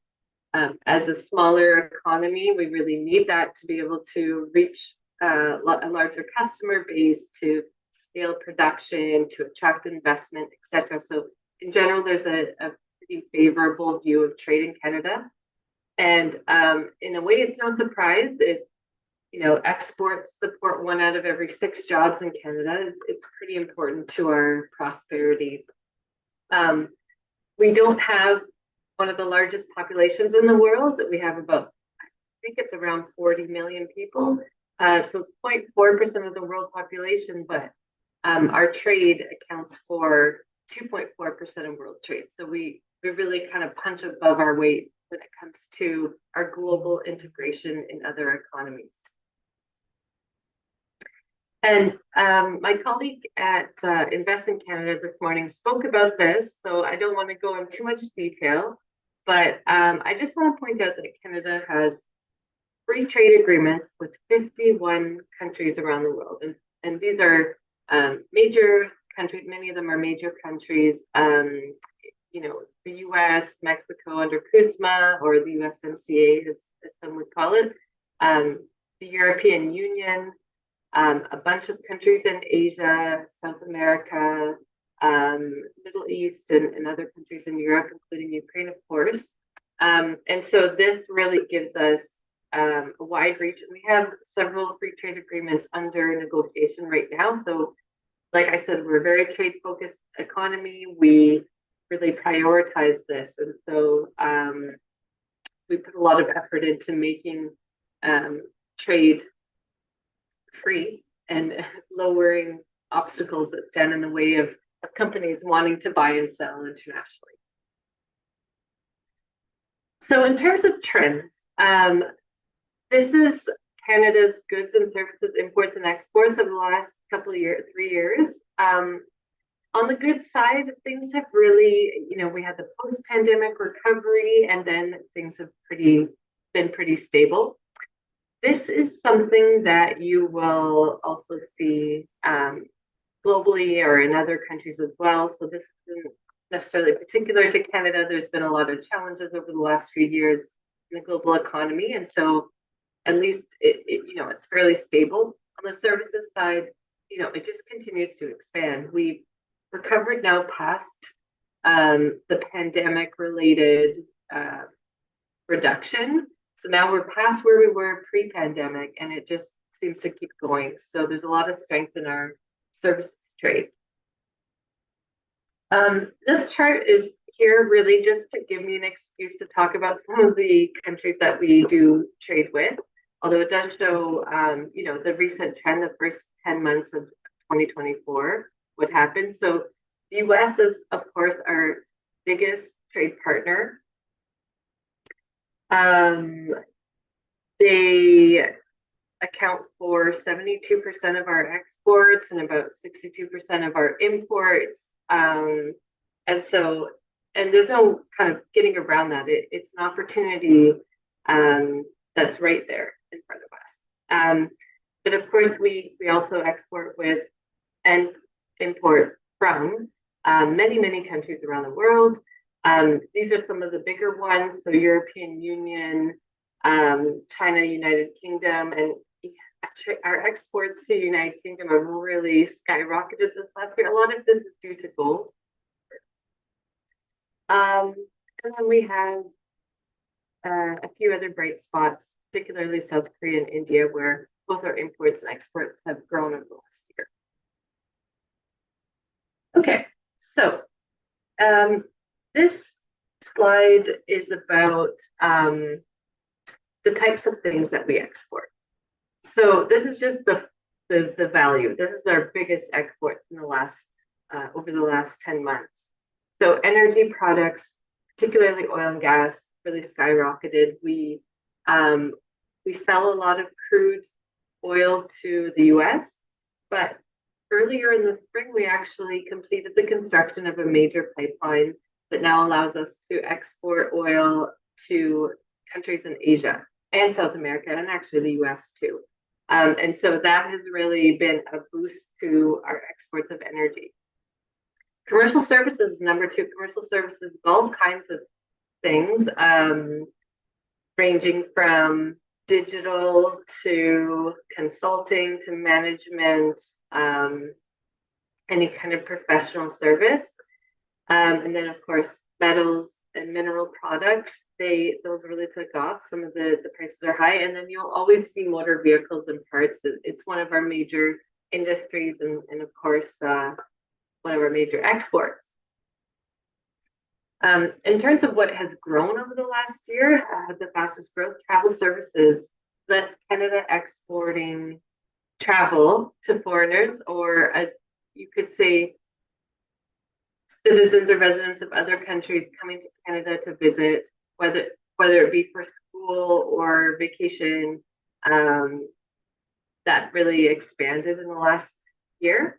as a smaller economy, we really need that to be able to reach a larger customer base, to scale production, to attract investment, etc. So in general, there's a pretty favorable view of trade in Canada. And in a way, it's no surprise that, you know, exports support 1 out of every 6 jobs in Canada. It's pretty important to our prosperity. We don't have one of the largest populations in the world. We have about, I think it's around 40 million people. So it's 0.4% of the world population, but our trade accounts for 2.4% of world trade. So we really kind of punch above our weight when it comes to our global integration in other economies. And my colleague at Invest in Canada this morning spoke about this, so I don't want to go into too much detail, but I just want to point out that Canada has free trade agreements with 51 countries around the world. And these are major countries, many of them are major countries, you know, the US, Mexico under CUSMA, or the USMCA, as some would call it, the European Union, a bunch of countries in Asia, South America, Middle East, and other countries in Europe, including Ukraine, of course. And so this really gives us a wide reach. And we have several free trade agreements under negotiation right now. So like I said, we're a very trade-focused economy. We really prioritize this. And so we put a lot of effort into making trade free and lowering obstacles that stand in the way of companies wanting to buy and sell internationally. So in terms of trends, this is Canada's goods and services imports and exports over the last couple of years, 3 years. On the goods side, things have really, you know, we had the post-pandemic recovery, and then things have been pretty stable. This is something that you will also see globally or in other countries as well. So this isn't necessarily particular to Canada. There's been a lot of challenges over the last few years in the global economy. And so at least it's fairly stable. On the services side, it just continues to expand. We've recovered now past the pandemic-related reduction. So now we're past where we were pre-pandemic, and it just seems to keep going. So there's a lot of strength in our services trade. This chart is here really just to give me an excuse to talk about some of the countries that we do trade with, although it does show, the recent trend, the first 10 months of 2024, what happened. So the US is, of course, our biggest trade partner. They account for 72% of our exports and about 62% of our imports. And there's no kind of getting around that. It's an opportunity that's right there in front of us. But of course, we also export with and import from many, many countries around the world. These are some of the bigger ones. So European Union, China, United Kingdom, and our exports to the United Kingdom have really skyrocketed this last year. A lot of this is due to gold. And then we have a few other bright spots, particularly South Korea and India, where both our imports and exports have grown over the last year. Okay, so this slide is about the types of things that we export. So this is just the value. This is our biggest export in the last over the last 10 months. So energy products, particularly oil and gas, really skyrocketed. We sell a lot of crude oil to the US, but earlier in the spring, we actually completed the construction of a major pipeline that now allows us to export oil to countries in Asia and South America, and actually the US too. And so that has really been a boost to our exports of energy. Commercial services is number two. Commercial services, all kinds of things, ranging from digital to consulting to management, any kind of professional service. And then, of course, metals and mineral products, those really took off. Some of the prices are high. And then you'll always see motor vehicles and parts. It's one of our major industries and of course, one of our major exports. In terms of what has grown over the last year, the fastest growth, travel services. That's Canada exporting travel to foreigners, or as you could say, citizens or residents of other countries coming to Canada to visit, whether it be for school or vacation. That really expanded in the last year.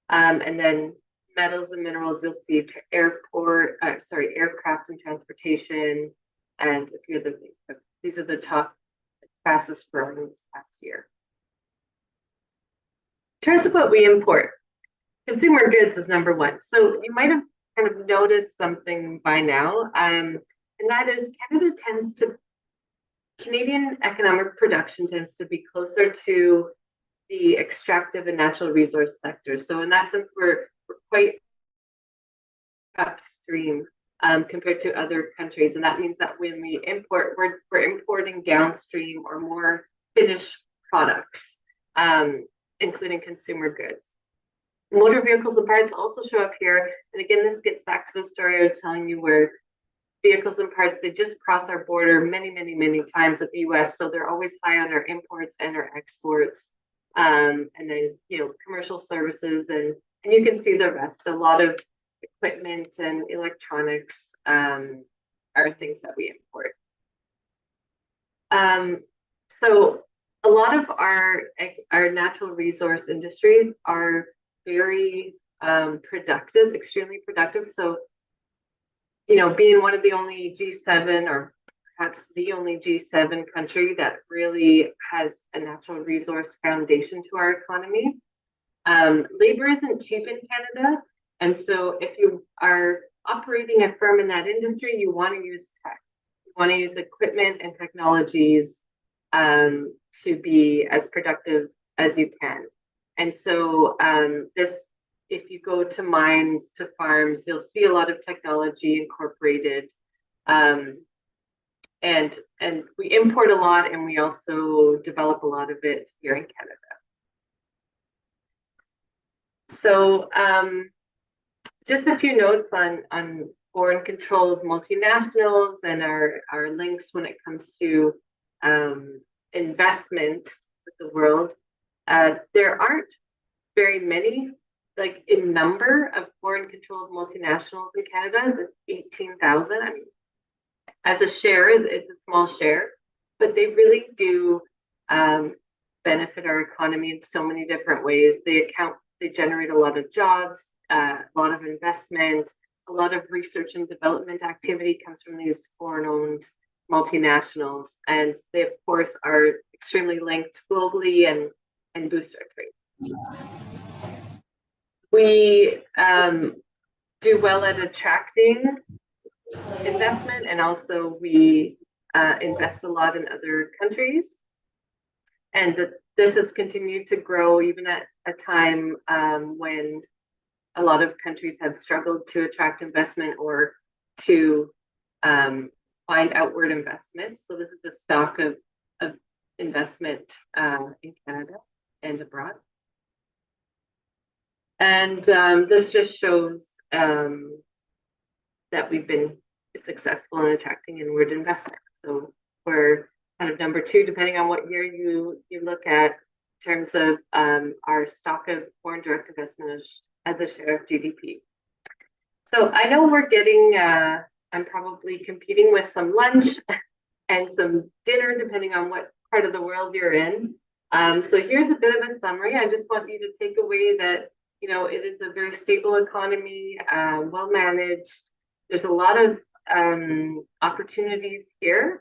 And then metals and minerals, you'll see aircraft and transportation, and a few other things. These are the top fastest growing this past year. In terms of what we import, consumer goods is number one. So you might have kind of noticed something by now, and that is Canadian economic production tends to be closer to the extractive and natural resource sectors. So in that sense, we're quite upstream compared to other countries. And that means that when we import, we're importing downstream or more finished products, including consumer goods. Motor vehicles and parts also show up here. And again, this gets back to the story I was telling you where vehicles and parts, they just cross our border many, many, many times with the US. So they're always high on our imports and our exports. And then, commercial services, and you can see the rest. A lot of equipment and electronics are things that we import. So a lot of our natural resource industries are very productive, extremely productive. So, being one of the only G7 or perhaps the only G7 country that really has a natural resource foundation to our economy. Labor isn't cheap in Canada. And so if you are operating a firm in that industry, you want to use tech. You want to use equipment and technologies to be as productive as you can. And so if you go to mines, to farms, you'll see a lot of technology incorporated. And we import a lot, and we also develop a lot of it here in Canada. So just a few notes on foreign controlled multinationals and our links when it comes to investment with the world. There aren't very many, like in number of foreign controlled multinationals in Canada. There's 18,000. I mean, as a share, it's a small share, but they really do benefit our economy in so many different ways. They generate a lot of jobs, a lot of investment, a lot of research and development activity comes from these foreign-owned multinationals, and they of course are extremely linked globally and boost our trade. We do well at attracting investment, and also we invest a lot in other countries, and this has continued to grow even at a time when a lot of countries have struggled to attract investment or to find outward investment. So this is the stock of investment in Canada and abroad. And this just shows that we've been successful in attracting inward investment. So we're kind of number 2, depending on what year you look at, in terms of our stock of foreign direct investment as a share of GDP. So I know we're getting, I'm probably competing with some lunch and some dinner, depending on what part of the world you're in. So here's a bit of a summary. I just want you to take away that, you know, it is a very stable economy, well managed. There's a lot of opportunities here,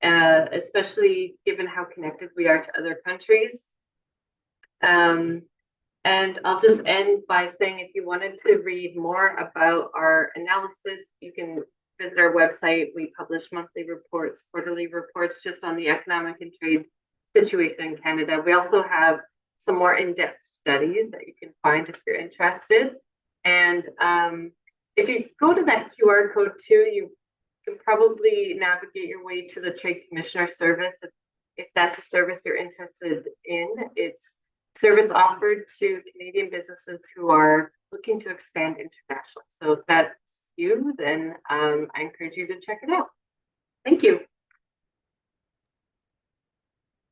especially given how connected we are to other countries. And I'll just end by saying, if you wanted to read more about our analysis, you can visit our website. We publish monthly reports, quarterly reports, just on the economic and trade situation in Canada. We also have some more in-depth studies that you can find if you're interested. And if you go to that QR code too, you can probably navigate your way to the Trade Commissioner service. If that's a service you're interested in, it's service offered to Canadian businesses who are looking to expand internationally. So if that's you, then I encourage you to check it out. Thank you.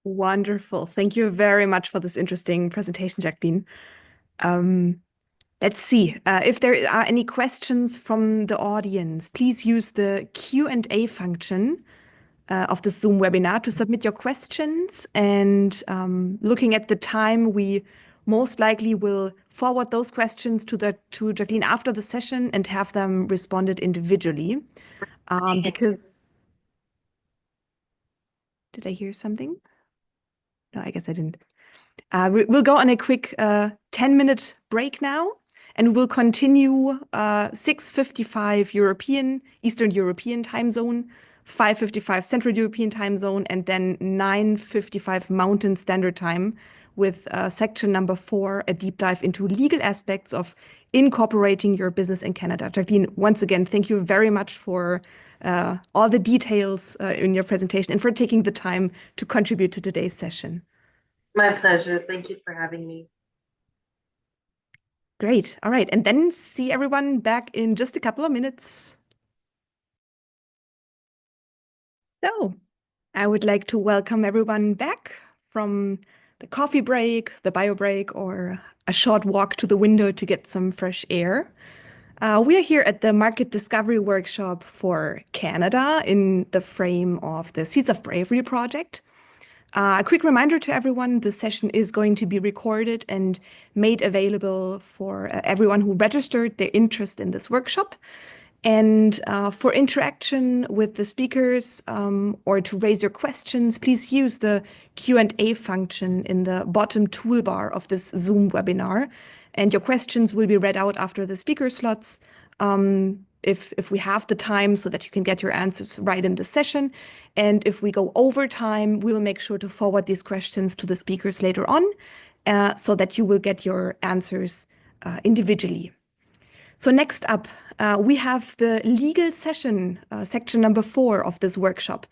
Wonderful. Thank you very much for this interesting presentation, Jacqueline. Let's see if there are any questions from the audience. Please use the Q&A function of the Zoom webinar to submit your questions. And looking at the time, we most likely will forward those questions to Jacqueline after the session and have them responded individually. Because did I hear something? No, I guess I didn't. We'll go on a quick 10-minute break now, and we'll continue 6:55 Eastern European time zone, 5:55 Central European time zone, and then 9:55 Mountain Standard Time with section number 4, a deep dive into legal aspects of incorporating your business in Canada. Jacqueline, once again, thank you very much for all the details in your presentation and for taking the time to contribute to today's session. My pleasure. Thank you for having me. Great. All right. And then see everyone back in just a couple of minutes. So I would like to welcome everyone back from the coffee break, the bio break, or a short walk to the window to get some fresh air. We are here at the Market Discovery Workshop for Canada in the frame of the Seeds of Bravery project. A quick reminder to everyone, the session is going to be recorded and made available for everyone who registered their interest in this workshop. And for interaction with the speakers or to raise your questions, please use the Q&A function in the bottom toolbar of this Zoom webinar. And your questions will be read out after the speaker slots. if we have the time so that you can get your answers right in the session. And if we go over time, we will make sure to forward these questions to the speakers later on so that you will get your answers individually. So next up, we have the legal session, section number 4 of this workshop.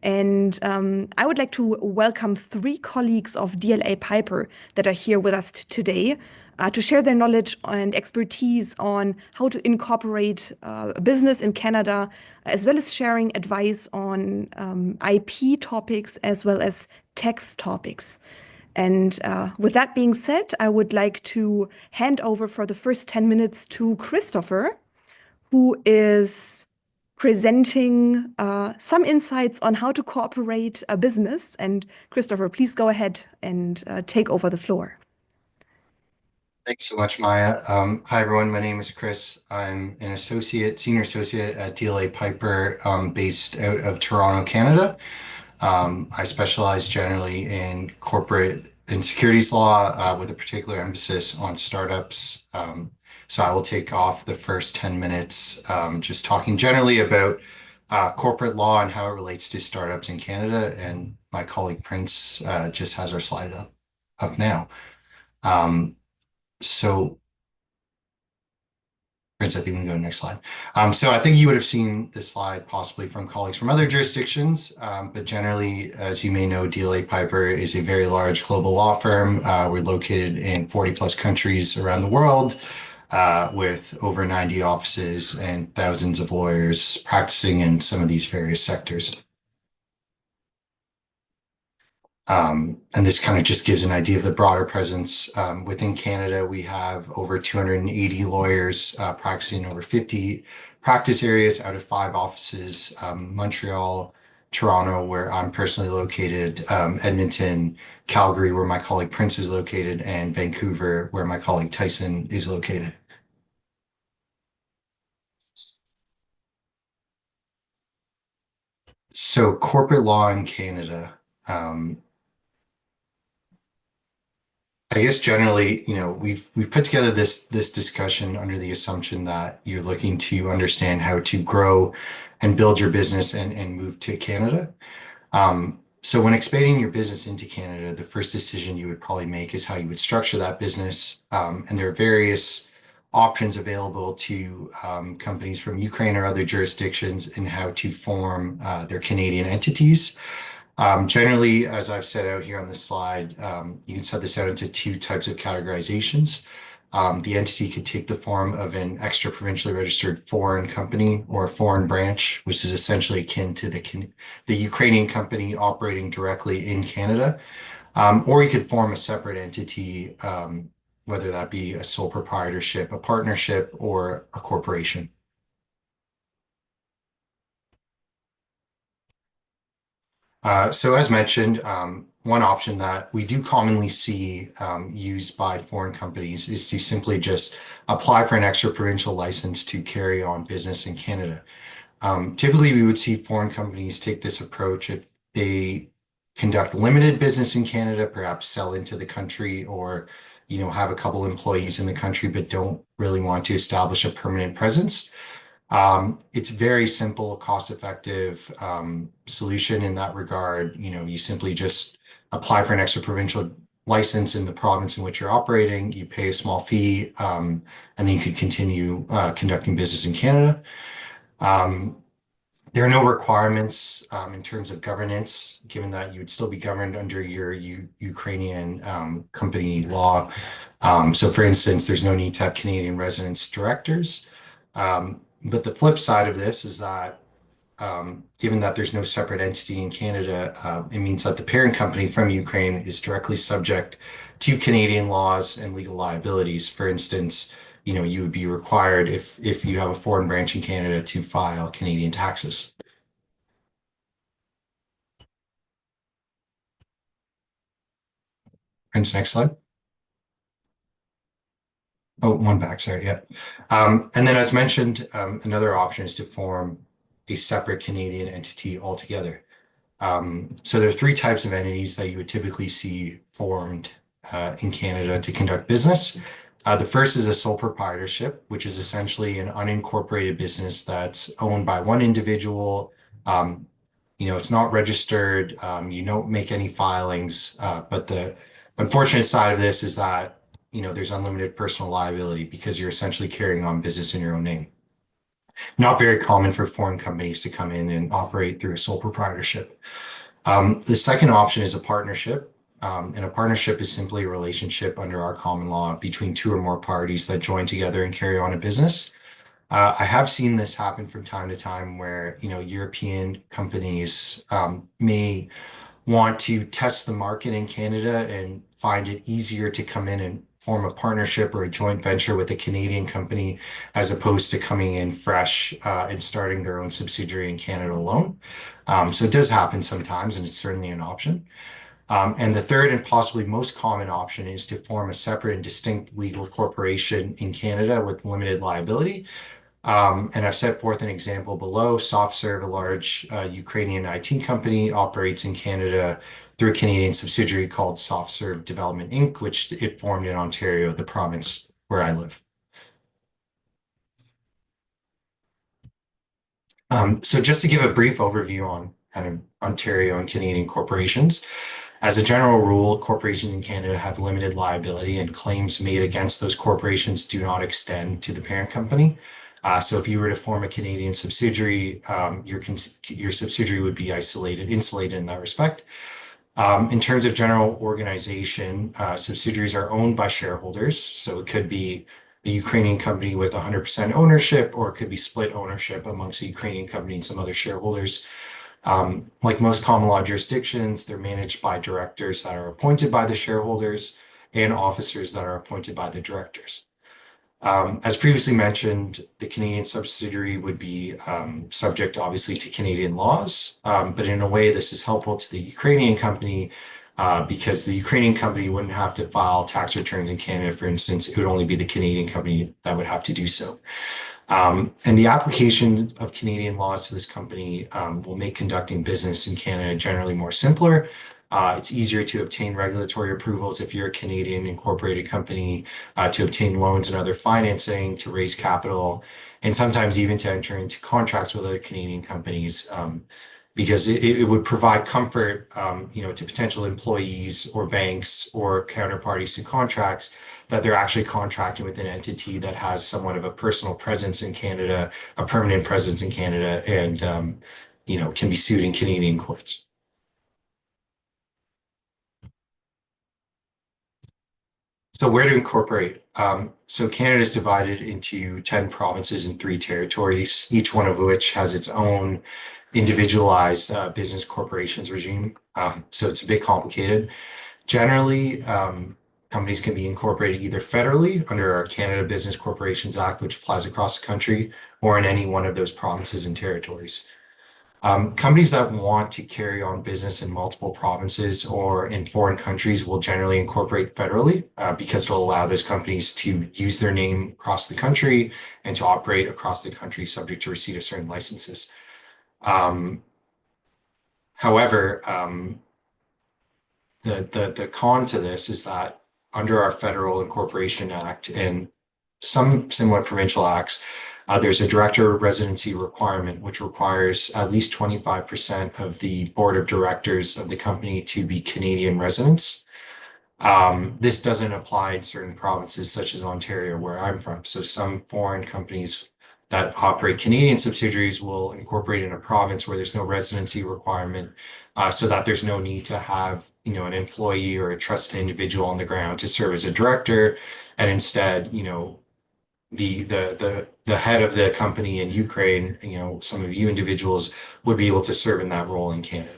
And I would like to welcome 3 colleagues of DLA Piper that are here with us today to share their knowledge and expertise on how to incorporate a business in Canada, as well as sharing advice on IP topics as well as tax topics. And with that being said, I would like to hand over for the first 10 minutes to Christopher, who is presenting some insights on how to cooperate a business. And Christopher, please go ahead and take over the floor. Thanks so much, Maya. Hi, everyone. My name is Chris. I'm an senior associate at DLA Piper, based out of Toronto, Canada. I specialize generally in corporate and securities law with a particular emphasis on startups. So I will take off the first 10 minutes just talking generally about corporate law and how it relates to startups in Canada. And my colleague Prince just has our slide up now. So Prince, I think we can go next slide. So I think you would have seen this slide possibly from colleagues from other jurisdictions, but generally, as you may know, DLA Piper is a very large global law firm. We're located in 40 plus countries around the world with over 90 offices and thousands of lawyers practicing in some of these various sectors. And this kind of just gives an idea of the broader presence. Within Canada, we have over 280 lawyers practicing in over 50 practice areas out of 5 offices, Montreal, Toronto, where I'm personally located, Edmonton, Calgary, where my colleague Prince is located, and Vancouver, where my colleague Tyson is located. So corporate law in Canada. I guess generally, we've put together this discussion under the assumption that you're looking to understand how to grow and build your business and move to Canada. So when expanding your business into Canada, the first decision you would probably make is how you would structure that business. And there are various options available to companies from Ukraine or other jurisdictions in how to form their Canadian entities. Generally, as I've set out here on this slide, you can set this out into 2 types of categorizations. The entity could take the form of an extra provincially registered foreign company or a foreign branch, which is essentially akin to the Ukrainian company operating directly in Canada. Or you could form a separate entity, whether that be a sole proprietorship, a partnership, or a corporation. So as mentioned, one option that we do commonly see used by foreign companies is to simply just apply for an extra provincial license to carry on business in Canada. Typically, we would see foreign companies take this approach if they conduct limited business in Canada, perhaps sell into the country, or have a couple employees in the country but don't really want to establish a permanent presence. It's very simple, cost-effective solution in that regard. You simply just apply for an extra provincial license in the province in which you're operating. You pay a small fee, and then you could continue conducting business in Canada. There are no requirements in terms of governance, given that you would still be governed under your Ukrainian company law. So for instance, there's no need to have Canadian residence directors. But the flip side of this is that given that there's no separate entity in Canada, it means that the parent company from Ukraine is directly subject to Canadian laws and legal liabilities. For instance, you would be required if you have a foreign branch in Canada to file Canadian taxes. Prince, next slide. Oh, one back, sorry, yeah. And then as mentioned, another option is to form a separate Canadian entity altogether. So there are 3 types of entities that you would typically see formed in Canada to conduct business. The first is a sole proprietorship, which is essentially an unincorporated business that's owned by one individual. It's not registered. You don't make any filings. But the unfortunate side of this is that, there's unlimited personal liability because you're essentially carrying on business in your own name. Not very common for foreign companies to come in and operate through a sole proprietorship. The second option is a partnership. And a partnership is simply a relationship under our common law between two or more parties that join together and carry on a business. I have seen this happen from time to time where, European companies may want to test the market in Canada and find it easier to come in and form a partnership or a joint venture with a Canadian company as opposed to coming in fresh and starting their own subsidiary in Canada alone. So it does happen sometimes, and it's certainly an option. And the third and possibly most common option is to form a separate and distinct legal corporation in Canada with limited liability. And I've set forth an example below. SoftServe, a large Ukrainian IT company, operates in Canada through a Canadian subsidiary called SoftServe Development Inc., which it formed in Ontario, the province where I live. So just to give a brief overview on kind of Ontario and Canadian corporations, as a general rule, corporations in Canada have limited liability, and claims made against those corporations do not extend to the parent company. So if you were to form a Canadian subsidiary, your subsidiary would be insulated in that respect. In terms of general organization, subsidiaries are owned by shareholders. So it could be a Ukrainian company with 100% ownership, or it could be split ownership amongst a Ukrainian company and some other shareholders. Like most common law jurisdictions, they're managed by directors that are appointed by the shareholders and officers that are appointed by the directors. As previously mentioned, the Canadian subsidiary would be subject, obviously, to Canadian laws. But in a way, this is helpful to the Ukrainian company because the Ukrainian company wouldn't have to file tax returns in Canada, for instance. It would only be the Canadian company that would have to do so. And the application of Canadian laws to this company will make conducting business in Canada generally more simpler. It's easier to obtain regulatory approvals if you're a Canadian incorporated company, to obtain loans and other financing, to raise capital, and sometimes even to enter into contracts with other Canadian companies, because it would provide comfort, to potential employees or banks or counterparties to contracts that they're actually contracting with an entity that has somewhat of a personal presence in Canada, a permanent presence in Canada, and can be sued in Canadian courts. So where to incorporate? So Canada is divided into 10 provinces and 3 territories, each one of which has its own individualized business corporations regime. So it's a bit complicated. Generally, companies can be incorporated either federally under our Canada Business Corporations Act, which applies across the country, or in any one of those provinces and territories. Companies that want to carry on business in multiple provinces or in foreign countries will generally incorporate federally because it'll allow those companies to use their name across the country and to operate across the country subject to receipt of certain licenses. However, the con to this is that under our Federal Incorporation Act and some similar provincial acts, there's a director residency requirement, which requires at least 25% of the board of directors of the company to be Canadian residents. This doesn't apply in certain provinces such as Ontario, where I'm from. So some foreign companies that operate Canadian subsidiaries will incorporate in a province where there's no residency requirement, so that there's no need to have, an employee or a trusted individual on the ground to serve as a director. And instead, the head of the company in Ukraine, some of you individuals would be able to serve in that role in Canada.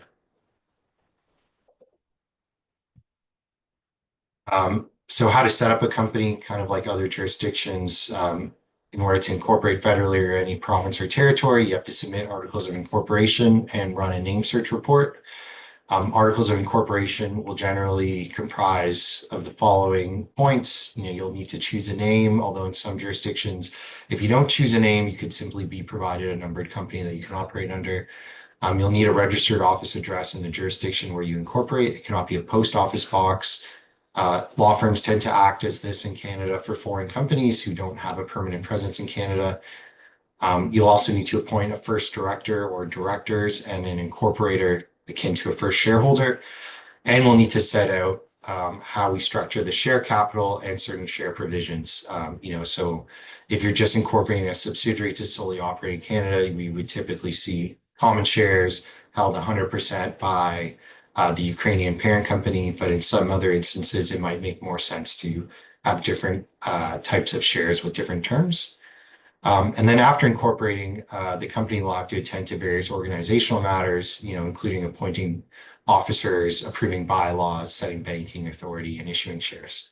So how to set up a company, kind of like other jurisdictions, in order to incorporate federally or any province or territory, you have to submit articles of incorporation and run a name search report. Articles of incorporation will generally comprise of the following points. You'll need to choose a name, although in some jurisdictions, if you don't choose a name, you could simply be provided a numbered company that you can operate under. You'll need a registered office address in the jurisdiction where you incorporate. It cannot be a post office box. Law firms tend to act as this in Canada for foreign companies who don't have a permanent presence in Canada. You'll also need to appoint a first director or directors and an incorporator akin to a first shareholder. And we'll need to set out how we structure the share capital and certain share provisions. So if you're just incorporating a subsidiary to solely operate in Canada, we would typically see common shares held 100% by the Ukrainian parent company, but in some other instances, it might make more sense to have different types of shares with different terms. And then after incorporating, the company will have to attend to various organizational matters, including appointing officers, approving bylaws, setting banking authority, and issuing shares.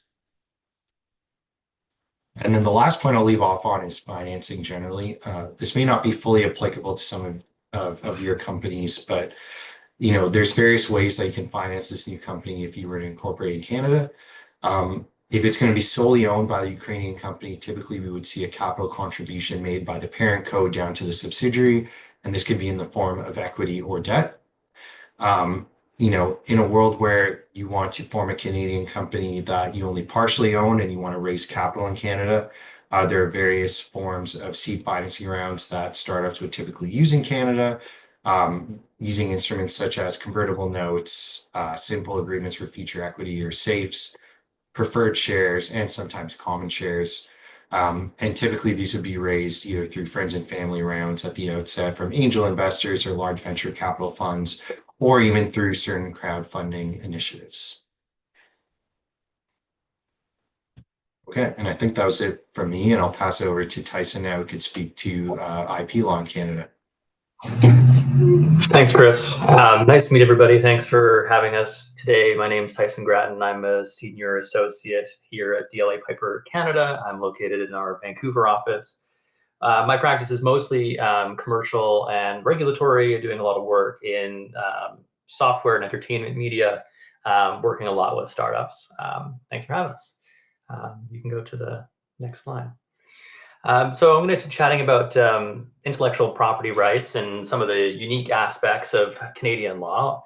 And then the last point I'll leave off on is financing generally. This may not be fully applicable to some of your companies, but there's various ways that you can finance this new company if you were to incorporate in Canada. If it's going to be solely owned by the Ukrainian company, typically we would see a capital contribution made by the parent co down to the subsidiary, and this could be in the form of equity or debt. In a world where you want to form a Canadian company that you only partially own and you want to raise capital in Canada, there are various forms of seed financing rounds that startups would typically use in Canada, using instruments such as convertible notes, simple agreements for future equity or safes, preferred shares, and sometimes common shares. And typically these would be raised either through friends and family rounds at the outset from angel investors or large venture capital funds, or even through certain crowdfunding initiatives. Okay, and I think that was it from me, and I'll pass it over to Tyson now, who could speak to IP law in Canada. Thanks, Chris. Nice to meet everybody. Thanks for having us today. My name is Tyson Grattan. I'm a senior associate here at DLA Piper Canada. I'm located in our Vancouver office. My practice is mostly commercial and regulatory, doing a lot of work in software and entertainment media, working a lot with startups. Thanks for having us. You can go to the next slide. So I'm going to be chatting about intellectual property rights and some of the unique aspects of Canadian law.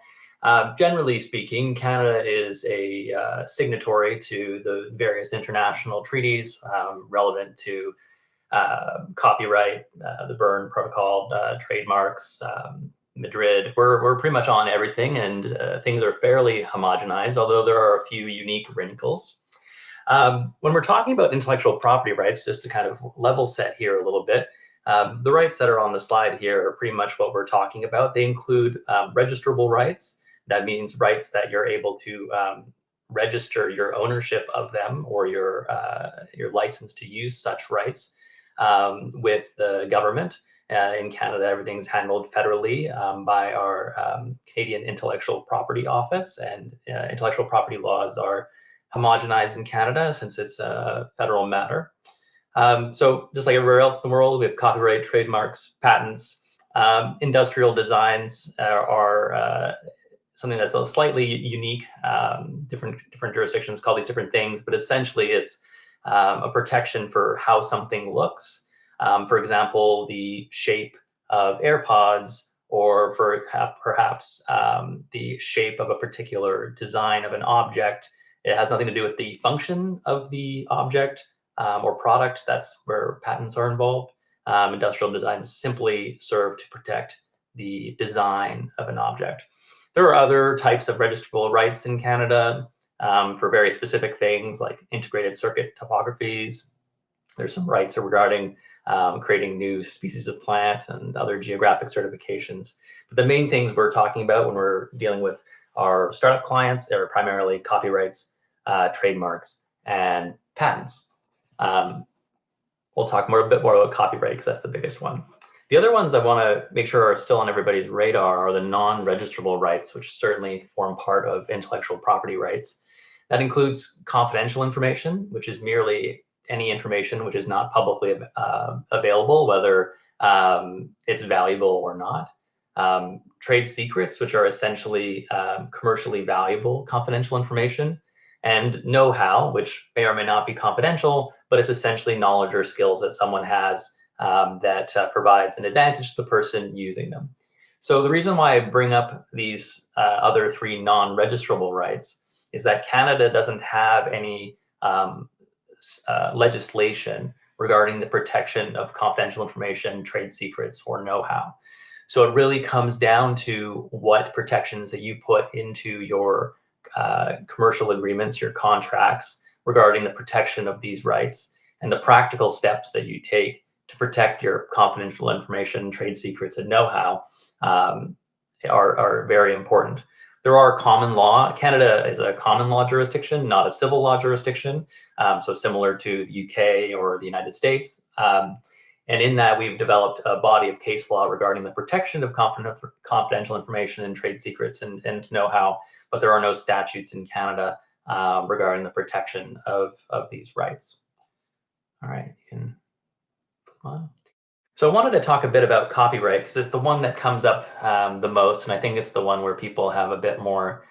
Generally speaking, Canada is a signatory to the various international treaties relevant to copyright, the Berne Protocol, trademarks, Madrid. We're pretty much on everything, and things are fairly homogenized, although there are a few unique wrinkles. When we're talking about intellectual property rights, just to kind of level set here a little bit, the rights that are on the slide here are pretty much what we're talking about. They include registrable rights. That means rights that you're able to register your ownership of them or your license to use such rights with the government. In Canada, everything's handled federally by our Canadian Intellectual Property Office, and intellectual property laws are homogenized in Canada since it's a federal matter. So just like everywhere else in the world, we have copyright, trademarks, patents. Industrial designs are something that's a slightly unique. Different jurisdictions call these different things, but essentially it's a protection for how something looks. For example, the shape of AirPods, or for perhaps the shape of a particular design of an object. It has nothing to do with the function of the object or product. That's where patents are involved. Industrial designs simply serve to protect the design of an object. There are other types of registrable rights in Canada for very specific things like integrated circuit topographies. There's some rights regarding creating new species of plant and other geographic certifications. But the main things we're talking about when we're dealing with our startup clients are primarily copyrights, trademarks, and patents. We'll talk a bit more about copyright because that's the biggest one. The other ones I want to make sure are still on everybody's radar are the non-registrable rights, which certainly form part of intellectual property rights. That includes confidential information, which is merely any information which is not publicly available, whether it's valuable or not. Trade secrets, which are essentially commercially valuable confidential information. And know-how, which may or may not be confidential, but it's essentially knowledge or skills that someone has that provides an advantage to the person using them. So the reason why I bring up these other three non-registrable rights is that Canada doesn't have any legislation regarding the protection of confidential information, trade secrets, or know-how. So it really comes down to what protections that you put into your commercial agreements, your contracts, regarding the protection of these rights, and the practical steps that you take to protect your confidential information, trade secrets, and know-how are very important. There are common law. Canada is a common law jurisdiction, not a civil law jurisdiction, so similar to the UK or the United States. And in that, we've developed a body of case law regarding the protection of confidential information and trade secrets and know-how, but there are no statutes in Canada regarding the protection of these rights. All right, you can move on. So I wanted to talk a bit about copyright because it's the one that comes up the most, and I think it's the one where people have a bit more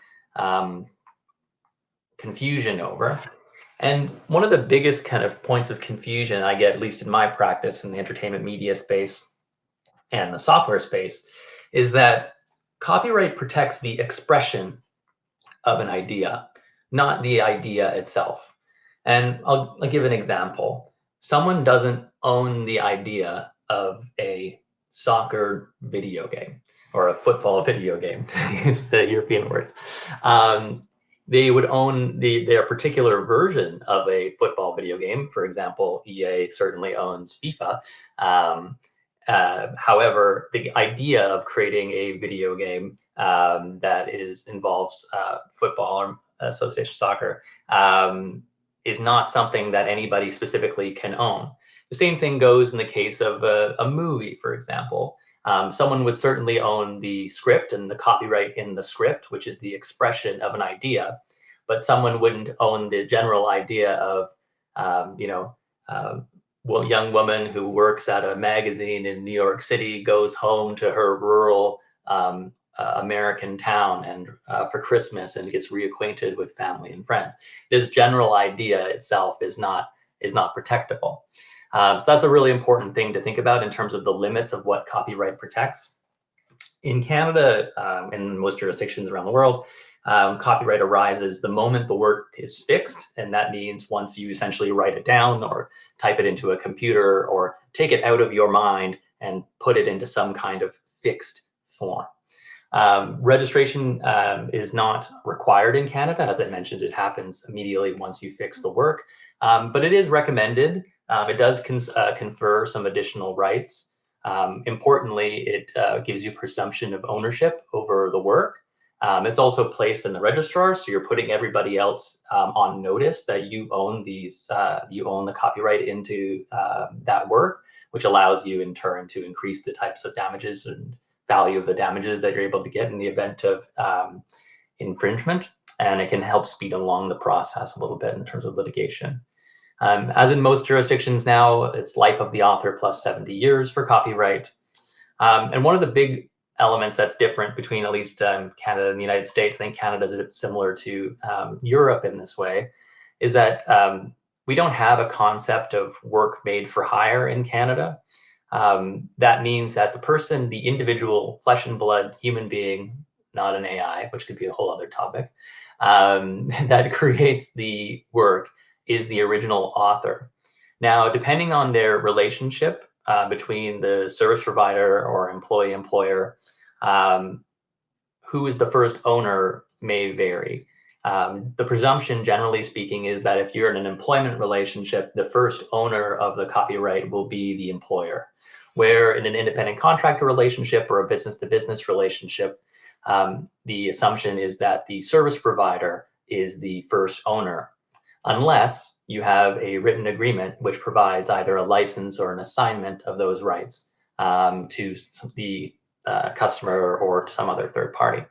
confusion over. And one of the biggest kind of points of confusion I get, at least in my practice in the entertainment media space and the software space, is that copyright protects the expression of an idea, not the idea itself. And I'll give an example. Someone doesn't own the idea of a soccer video game or a football video game, to use the European words. They would own their particular version of a football video game. For example, EA certainly owns FIFA. However, the idea of creating a video game that involves football or association soccer is not something that anybody specifically can own. The same thing goes in the case of a movie, for example. Someone would certainly own the script and the copyright in the script, which is the expression of an idea, but someone wouldn't own the general idea of, young woman who works at a magazine in New York City goes home to her rural American town and for Christmas and gets reacquainted with family and friends. This general idea itself is not protectable. So that's a really important thing to think about in terms of the limits of what copyright protects. In Canada, in most jurisdictions around the world, copyright arises the moment the work is fixed, and that means once you essentially write it down or type it into a computer or take it out of your mind and put it into some kind of fixed form. Registration is not required in Canada. As I mentioned, it happens immediately once you fix the work, but it is recommended. It does confer some additional rights. Importantly, it gives you presumption of ownership over the work. It's also placed in the registrar, so you're putting everybody else on notice that you own you own the copyright into that work, which allows you in turn to increase the types of damages and value of the damages that you're able to get in the event of infringement, and it can help speed along the process a little bit in terms of litigation. As in most jurisdictions now, it's life of the author plus 70 years for copyright. And one of the big elements that's different between at least Canada and the United States, I think Canada is a bit similar to Europe in this way, is that we don't have a concept of work made for hire in Canada. That means that the person, the individual flesh and blood human being, not an AI, which could be a whole other topic, that creates the work is the original author. Now, depending on their relationship between the service provider or employee-employer, who is the first owner may vary. The presumption, generally speaking, is that if you're in an employment relationship, the first owner of the copyright will be the employer. Where in an independent contractor relationship or a business-to-business relationship, the assumption is that the service provider is the first owner, unless you have a written agreement which provides either a license or an assignment of those rights to the customer or to some other third party.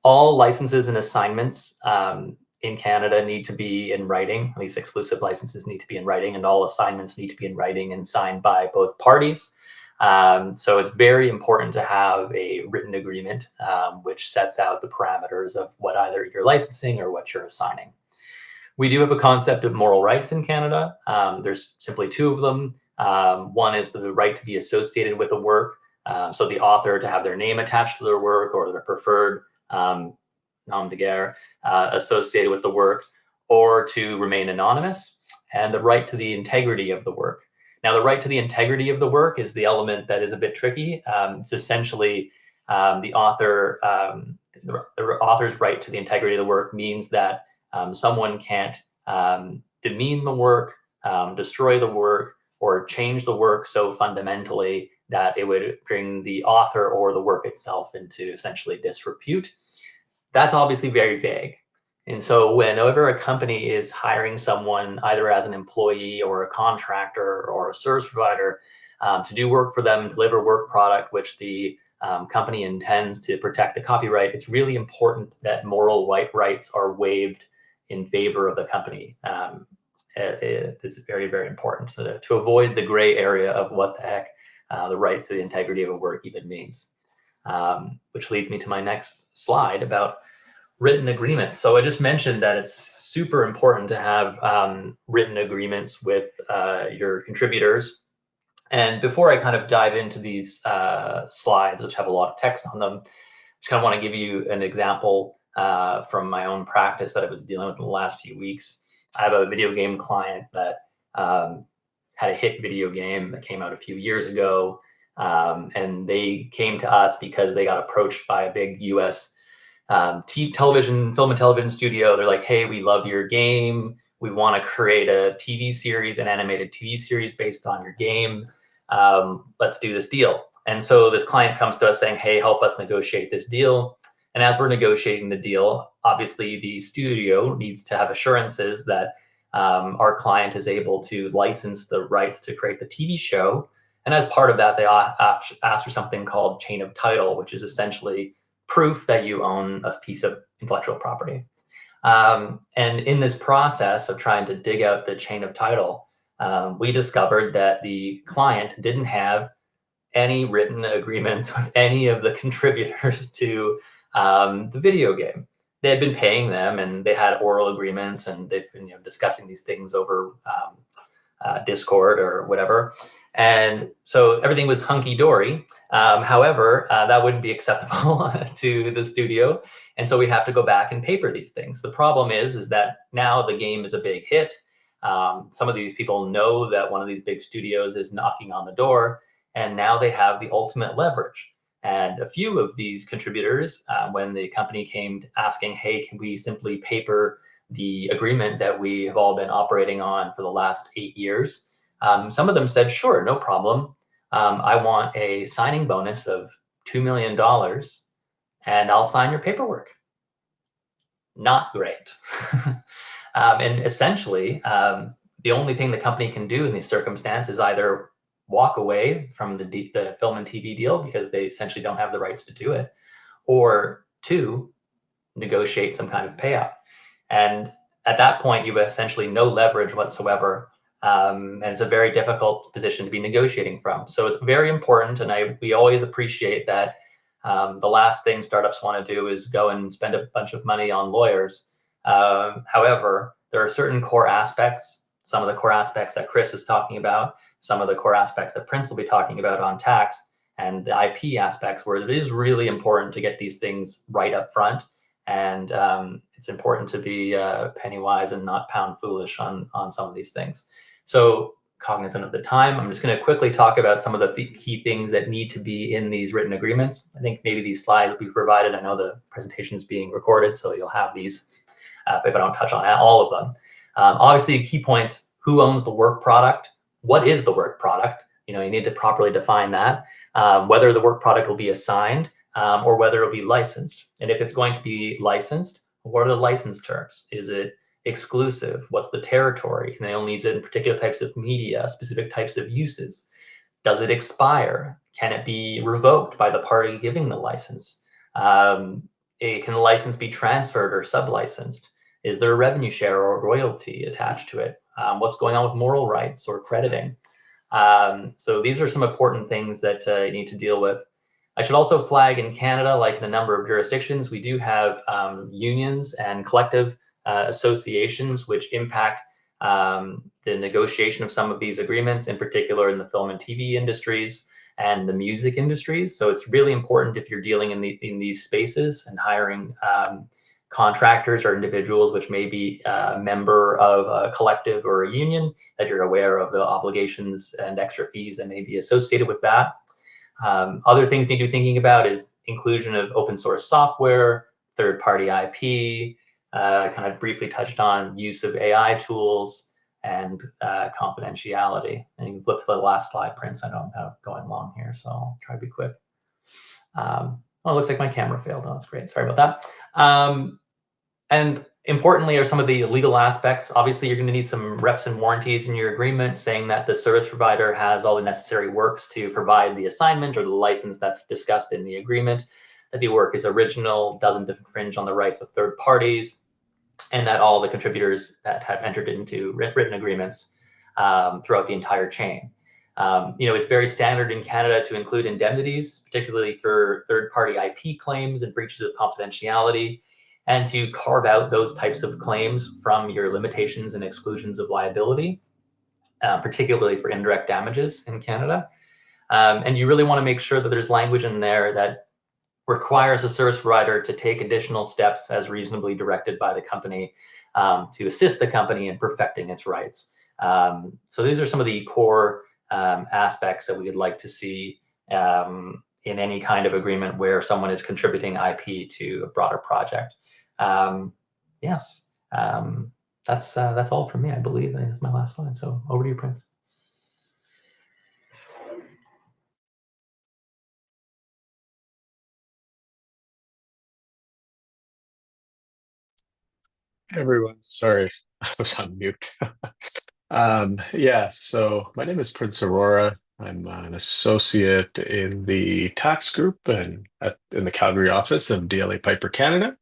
All licenses and assignments in Canada need to be in writing. At least exclusive licenses need to be in writing, and all assignments need to be in writing and signed by both parties. So it's very important to have a written agreement which sets out the parameters of what either you're licensing or what you're assigning. We do have a concept of moral rights in Canada. There's simply two of them. One is the right to be associated with a work. So the author to have their name attached to their work or their preferred nom de guerre, associated with the work, or to remain anonymous, and the right to the integrity of the work. Now, the right to the integrity of the work is the element that is a bit tricky. It's essentially the author's right to the integrity of the work means that someone can't demean the work, destroy the work, or change the work so fundamentally that it would bring the author or the work itself into essentially disrepute. That's obviously very vague. And so whenever a company is hiring someone either as an employee or a contractor or a service provider to do work for them, deliver work product, which the company intends to protect the copyright, it's really important that moral rights are waived in favor of the company. It's very, very important to avoid the gray area of what the heck the right to the integrity of a work even means. Which leads me to my next slide about written agreements. So I just mentioned that it's super important to have written agreements with your contributors. And before I kind of dive into these slides, which have a lot of text on them, just kind of want to give you an example from my own practice that I was dealing with in the last few weeks. I have a video game client that had a hit video game that came out a few years ago. And they came to us because they got approached by a big US film and television studio. They're like, hey, we love your game. We want to create a TV series, an animated TV series based on your game. Let's do this deal. And so this client comes to us saying, hey, help us negotiate this deal. And as we're negotiating the deal, obviously the studio needs to have assurances that our client is able to license the rights to create the TV show. And as part of that, they ask for something called chain of title, which is essentially proof that you own a piece of intellectual property. And in this process of trying to dig out the chain of title, we discovered that the client didn't have any written agreements with any of the contributors to the video game. They had been paying them, and they had oral agreements, and they've been discussing these things over Discord or whatever. And so everything was hunky-dory. However, that wouldn't be acceptable to the studio. And so we have to go back and paper these things. The problem is that now the game is a big hit. Some of these people know that one of these big studios is knocking on the door, and now they have the ultimate leverage. And a few of these contributors, when the company came asking, hey, can we simply paper the agreement that we have all been operating on for the last 8 years? Some of them said, sure, no problem. I want a signing bonus of $2 million, and I'll sign your paperwork. Not great. And essentially, the only thing the company can do in these circumstances is either walk away from the film and TV deal because they essentially don't have the rights to do it, or two, negotiate some kind of payout. And at that point, you have essentially no leverage whatsoever. And it's a very difficult position to be negotiating from. So it's very important, and we always appreciate that the last thing startups want to do is go and spend a bunch of money on lawyers. However, there are certain core aspects, some of the core aspects that Chris is talking about, some of the core aspects that Prince will be talking about on tax, and the IP aspects where it is really important to get these things right up front. And it's important to be penny wise and not pound foolish on some of these things. So cognizant of the time, I'm just going to quickly talk about some of the key things that need to be in these written agreements. I think maybe these slides will be provided. I know the presentation is being recorded, so you'll have these if I don't touch on all of them. Obviously, key points: who owns the work product? What is the work product? You need to properly define that. Whether the work product will be assigned or whether it'll be licensed. And if it's going to be licensed, what are the license terms? Is it exclusive? What's the territory? Can they only use it in particular types of media, specific types of uses? Does it expire? Can it be revoked by the party giving the license? Can the license be transferred or sub-licensed? Is there a revenue share or royalty attached to it? What's going on with moral rights or crediting? So these are some important things that you need to deal with. I should also flag, in Canada, like in a number of jurisdictions, we do have unions and collective associations which impact the negotiation of some of these agreements, in particular in the film and TV industries and the music industries. So it's really important, if you're dealing in these spaces and hiring contractors or individuals which may be a member of a collective or a union, that you're aware of the obligations and extra fees that may be associated with that. Other things you need to be thinking about is inclusion of open source software, third-party IP, kind of briefly touched on use of AI tools, and confidentiality. And you can flip to the last slide, Prince. I know I'm kind of going long here, so I'll try to be quick. Oh, it looks like my camera failed. Oh, that's great. Sorry about that. And importantly are some of the legal aspects. Obviously, you're going to need some reps and warranties in your agreement saying that the service provider has all the necessary works to provide the assignment or the license that's discussed in the agreement, that the work is original, doesn't infringe on the rights of third parties, and that all the contributors that have entered into written agreements throughout the entire chain. It's very standard in Canada to include indemnities, particularly for third-party IP claims and breaches of confidentiality, and to carve out those types of claims from your limitations and exclusions of liability, particularly for indirect damages in Canada. And you really want to make sure that there's language in there that requires a service provider to take additional steps as reasonably directed by the company to assist the company in perfecting its rights. So these are some of the core aspects that we would like to see in any kind of agreement where someone is contributing IP to a broader project. Yes, that's all from me, I believe. I think that's my last slide. So over to you, Prince. Hey everyone, sorry, I was on mute. Yeah, so my name is Prince Aurora. I'm an associate in the tax group and in the Calgary office of DLA Piper Canada.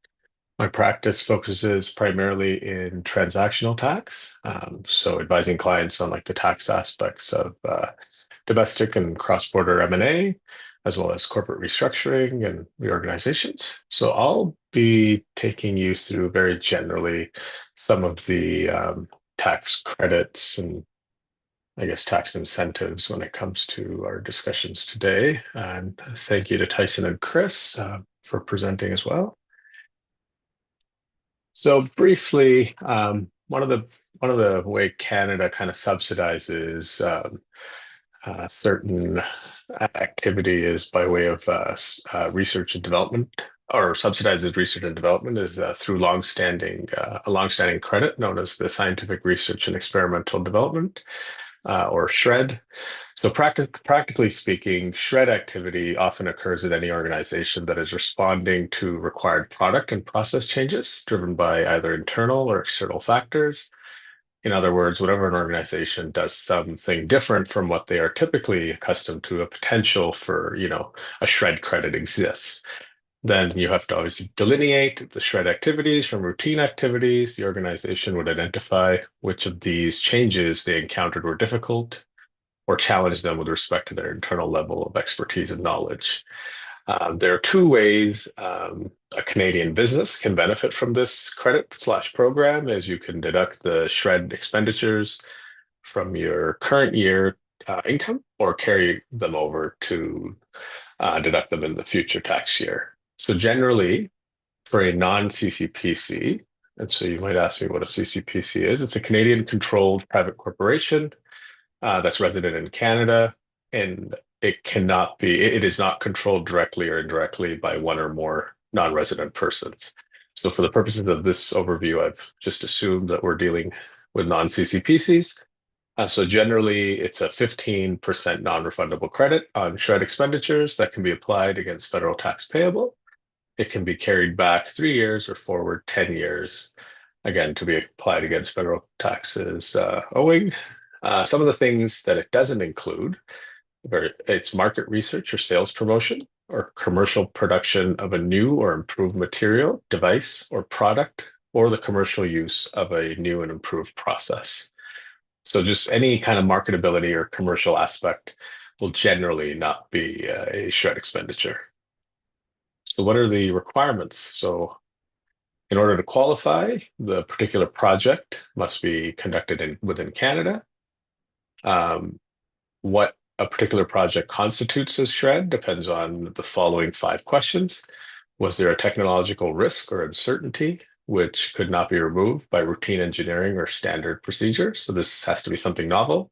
My practice focuses primarily in transactional tax, so advising clients on like the tax aspects of domestic and cross-border M&A, as well as corporate restructuring and reorganizations. So I'll be taking you through very generally some of the tax credits and I guess tax incentives when it comes to our discussions today. And thank you to Tyson and Chris for presenting as well. So briefly, one of the way Canada kind of subsidizes certain activity is by way of research and development, or subsidizes research and development is through a longstanding credit known as the Scientific Research and Experimental Development, or SR&ED. So practically speaking, SR&ED activity often occurs at any organization that is responding to required product and process changes driven by either internal or external factors. In other words, whenever an organization does something different from what they are typically accustomed to, a potential for, a SR&ED credit exists. Then you have to obviously delineate the SR&ED activities from routine activities. The organization would identify which of these changes they encountered were difficult or challenge them with respect to their internal level of expertise and knowledge. There are two ways a Canadian business can benefit from this credit/program, as you can deduct the SR&ED expenditures from your current year income or carry them over to deduct them in the future tax year. So generally, for a non-CCPC, and so you might ask me what a CCPC is, it's a Canadian-controlled private corporation that's resident in Canada, and it is not controlled directly or indirectly by one or more non-resident persons. So for the purposes of this overview, I've just assumed that we're dealing with non-CCPCs. So generally, it's a 15% non-refundable credit on SR&ED expenditures that can be applied against federal tax payable. It can be carried back 3 years or forward 10 years, again, to be applied against federal taxes owing. Some of the things that it doesn't include, it's market research or sales promotion or commercial production of a new or improved material, device, or product, or the commercial use of a new and improved process. So just any kind of marketability or commercial aspect will generally not be a SR&ED expenditure. So what are the requirements? So in order to qualify, the particular project must be conducted within Canada. What a particular project constitutes as SR&ED depends on the following 5 questions. Was there a technological risk or uncertainty which could not be removed by routine engineering or standard procedures? So this has to be something novel.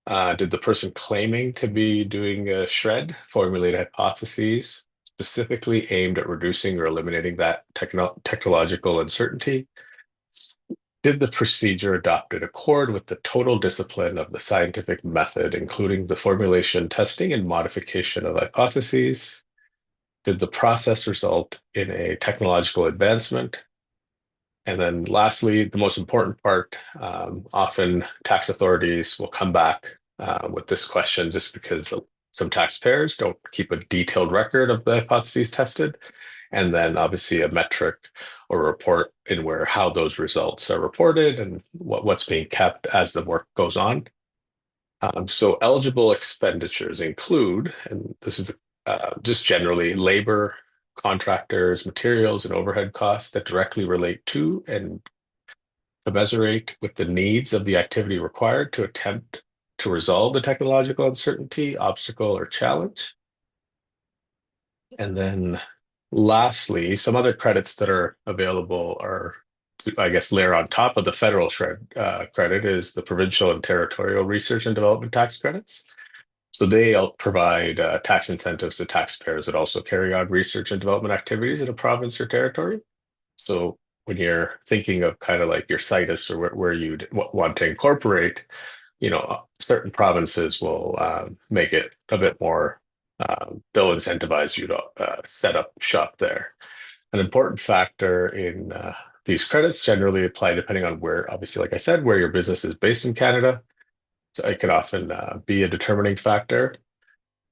Did the person claiming to be doing a shred formulate hypotheses specifically aimed at reducing or eliminating that technological uncertainty? Did the procedure adopted accord with the total discipline of the scientific method, including the formulation, testing, and modification of hypotheses? Did the process result in a technological advancement? And then lastly, the most important part, often tax authorities will come back with this question just because some taxpayers don't keep a detailed record of the hypotheses tested. And then obviously a metric or a report in where how those results are reported and what's being kept as the work goes on. So eligible expenditures include, and this is just generally labor, contractors, materials, and overhead costs that directly relate to and commensurate with the needs of the activity required to attempt to resolve the technological uncertainty, obstacle, or challenge. And then lastly, some other credits that are available are, I guess, layer on top of the federal shred credit is the provincial and territorial research and development tax credits. So they provide tax incentives to taxpayers that also carry on research and development activities in a province or territory. So when you're thinking of kind of like your situs or where you'd want to incorporate, you know, certain provinces will make it a bit more, they'll incentivize you to set up shop there. An important factor in these credits generally apply depending on where, obviously, like I said, where your business is based in Canada. So it can often be a determining factor.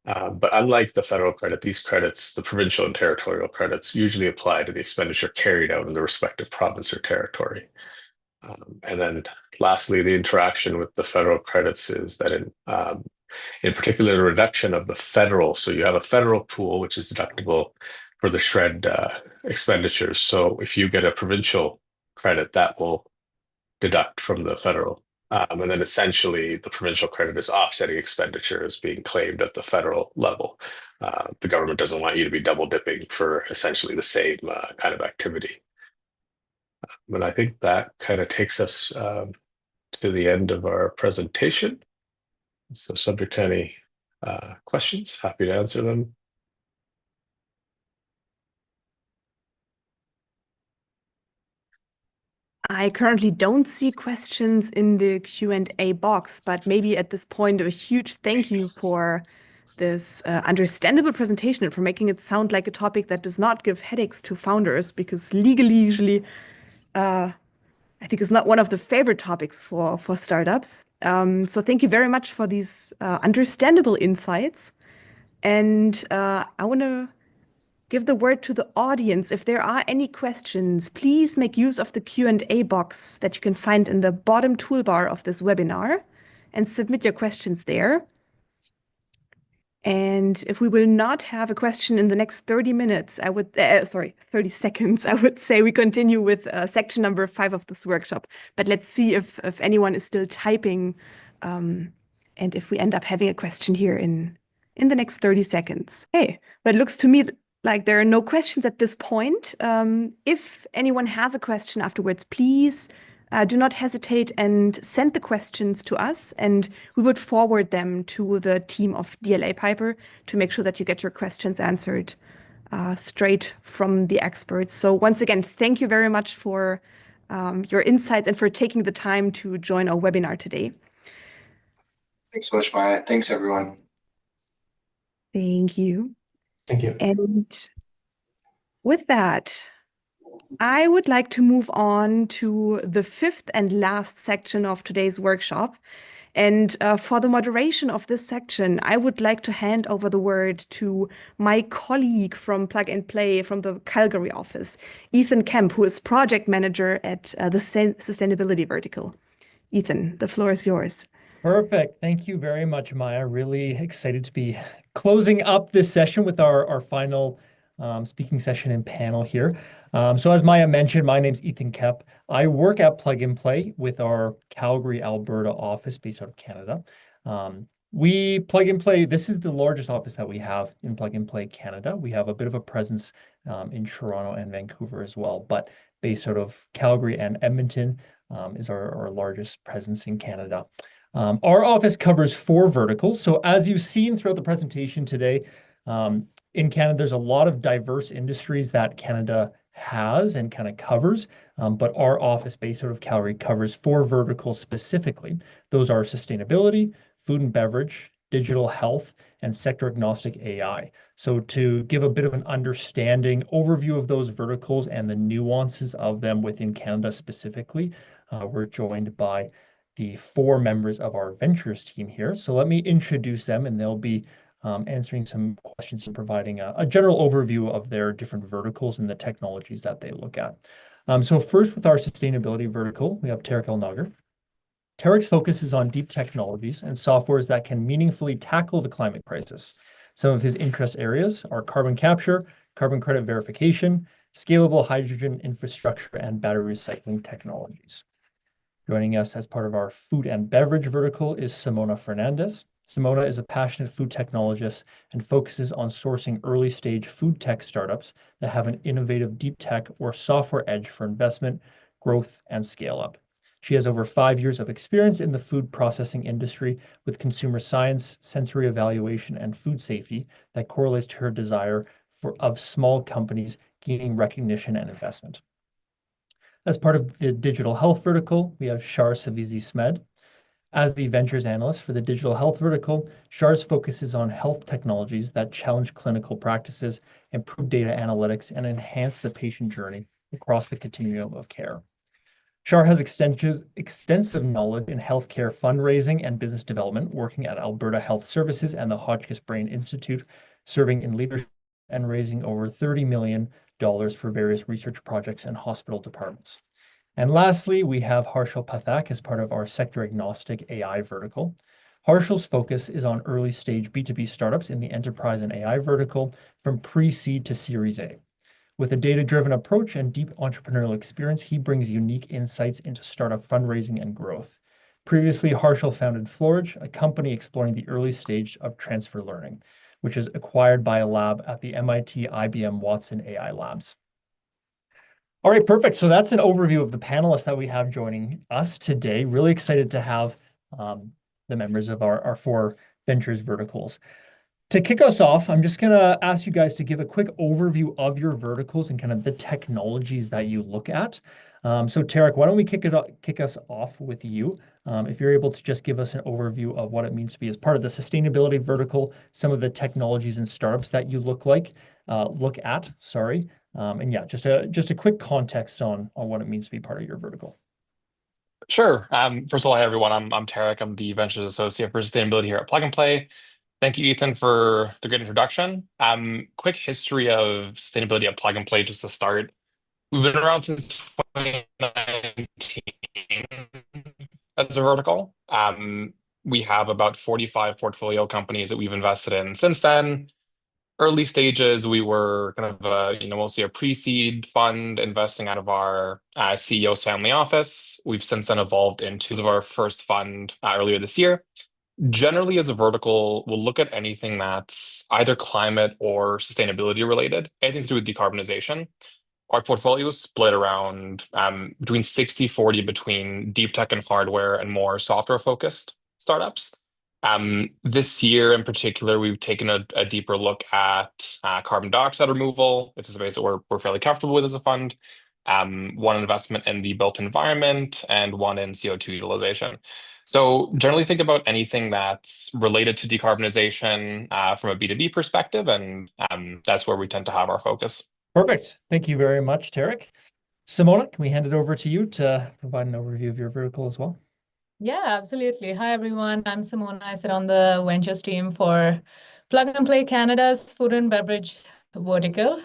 But unlike the federal credit, these credits, the provincial and territorial credits, usually apply to the expenditure carried out in the respective province or territory. And then lastly, the interaction with the federal credits is that in particular, the reduction of the federal, so you have a federal pool, which is deductible for the shred expenditures. So if you get a provincial credit, that will deduct from the federal. And then essentially the provincial credit is offsetting expenditures being claimed at the federal level. The government doesn't want you to be double dipping for essentially the same kind of activity. But I think that kind of takes us to the end of our presentation. So subject to any questions, happy to answer them. I currently don't see questions in the Q&A box, but maybe at this point, a huge thank you for this understandable presentation and for making it sound like a topic that does not give headaches to founders, because legally, usually, I think it's not one of the favorite topics for startups. So thank you very much for these understandable insights. And I want to give the word to the audience. If there are any questions, please make use of the Q&A box that you can find in the bottom toolbar of this webinar and submit your questions there. And if we will not have a question in the next 30 minutes, 30 seconds, I would say we continue with section number 5 of this workshop. But let's see if anyone is still typing and if we end up having a question here in the next 30 seconds. Hey, but it looks to me like there are no questions at this point. If anyone has a question afterwards, please do not hesitate and send the questions to us, and we would forward them to the team of DLA Piper to make sure that you get your questions answered straight from the experts. So once again, thank you very much for your insights and for taking the time to join our webinar today. Thanks so much, Maya. Thanks, everyone. Thank you. Thank you. And with that, I would like to move on to the 5th and last section of today's workshop. And for the moderation of this section, I would like to hand over the word to my colleague from Plug and Play from the Calgary office, Ethan Kemp, who is project manager at the sustainability vertical. Ethan, the floor is yours. Perfect. Thank you very much, Maya. Really excited to be closing up this session with our final speaking session and panel here. So as Maya mentioned, my name's Ethan Kemp. I work at Plug and Play with our Calgary, Alberta office based out of Canada. Plug and Play, this is the largest office that we have in Plug and Play Canada. We have a bit of a presence in Toronto and Vancouver as well, but based out of Calgary and Edmonton is our largest presence in Canada. Our office covers 4 verticals. So as you've seen throughout the presentation today, in Canada, there's a lot of diverse industries that Canada has and kind of covers, but our office based out of Calgary covers 4 verticals specifically. Those are sustainability, food and beverage, digital health, and sector agnostic AI. So to give a bit of an understanding overview of those verticals and the nuances of them within Canada specifically, we're joined by the 4 members of our ventures team here. So let me introduce them, and they'll be answering some questions and providing a general overview of their different verticals and the technologies that they look at. So first, with our sustainability vertical, we have Tarek El-Nagar. Tarek's focus is on deep technologies and softwares that can meaningfully tackle the climate crisis. Some of his interest areas are carbon capture, carbon credit verification, scalable hydrogen infrastructure, and battery recycling technologies. Joining us as part of our food and beverage vertical is Simona Fernandez. Simona is a passionate food technologist and focuses on sourcing early-stage food tech startups that have an innovative deep tech or software edge for investment, growth, and scale-up. She has over 5 years of experience in the food processing industry with consumer science, sensory evaluation, and food safety that correlates to her desire of small companies gaining recognition and investment. As part of the digital health vertical, we have Shar Savizi Smed. As the ventures analyst for the digital health vertical, Shar's focuses on health technologies that challenge clinical practices, improve data analytics, and enhance the patient journey across the continuum of care. Shar has extensive knowledge in healthcare fundraising and business development, working at Alberta Health Services and the Hotchkiss Brain Institute, serving in leadership and raising over $30 million for various research projects and hospital departments. And lastly, we have Harshal Pathak as part of our sector agnostic AI vertical. Harshal's focus is on early stage B2B startups in the enterprise and AI vertical from pre-seed to Series A. With a data-driven approach and deep entrepreneurial experience, he brings unique insights into startup fundraising and growth. Previously, Harshal founded Florage, a company exploring the early stage of transfer learning, which is acquired by a lab at the MIT IBM Watson AI Labs. All right, perfect. So that's an overview of the panelists that we have joining us today. Really excited to have the members of our 4 ventures verticals. To kick us off, I'm just going to ask you guys to give a quick overview of your verticals and kind of the technologies that you look at. So Tarek, why don't we kick us off with you? If you're able to just give us an overview of what it means to be as part of the sustainability vertical, some of the technologies and startups that you look at, sorry. And yeah, just a quick context on what it means to be part of your vertical. Sure. First of all, hi everyone. I'm Tarek. I'm the Ventures Associate for Sustainability here at Plug and Play. Thank you, Ethan, for the good introduction. Quick history of sustainability at Plug and Play just to start. We've been around since 2019 as a vertical. We have about 45 portfolio companies that we've invested in since then. Early stages, we were kind of mostly a pre-seed fund investing out of our CEO's family office. We've since then evolved into our first fund earlier this year. Generally, as a vertical, we'll look at anything that's either climate or sustainability related, anything to do with decarbonization. Our portfolio is split around between 60-40 between deep tech and hardware and more software focused startups. This year in particular, we've taken a deeper look at carbon dioxide removal, which is a space that we're fairly comfortable with as a fund. One investment in the built environment and one in CO2 utilization. So generally think about anything that's related to decarbonization from a B2B perspective, and that's where we tend to have our focus. Perfect. Thank you very much, Tarek. Simona, can we hand it over to you to provide an overview of your vertical as well? Yeah, absolutely. Hi, everyone. I'm Simona. I sit on the ventures team for Plug and Play Canada's food and beverage vertical.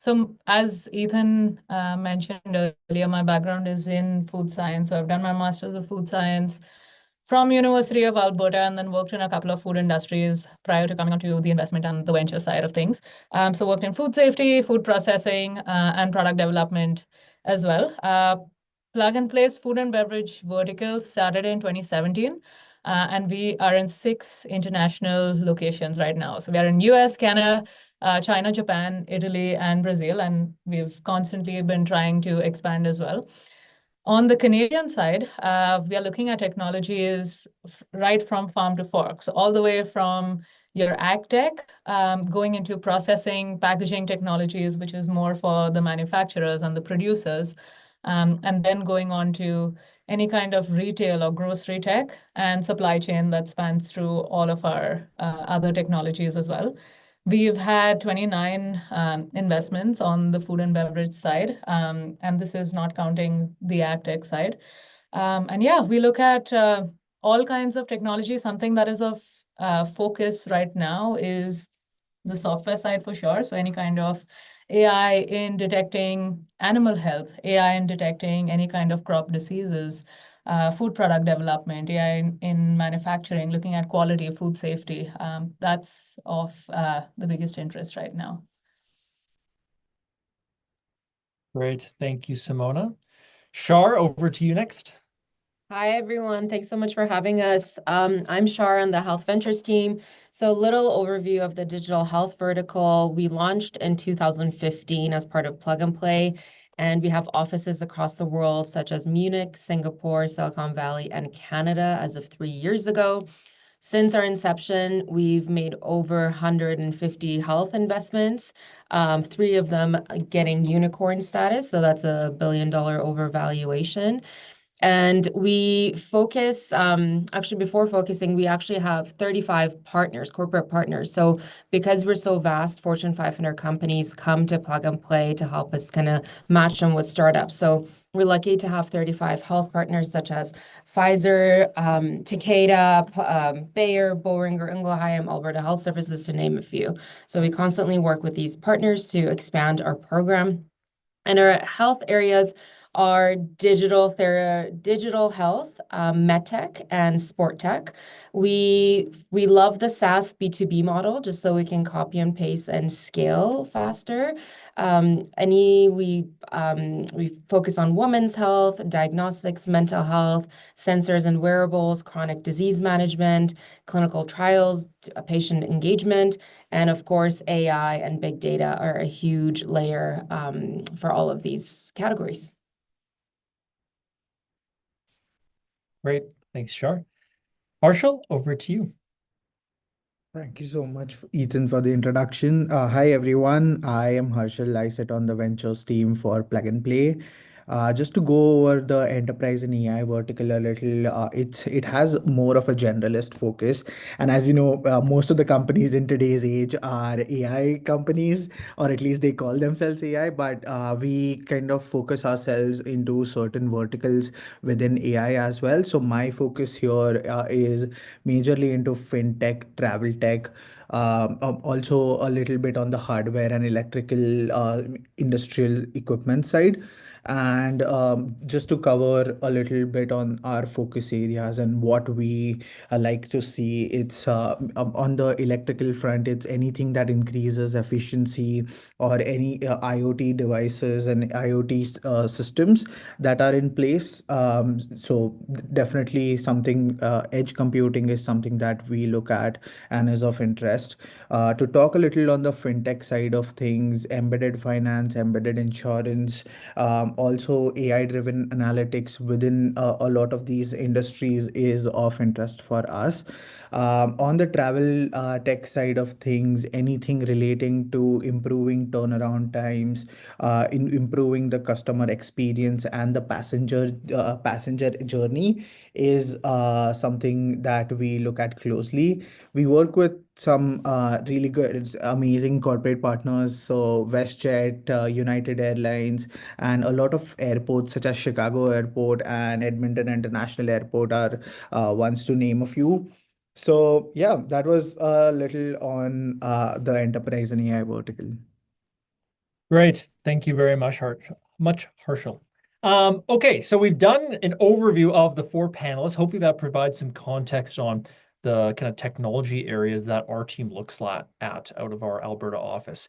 So as Ethan mentioned earlier, my background is in food science. So I've done my master's of food science from University of Alberta and then worked in a couple of food industries prior to coming onto the investment and the venture side of things. So worked in food safety, food processing, and product development as well. Plug and Play's food and beverage vertical started in 2017. and we are in 6 international locations right now. So we are in US, Canada, China, Japan, Italy, and Brazil, and we've constantly been trying to expand as well. On the Canadian side, we are looking at technologies right from farm to fork. So all the way from your ag tech, going into processing, packaging technologies, which is more for the manufacturers and the producers, and then going on to any kind of retail or grocery tech and supply chain that spans through all of our other technologies as well. We've had 29 investments on the food and beverage side, and this is not counting the ag tech side. And yeah, we look at all kinds of technology. Something that is of focus right now is the software side for sure. So any kind of AI in detecting animal health, AI in detecting any kind of crop diseases, food product development, AI in manufacturing, looking at quality, food safety. That's of the biggest interest right now. Great. Thank you, Simona. Shar, over to you next. Hi, everyone. Thanks so much for having us. I'm Shar on the Health Ventures team. So a little overview of the digital health vertical. We launched in 2015 as part of Plug and Play, and we have offices across the world, such as Munich, Singapore, Silicon Valley, and Canada as of 3 years ago. Since our inception, we've made over 150 health investments, 3 of them getting unicorn status. So that's a $1 billion overvaluation. And we focus, actually before focusing, we actually have 35 partners, corporate partners. So because we're so vast, Fortune 500 companies come to Plug and Play to help us kind of match them with startups. So we're lucky to have 35 health partners such as Pfizer, Takeda, Bayer, Boehringer Ingelheim, Alberta Health Services, to name a few. So we constantly work with these partners to expand our program. And our health areas are digital health, medtech, and sport tech. We love the SaaS B2B model just so we can copy and paste and scale faster. We focus on women's health, diagnostics, mental health, sensors and wearables, chronic disease management, clinical trials, patient engagement, and of course, AI and big data are a huge layer for all of these categories. Great. Thanks, Shar. Harshal, over to you. Thank you so much, Ethan, for the introduction. Hi, everyone. I am Harshal. I sit on the ventures team for Plug and Play. Just to go over the enterprise and AI vertical a little, it has more of a generalist focus. And as you know, most of the companies in today's age are AI companies, or at least they call themselves AI, but we kind of focus ourselves into certain verticals within AI as well. So my focus here is majorly into fintech, travel tech, also a little bit on the hardware and electrical industrial equipment side. And just to cover a little bit on our focus areas and what we like to see, it's on the electrical front, it's anything that increases efficiency or any IoT devices and IoT systems that are in place. So definitely something, edge computing is something that we look at and is of interest. To talk a little on the fintech side of things, embedded finance, embedded insurance, also AI-driven analytics within a lot of these industries is of interest for us. On the travel tech side of things, anything relating to improving turnaround times, improving the customer experience and the passenger journey is something that we look at closely. We work with some really good, amazing corporate partners. So WestJet, United Airlines, and a lot of airports such as Chicago Airport and Edmonton International Airport are ones to name a few. So yeah, that was a little on the enterprise and AI vertical. Great. Thank you very much, Harshal. Okay, so we've done an overview of the 4 panelists. Hopefully that provides some context on the kind of technology areas that our team looks at out of our Alberta office.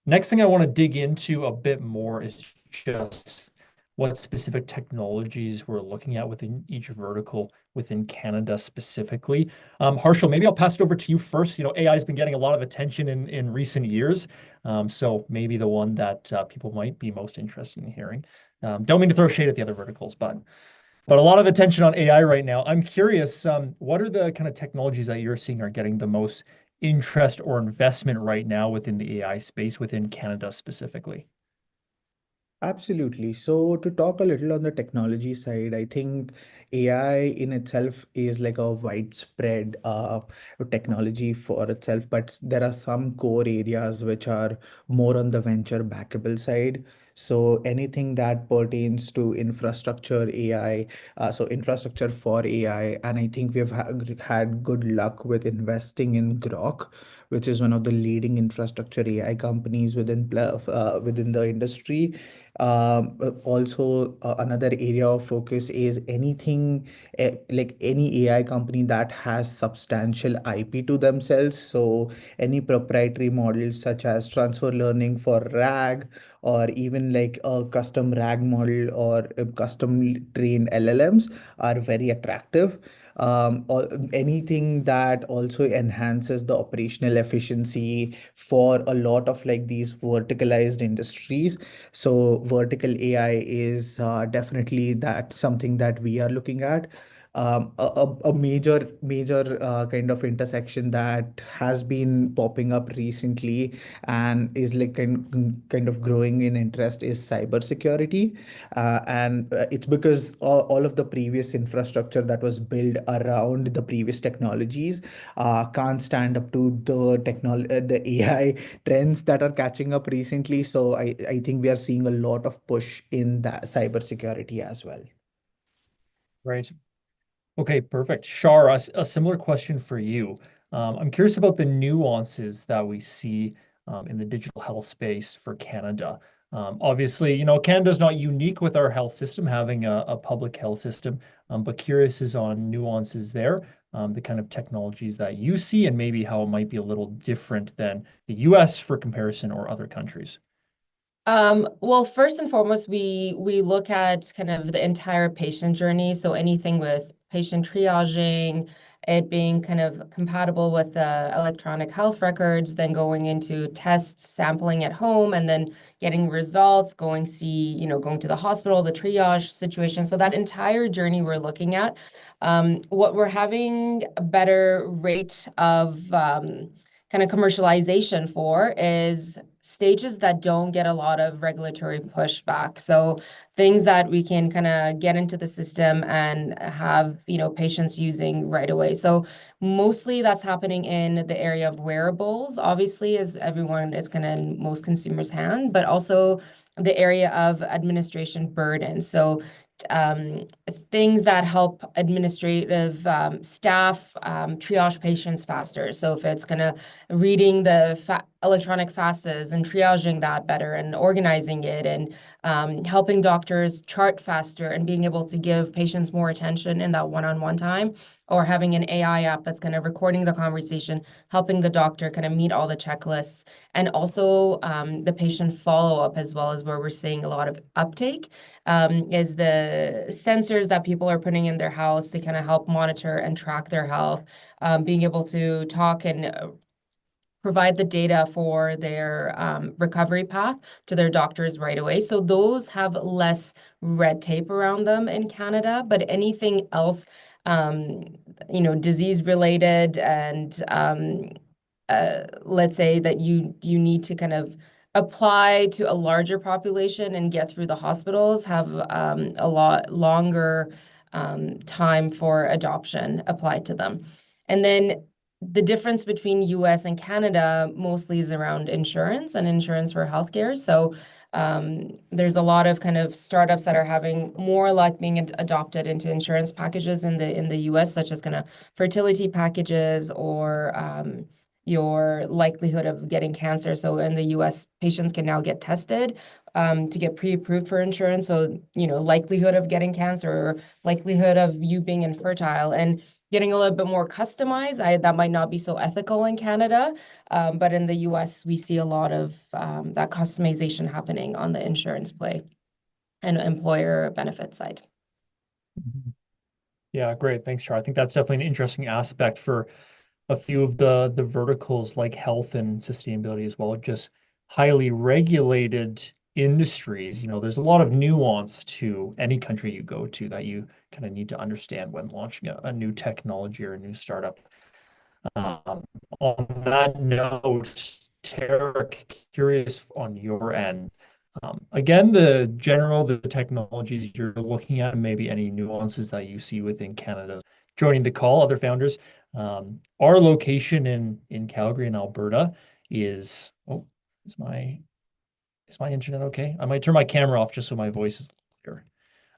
Next thing I want to dig into a bit more is just what specific technologies we're looking at within each vertical within Canada specifically. Harshal, maybe I'll pass it over to you first. AI has been getting a lot of attention in recent years, so maybe the one that people might be most interested in hearing. Don't mean to throw shade at the other verticals, but a lot of attention on AI right now. I'm curious, what are the kind of technologies that you're seeing are getting the most interest or investment right now within the AI space within Canada specifically? Absolutely. So to talk a little on the technology side, I think AI in itself is like a widespread technology for itself, but there are some core areas which are more on the venture backable side. So anything that pertains to infrastructure AI, so infrastructure for AI, and I think we've had good luck with investing in Grok, which is one of the leading infrastructure AI companies within the industry. Also, another area of focus is anything like any AI company that has substantial IP to themselves. So any proprietary models such as transfer learning for RAG, or even like a custom RAG model or custom trained LLMs are very attractive. Or anything that also enhances the operational efficiency for a lot of like these verticalized industries. So vertical AI is definitely that something that we are looking at. A major kind of intersection that has been popping up recently and is like kind of growing in interest is cybersecurity. And it's because all of the previous infrastructure that was built around the previous technologies can't stand up to the AI trends that are catching up recently. So I think we are seeing a lot of push in that cybersecurity as well. Right. Okay, perfect. Shar, a similar question for you. I'm curious about the nuances that we see in the digital health space for Canada. Obviously, Canada's not unique with our health system, having a public health system, but curious is on nuances there, the kind of technologies that you see, and maybe how it might be a little different than the US for comparison or other countries. Well, first and foremost, we look at kind of the entire patient journey. So anything with patient triaging, it being kind of compatible with the electronic health records, then going into tests, sampling at home, and then getting results, going to the hospital, the triage situation. So that entire journey we're looking at. What we're having a better rate of kind of commercialization for is stages that don't get a lot of regulatory pushback. So things that we can kind of get into the system and have, patients using right away. So mostly that's happening in the area of wearables, obviously, as everyone is kind of in most consumers' hand, but also the area of administration burden. So things that help administrative staff triage patients faster. So if it's kind of reading the electronic FASTs and triaging that better and organizing it and helping doctors chart faster and being able to give patients more attention in that one-on-one time, or having an AI app that's kind of recording the conversation, helping the doctor kind of meet all the checklists, and also the patient follow-up as well, as where we're seeing a lot of uptake, is the sensors that people are putting in their house to kind of help monitor and track their health, being able to talk and provide the data for their recovery path to their doctors right away. So those have less red tape around them in Canada, but anything else, disease related and let's say that you need to kind of apply to a larger population and get through the hospitals, have a lot longer time for adoption applied to them. And then the difference between US and Canada mostly is around insurance and insurance for healthcare. So there's a lot of kind of startups that are having more luck being adopted into insurance packages in the US, such as kind of fertility packages or your likelihood of getting cancer. So in the US, patients can now get tested to get pre-approved for insurance. So, likelihood of getting cancer or likelihood of you being infertile, and getting a little bit more customized. That might not be so ethical in Canada, but in the US, we see a lot of that customization happening on the insurance play. and employer benefit side. Yeah, great. Thanks, Char. I think that's definitely an interesting aspect for a few of the verticals like health and sustainability as well, just highly regulated industries. There's a lot of nuance to any country you go to that you kind of need to understand when launching a new technology or a new startup. On that note, Tarek, curious on your end. Again, the technologies you're looking at, and maybe any nuances that you see within Canada. Joining the call, other founders. Our location in Calgary in Alberta is, is my internet okay? I might turn my camera off just so my voice is clear.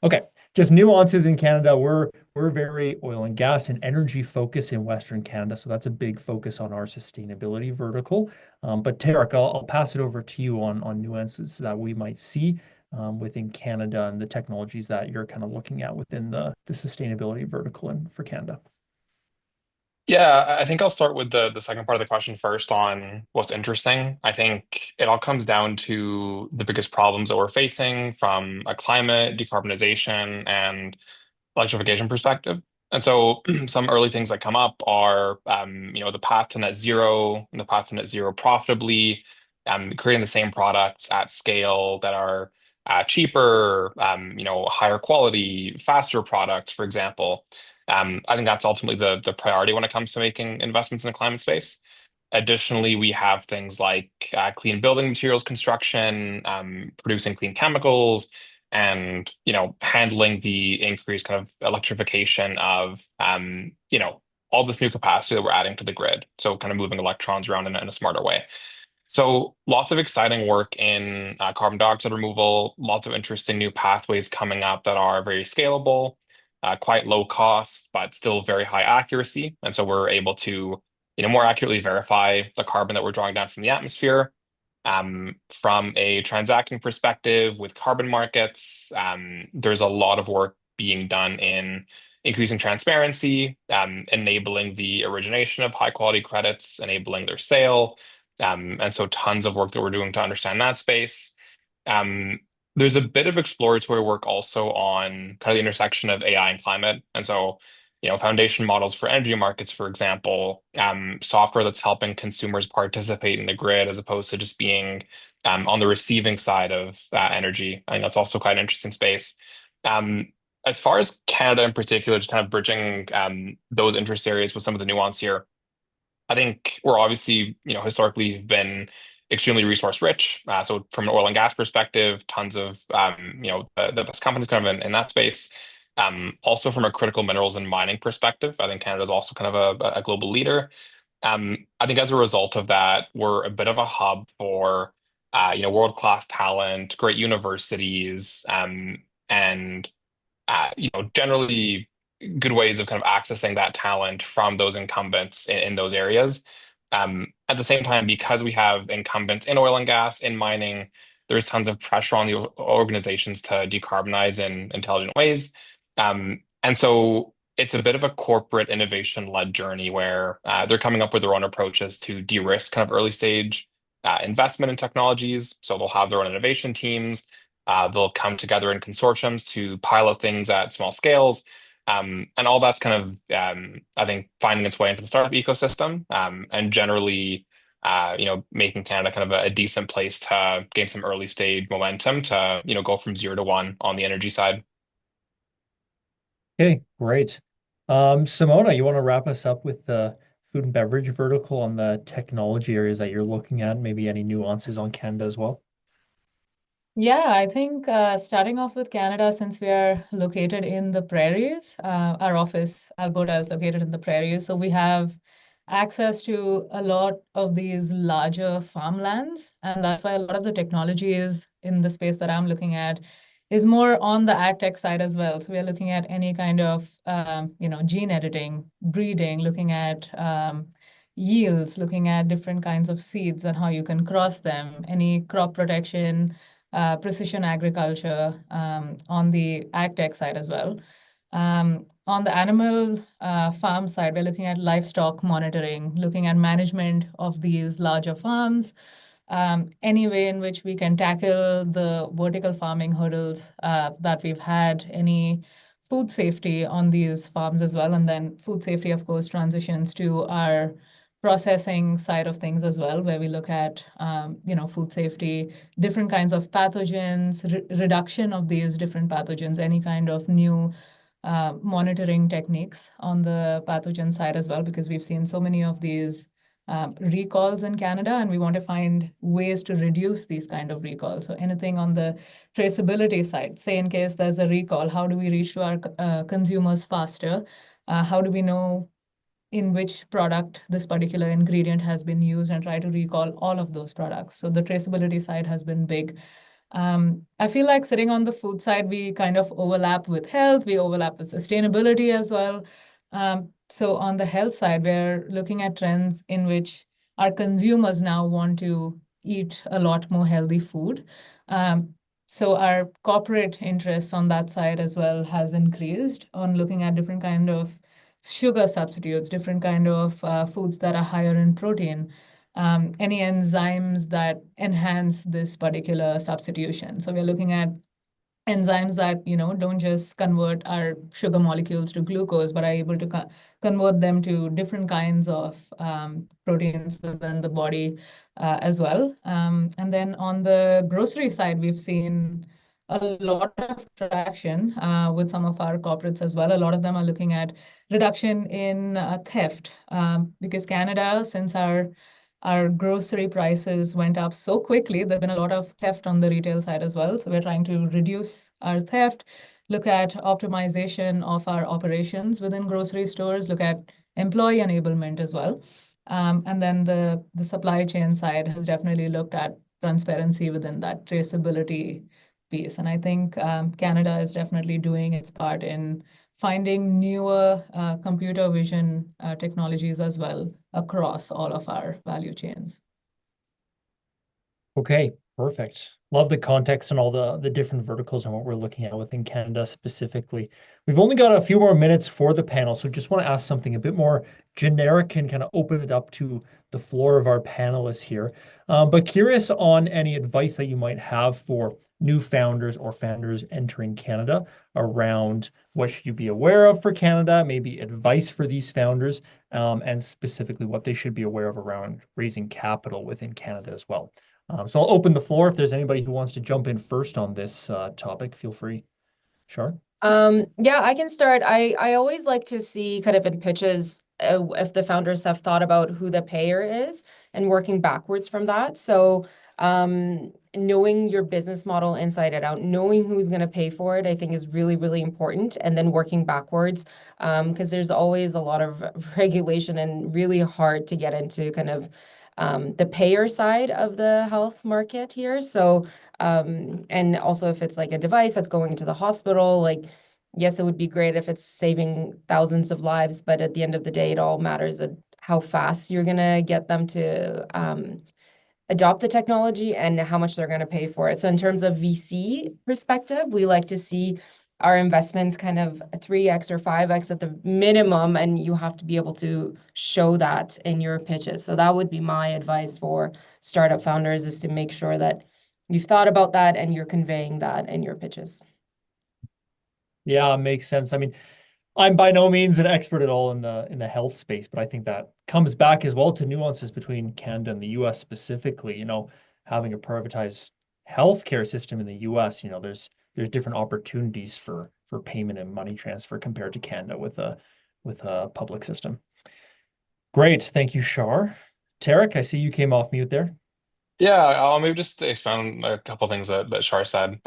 Okay, just nuances in Canada. We're very oil and gas and energy focused in Western Canada, so that's a big focus on our sustainability vertical. But Tarek, I'll pass it over to you on nuances that we might see within Canada and the technologies that you're kind of looking at within the sustainability vertical and for Canada. Yeah, I think I'll start with the second part of the question first on what's interesting. I think it all comes down to the biggest problems that we're facing from a climate, decarbonization, and electrification perspective. And so some early things that come up are, the path to net zero and the path to net zero profitably, creating the same products at scale that are cheaper, higher quality, faster products, for example. I think that's ultimately the priority when it comes to making investments in the climate space. Additionally, we have things like clean building materials construction, producing clean chemicals, and handling the increased kind of electrification of all this new capacity that we're adding to the grid. So kind of moving electrons around in a smarter way. So lots of exciting work in carbon dioxide removal, lots of interesting new pathways coming up that are very scalable, quite low cost, but still very high accuracy. And so we're able to more accurately verify the carbon that we're drawing down from the atmosphere. From a transacting perspective with carbon markets, there's a lot of work being done in increasing transparency, enabling the origination of high quality credits, enabling their sale. And so tons of work that we're doing to understand that space. There's a bit of exploratory work also on kind of the intersection of AI and climate. And so, foundation models for energy markets, for example, software that's helping consumers participate in the grid as opposed to just being on the receiving side of energy. I think that's also quite an interesting space. As far as Canada in particular, just kind of bridging those interest areas with some of the nuance here, I think we're obviously, historically been extremely resource rich. So from an oil and gas perspective, tons of, the best companies kind of in that space. Also from a critical minerals and mining perspective, I think Canada is also kind of a global leader. I think as a result of that, we're a bit of a hub for, world-class talent, great universities, and, generally good ways of kind of accessing that talent from those incumbents in those areas. At the same time, because we have incumbents in oil and gas, in mining, there's tons of pressure on the organizations to decarbonize in intelligent ways. And so it's a bit of a corporate innovation-led journey where they're coming up with their own approaches to de-risk kind of early stage investment in technologies. So they'll have their own innovation teams. They'll come together in consortiums to pilot things at small scales. And all that's kind of, I think, finding its way into the startup ecosystem, and generally, making Canada kind of a decent place to gain some early stage momentum to, go from 0 to 1 on the energy side. Okay, great. Simona, you want to wrap us up with the food and beverage vertical on the technology areas that you're looking at, maybe any nuances on Canada as well? Yeah, I think starting off with Canada, since we are located in the prairies, our office, Alberta, is located in the prairies. So we have access to a lot of these larger farmlands. And that's why a lot of the technology is in the space that I'm looking at is more on the ag tech side as well. So we are looking at any kind of, gene editing, breeding, looking at yields, looking at different kinds of seeds and how you can cross them, any crop protection, precision agriculture on the ag tech side as well. On the animal farm side, we're looking at livestock monitoring, looking at management of these larger farms, any way in which we can tackle the vertical farming hurdles that we've had, any food safety on these farms as well. And then food safety, of course, transitions to our processing side of things as well, where we look at food safety, different kinds of pathogens, reduction of these different pathogens, any kind of new monitoring techniques on the pathogen side as well, because we've seen so many of these recalls in Canada, and we want to find ways to reduce these kind of recalls. So anything on the traceability side, say in case there's a recall, how do we reach to our consumers faster? How do we know in which product this particular ingredient has been used and try to recall all of those products? So the traceability side has been big. I feel like sitting on the food side, we kind of overlap with health, we overlap with sustainability as well. So on the health side, we're looking at trends in which our consumers now want to eat a lot more healthy food. So our corporate interests on that side as well has increased on looking at different kind of sugar substitutes, different kind of foods that are higher in protein, any enzymes that enhance this particular substitution. So we're looking at enzymes that don't just convert our sugar molecules to glucose, but are able to convert them to different kinds of proteins within the body as well. And then on the grocery side, we've seen a lot of traction with some of our corporates as well. A lot of them are looking at reduction in theft because Canada, since our grocery prices went up so quickly, there's been a lot of theft on the retail side as well. So we're trying to reduce our theft, look at optimization of our operations within grocery stores, look at employee enablement as well. And then the supply chain side has definitely looked at transparency within that traceability piece. And I think Canada is definitely doing its part in finding newer computer vision technologies as well across all of our value chains. Okay, perfect. Love the context and all the different verticals and what we're looking at within Canada specifically. We've only got a few more minutes for the panel, so just want to ask something a bit more generic and kind of open it up to the floor of our panelists here. But curious on any advice that you might have for new founders or founders entering Canada around what should you be aware of for Canada, maybe advice for these founders, and specifically what they should be aware of around raising capital within Canada as well. So I'll open the floor. If there's anybody who wants to jump in first on this topic, feel free. Shar? Yeah, I can start. I always like to see kind of in pitches if the founders have thought about who the payer is and working backwards from that. So knowing your business model inside and out, knowing who's going to pay for it, I think is really, really important. And then working backwards, because there's always a lot of regulation and really hard to get into kind of the payer side of the health market here. So, and also if it's like a device that's going into the hospital, like, yes, it would be great if it's saving thousands of lives, but at the end of the day, it all matters at how fast you're going to get them to adopt the technology and how much they're going to pay for it. So in terms of VC perspective, we like to see our investments kind of 3x or 5x at the minimum, and you have to be able to show that in your pitches. So that would be my advice for startup founders, is to make sure that you've thought about that and you're conveying that in your pitches. Yeah, makes sense. I mean, I'm by no means an expert at all in the health space, but I think that comes back as well to nuances between Canada and the US specifically. Having a privatized healthcare system in the US, there's different opportunities for payment and money transfer compared to Canada with a public system. Great, thank you, Shar. Tarek, I see you came off mute there. Yeah, I'll maybe just expound on a couple things that Shar said.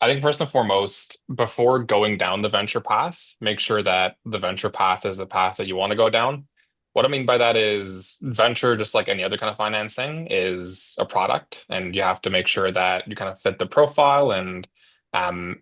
I think first and foremost, before going down the venture path, make sure that the venture path is the path that you want to go down. What I mean by that is venture, just like any other kind of financing, is a product, and you have to make sure that you kind of fit the profile and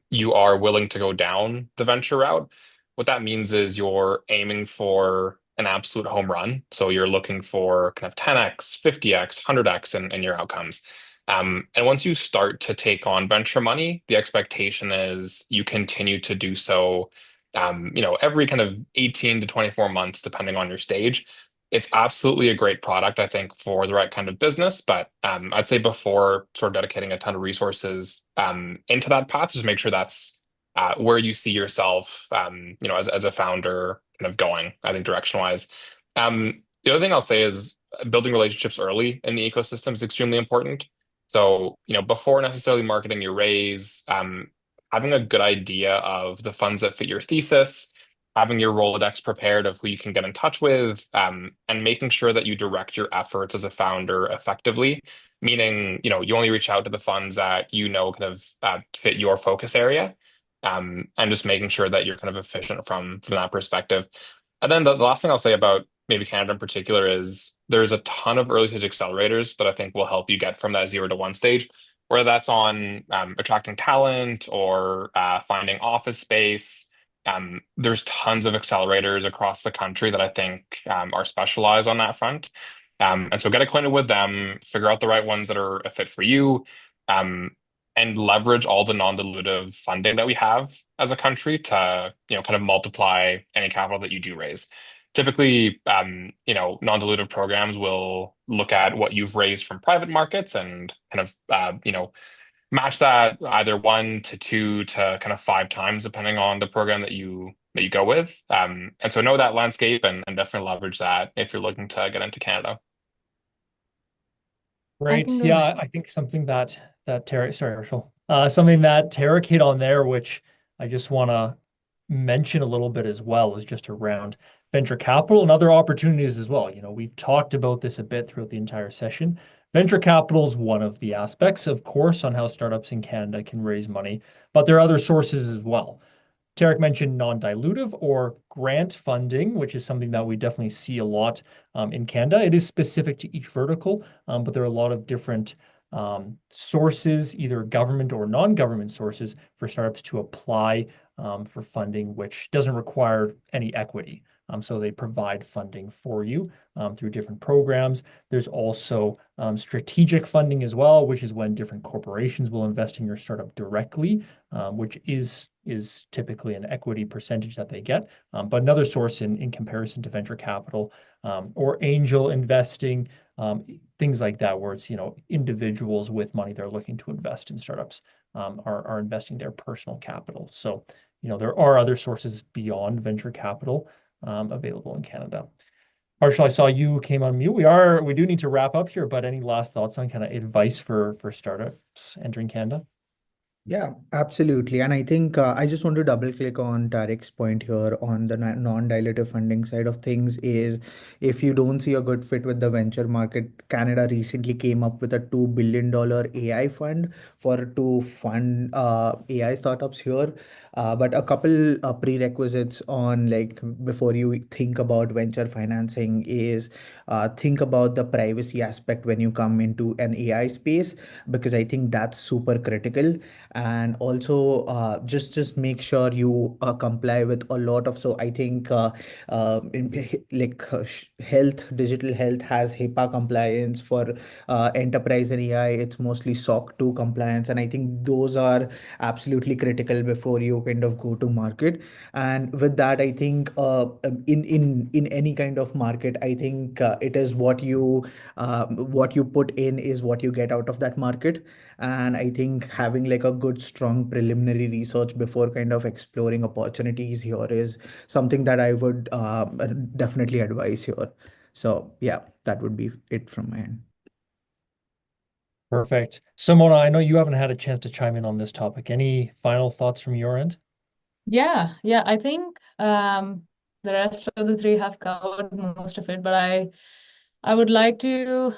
you are willing to go down the venture route. What that means is you're aiming for an absolute home run. So you're looking for kind of 10x, 50x, 100x in your outcomes. And once you start to take on venture money, the expectation is you continue to do so, every kind of 18 to 24 months, depending on your stage. It's absolutely a great product, I think, for the right kind of business. But I'd say before sort of dedicating a ton of resources into that path, just make sure that's where you see yourself, as a founder kind of going, I think, direction-wise. The other thing I'll say is building relationships early in the ecosystem is extremely important. So, before necessarily marketing your raise, having a good idea of the funds that fit your thesis, having your Rolodex prepared of who you can get in touch with, and making sure that you direct your efforts as a founder effectively, meaning, you only reach out to the funds that kind of fit your focus area, and just making sure that you're kind of efficient from that perspective. And then the last thing I'll say about maybe Canada in particular is there's a ton of early stage accelerators, but I think will help you get from that 0 to 1 stage, whether that's on attracting talent or finding office space. There's tons of accelerators across the country that I think are specialized on that front. And so get acquainted with them, figure out the right ones that are a fit for you, and leverage all the non-dilutive funding that we have as a country to, kind of multiply any capital that you do raise. Typically, non-dilutive programs will look at what you've raised from private markets and kind of, match that either 1 to 2 to kind of 5 times, depending on the program that you go with. And so know that landscape and definitely leverage that if you're looking to get into Canada. Right. can do Yeah, that. I think something that Tarek, sorry, Herschel, something that Tarek hit on there, which I just want to mention a little bit as well, is just around venture capital and other opportunities as well. We've talked about this a bit throughout the entire session. Venture capital is one of the aspects, of course, on how startups in Canada can raise money, but there are other sources as well. Tarek mentioned non-dilutive or grant funding, which is something that we definitely see a lot in Canada. It is specific to each vertical, but there are a lot of different sources, either government or non-government sources, for startups to apply for funding, which doesn't require any equity. So they provide funding for you through different programs. There's also strategic funding as well, which is when different corporations will invest in your startup directly, which is typically an equity percentage that they get. But another source in comparison to venture capital or angel investing, things like that, where it's individuals with money they're looking to invest in startups are investing their personal capital. So there are other sources beyond venture capital available in Canada. Harshal, I saw you came on mute. We do need to wrap up here, but any last thoughts on kind of advice for startups entering Canada? Yeah, absolutely. And I think I just want to double click on Tarek's point here on the non-dilutive funding side of things is if you don't see a good fit with the venture market, Canada recently came up with a $2 billion AI fund to fund AI startups here. But a couple prerequisites on before you think about venture financing is think about the privacy aspect when you come into an AI space, because I think that's super critical. And also just make sure you comply with a lot of, so I think digital health has HIPAA compliance. For enterprise and AI, it's mostly SOC 2 compliance, and I think those are absolutely critical before you kind of go to market. And with that, I think in any kind of market, I think it is what you put in is what you get out of that market. And I think having a good, strong preliminary research before kind of exploring opportunities here is something that I would definitely advise here. So yeah, that would be it from my end. Perfect. Simona, I know you haven't had a chance to chime in on this topic. Any final thoughts from your end? Yeah, I think the rest of the three have covered most of it, but I would like to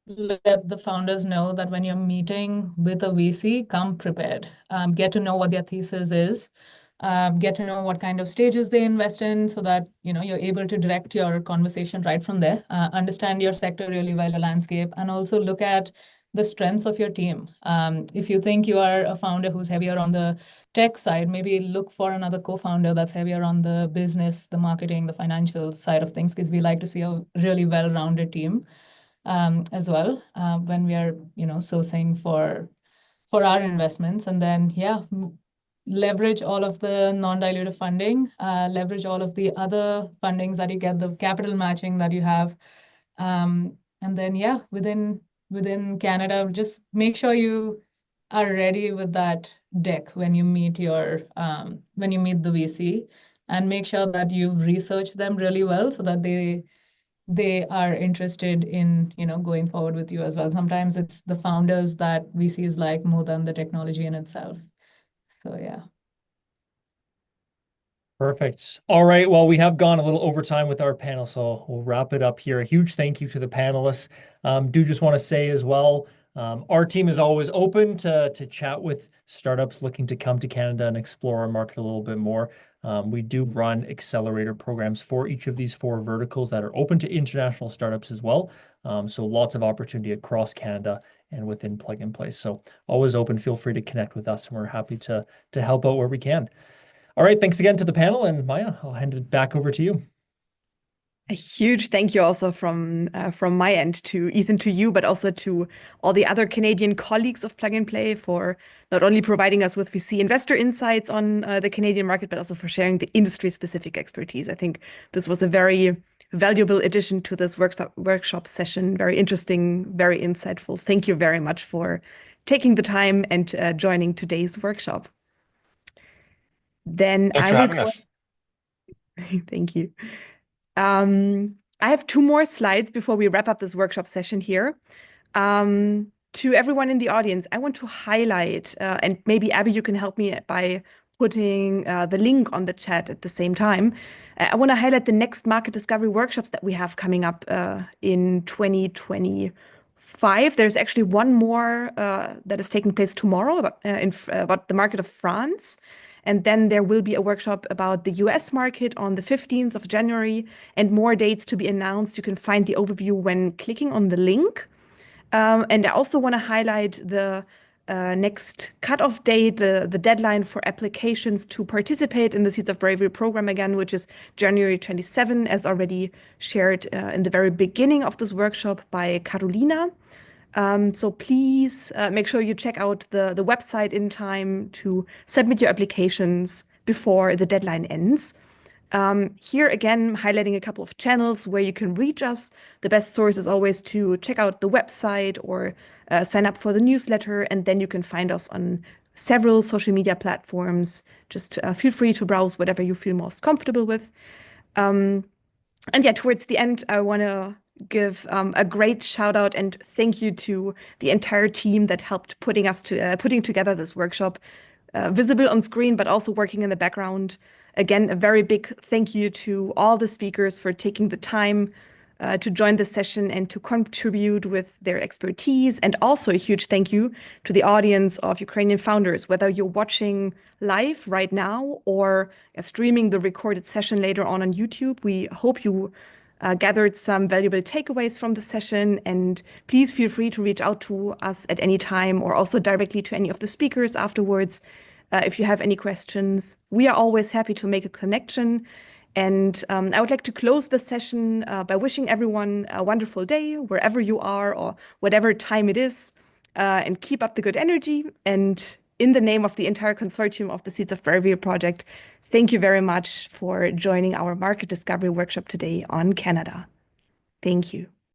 let the founders know that when you're meeting with a VC, come prepared. Get to know what their thesis is. Get to know what kind of stages they invest in, so that you're able to direct your conversation right from there. Understand your sector really well, the landscape, and also look at the strengths of your team. If you think you are a founder who's heavier on the tech side, maybe look for another co-founder that's heavier on the business, the marketing, the financial side of things, because we like to see a really well-rounded team as well when we are sourcing for our investments. And then leverage all of the non-dilutive funding, leverage all of the other fundings that you get, the capital matching that you have. And then, yeah, within Canada, just make sure you are ready with that deck when you meet the VC, and make sure that you've researched them really well so that they are interested in, going forward with you as well. Sometimes it's the founders that VCs like more than the technology in itself. So yeah. Perfect. All right. Well, we have gone a little over time with our panel, so we'll wrap it up here. A huge thank you to the panelists. Do just want to say as well, our team is always open to chat with startups looking to come to Canada and explore our market a little bit more. We do run accelerator programs for each of these 4 verticals that are open to international startups as well. So lots of opportunity across Canada and within Plug and Play. So always open. Feel free to connect with us, and we're happy to help out where we can. All right. Thanks again to the panel, and Maya, I'll hand it back over to you. A huge thank you also from my end to Ethan, to you, but also to all the other Canadian colleagues of Plug and Play for not only providing us with VC investor insights on the Canadian market, but also for sharing the industry-specific expertise. I think this was a very valuable addition to this workshop session. Very interesting, very insightful. Thank you very much for taking the time and joining today's workshop. Then Thanks for having us. Thank you. I have 2 more slides before we wrap up this workshop session here. To everyone in the audience, I want to highlight, and maybe Abby, you can help me by putting the link on the chat at the same time. I want to highlight the next market discovery workshops that we have coming up in 2025. There's actually one more that is taking place tomorrow about the market of France. And then there will be a workshop about the US market on the 15th of January, and more dates to be announced. You can find the overview when clicking on the link. And I also want to highlight the next cutoff date, the deadline for applications to participate in the Seeds of Bravery program again, which is January 27, as already shared in the very beginning of this workshop by Carolina. So please make sure you check out the website in time to submit your applications before the deadline ends. Here again, highlighting a couple of channels where you can reach us. The best source is always to check out the website or sign up for the newsletter, and then you can find us on several social media platforms. Just feel free to browse whatever you feel most comfortable with. And yeah, towards the end, I want to give a great shout out and thank you to the entire team that helped putting together this workshop, visible on screen, but also working in the background. Again, a very big thank you to all the speakers for taking the time to join the session and to contribute with their expertise. And also a huge thank you to the audience of Ukrainian founders, whether you're watching live right now or streaming the recorded session later on YouTube. We hope you gathered some valuable takeaways from the session, and please feel free to reach out to us at any time or also directly to any of the speakers afterwards if you have any questions. We are always happy to make a connection. And I would like to close the session by wishing everyone a wonderful day wherever you are or whatever time it is, and keep up the good energy. And in the name of the entire consortium of the Seeds of Bravery project, thank you very much for joining our market discovery workshop today on Canada. Thank you.